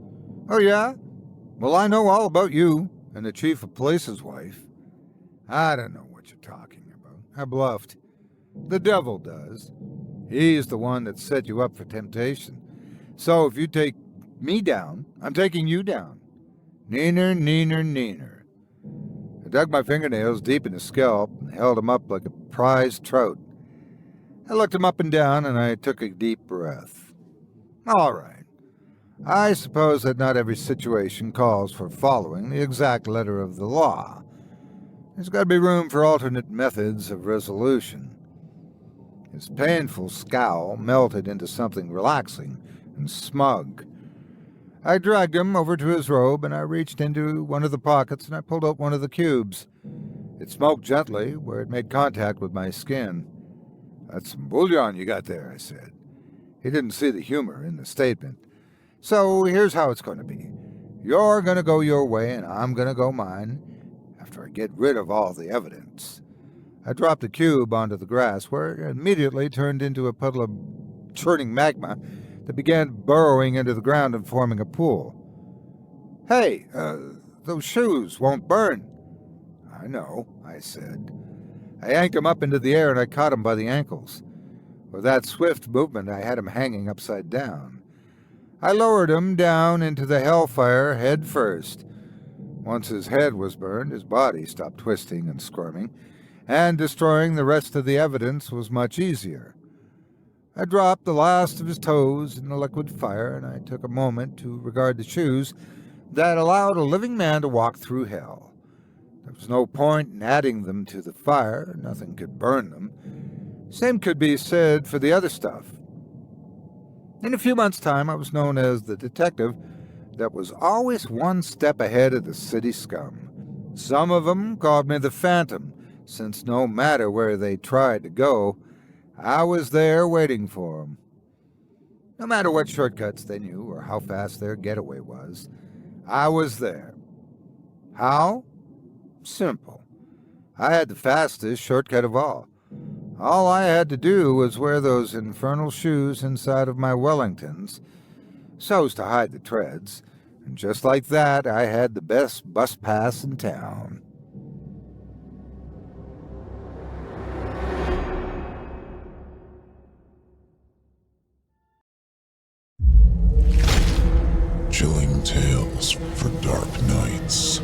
"Oh yeah? Well, I know all about you and the chief of police's wife." "I don't know what you're talking about." I bluffed. "The devil does. He's the one that set you up for temptation. So if you take me down, I'm taking you down. Neener, neener, neener." I dug my fingernails deep in his scalp and held him up like a prized trout. I looked him up and down, and I took a deep breath. All right. I suppose that not every situation calls for following the exact letter of the law. There's got to be room for alternate methods of resolution. His painful scowl melted into something relaxing and smug. I dragged him over to his robe, and I reached into one of the pockets, and I pulled out one of the cubes. It smoked gently where it made contact with my skin. "That's some bouillon you got there," I said. He didn't see the humor in the statement. So here's how it's going to be. You're going to go your way, and I'm going to go mine, after I get rid of all the evidence. I dropped the cube onto the grass, where it immediately turned into a puddle of churning magma that began burrowing into the ground and forming a pool. Hey, those shoes won't burn. I know, I said. I yanked him up into the air and I caught him by the ankles. With that swift movement, I had him hanging upside down. I lowered him down into the hellfire head first. Once his head was burned, his body stopped twisting and squirming, and destroying the rest of the evidence was much easier. I dropped the last of his toes in the liquid fire, and I took a moment to regard the shoes that allowed a living man to walk through hell. There was no point in adding them to the fire. Nothing could burn them. Same could be said for the other stuff. In a few months' time, I was known as the detective that was always one step ahead of the city scum. Some of them called me the Phantom, since no matter where they tried to go, I was there waiting for them. No matter what shortcuts they knew or how fast their getaway was, I was there. How? Simple. I had the fastest shortcut of all. All I had to do was wear those infernal shoes inside of my Wellingtons, so's to hide the treads, and just like that, I had the best bus pass in town. Chilling tales for dark nights.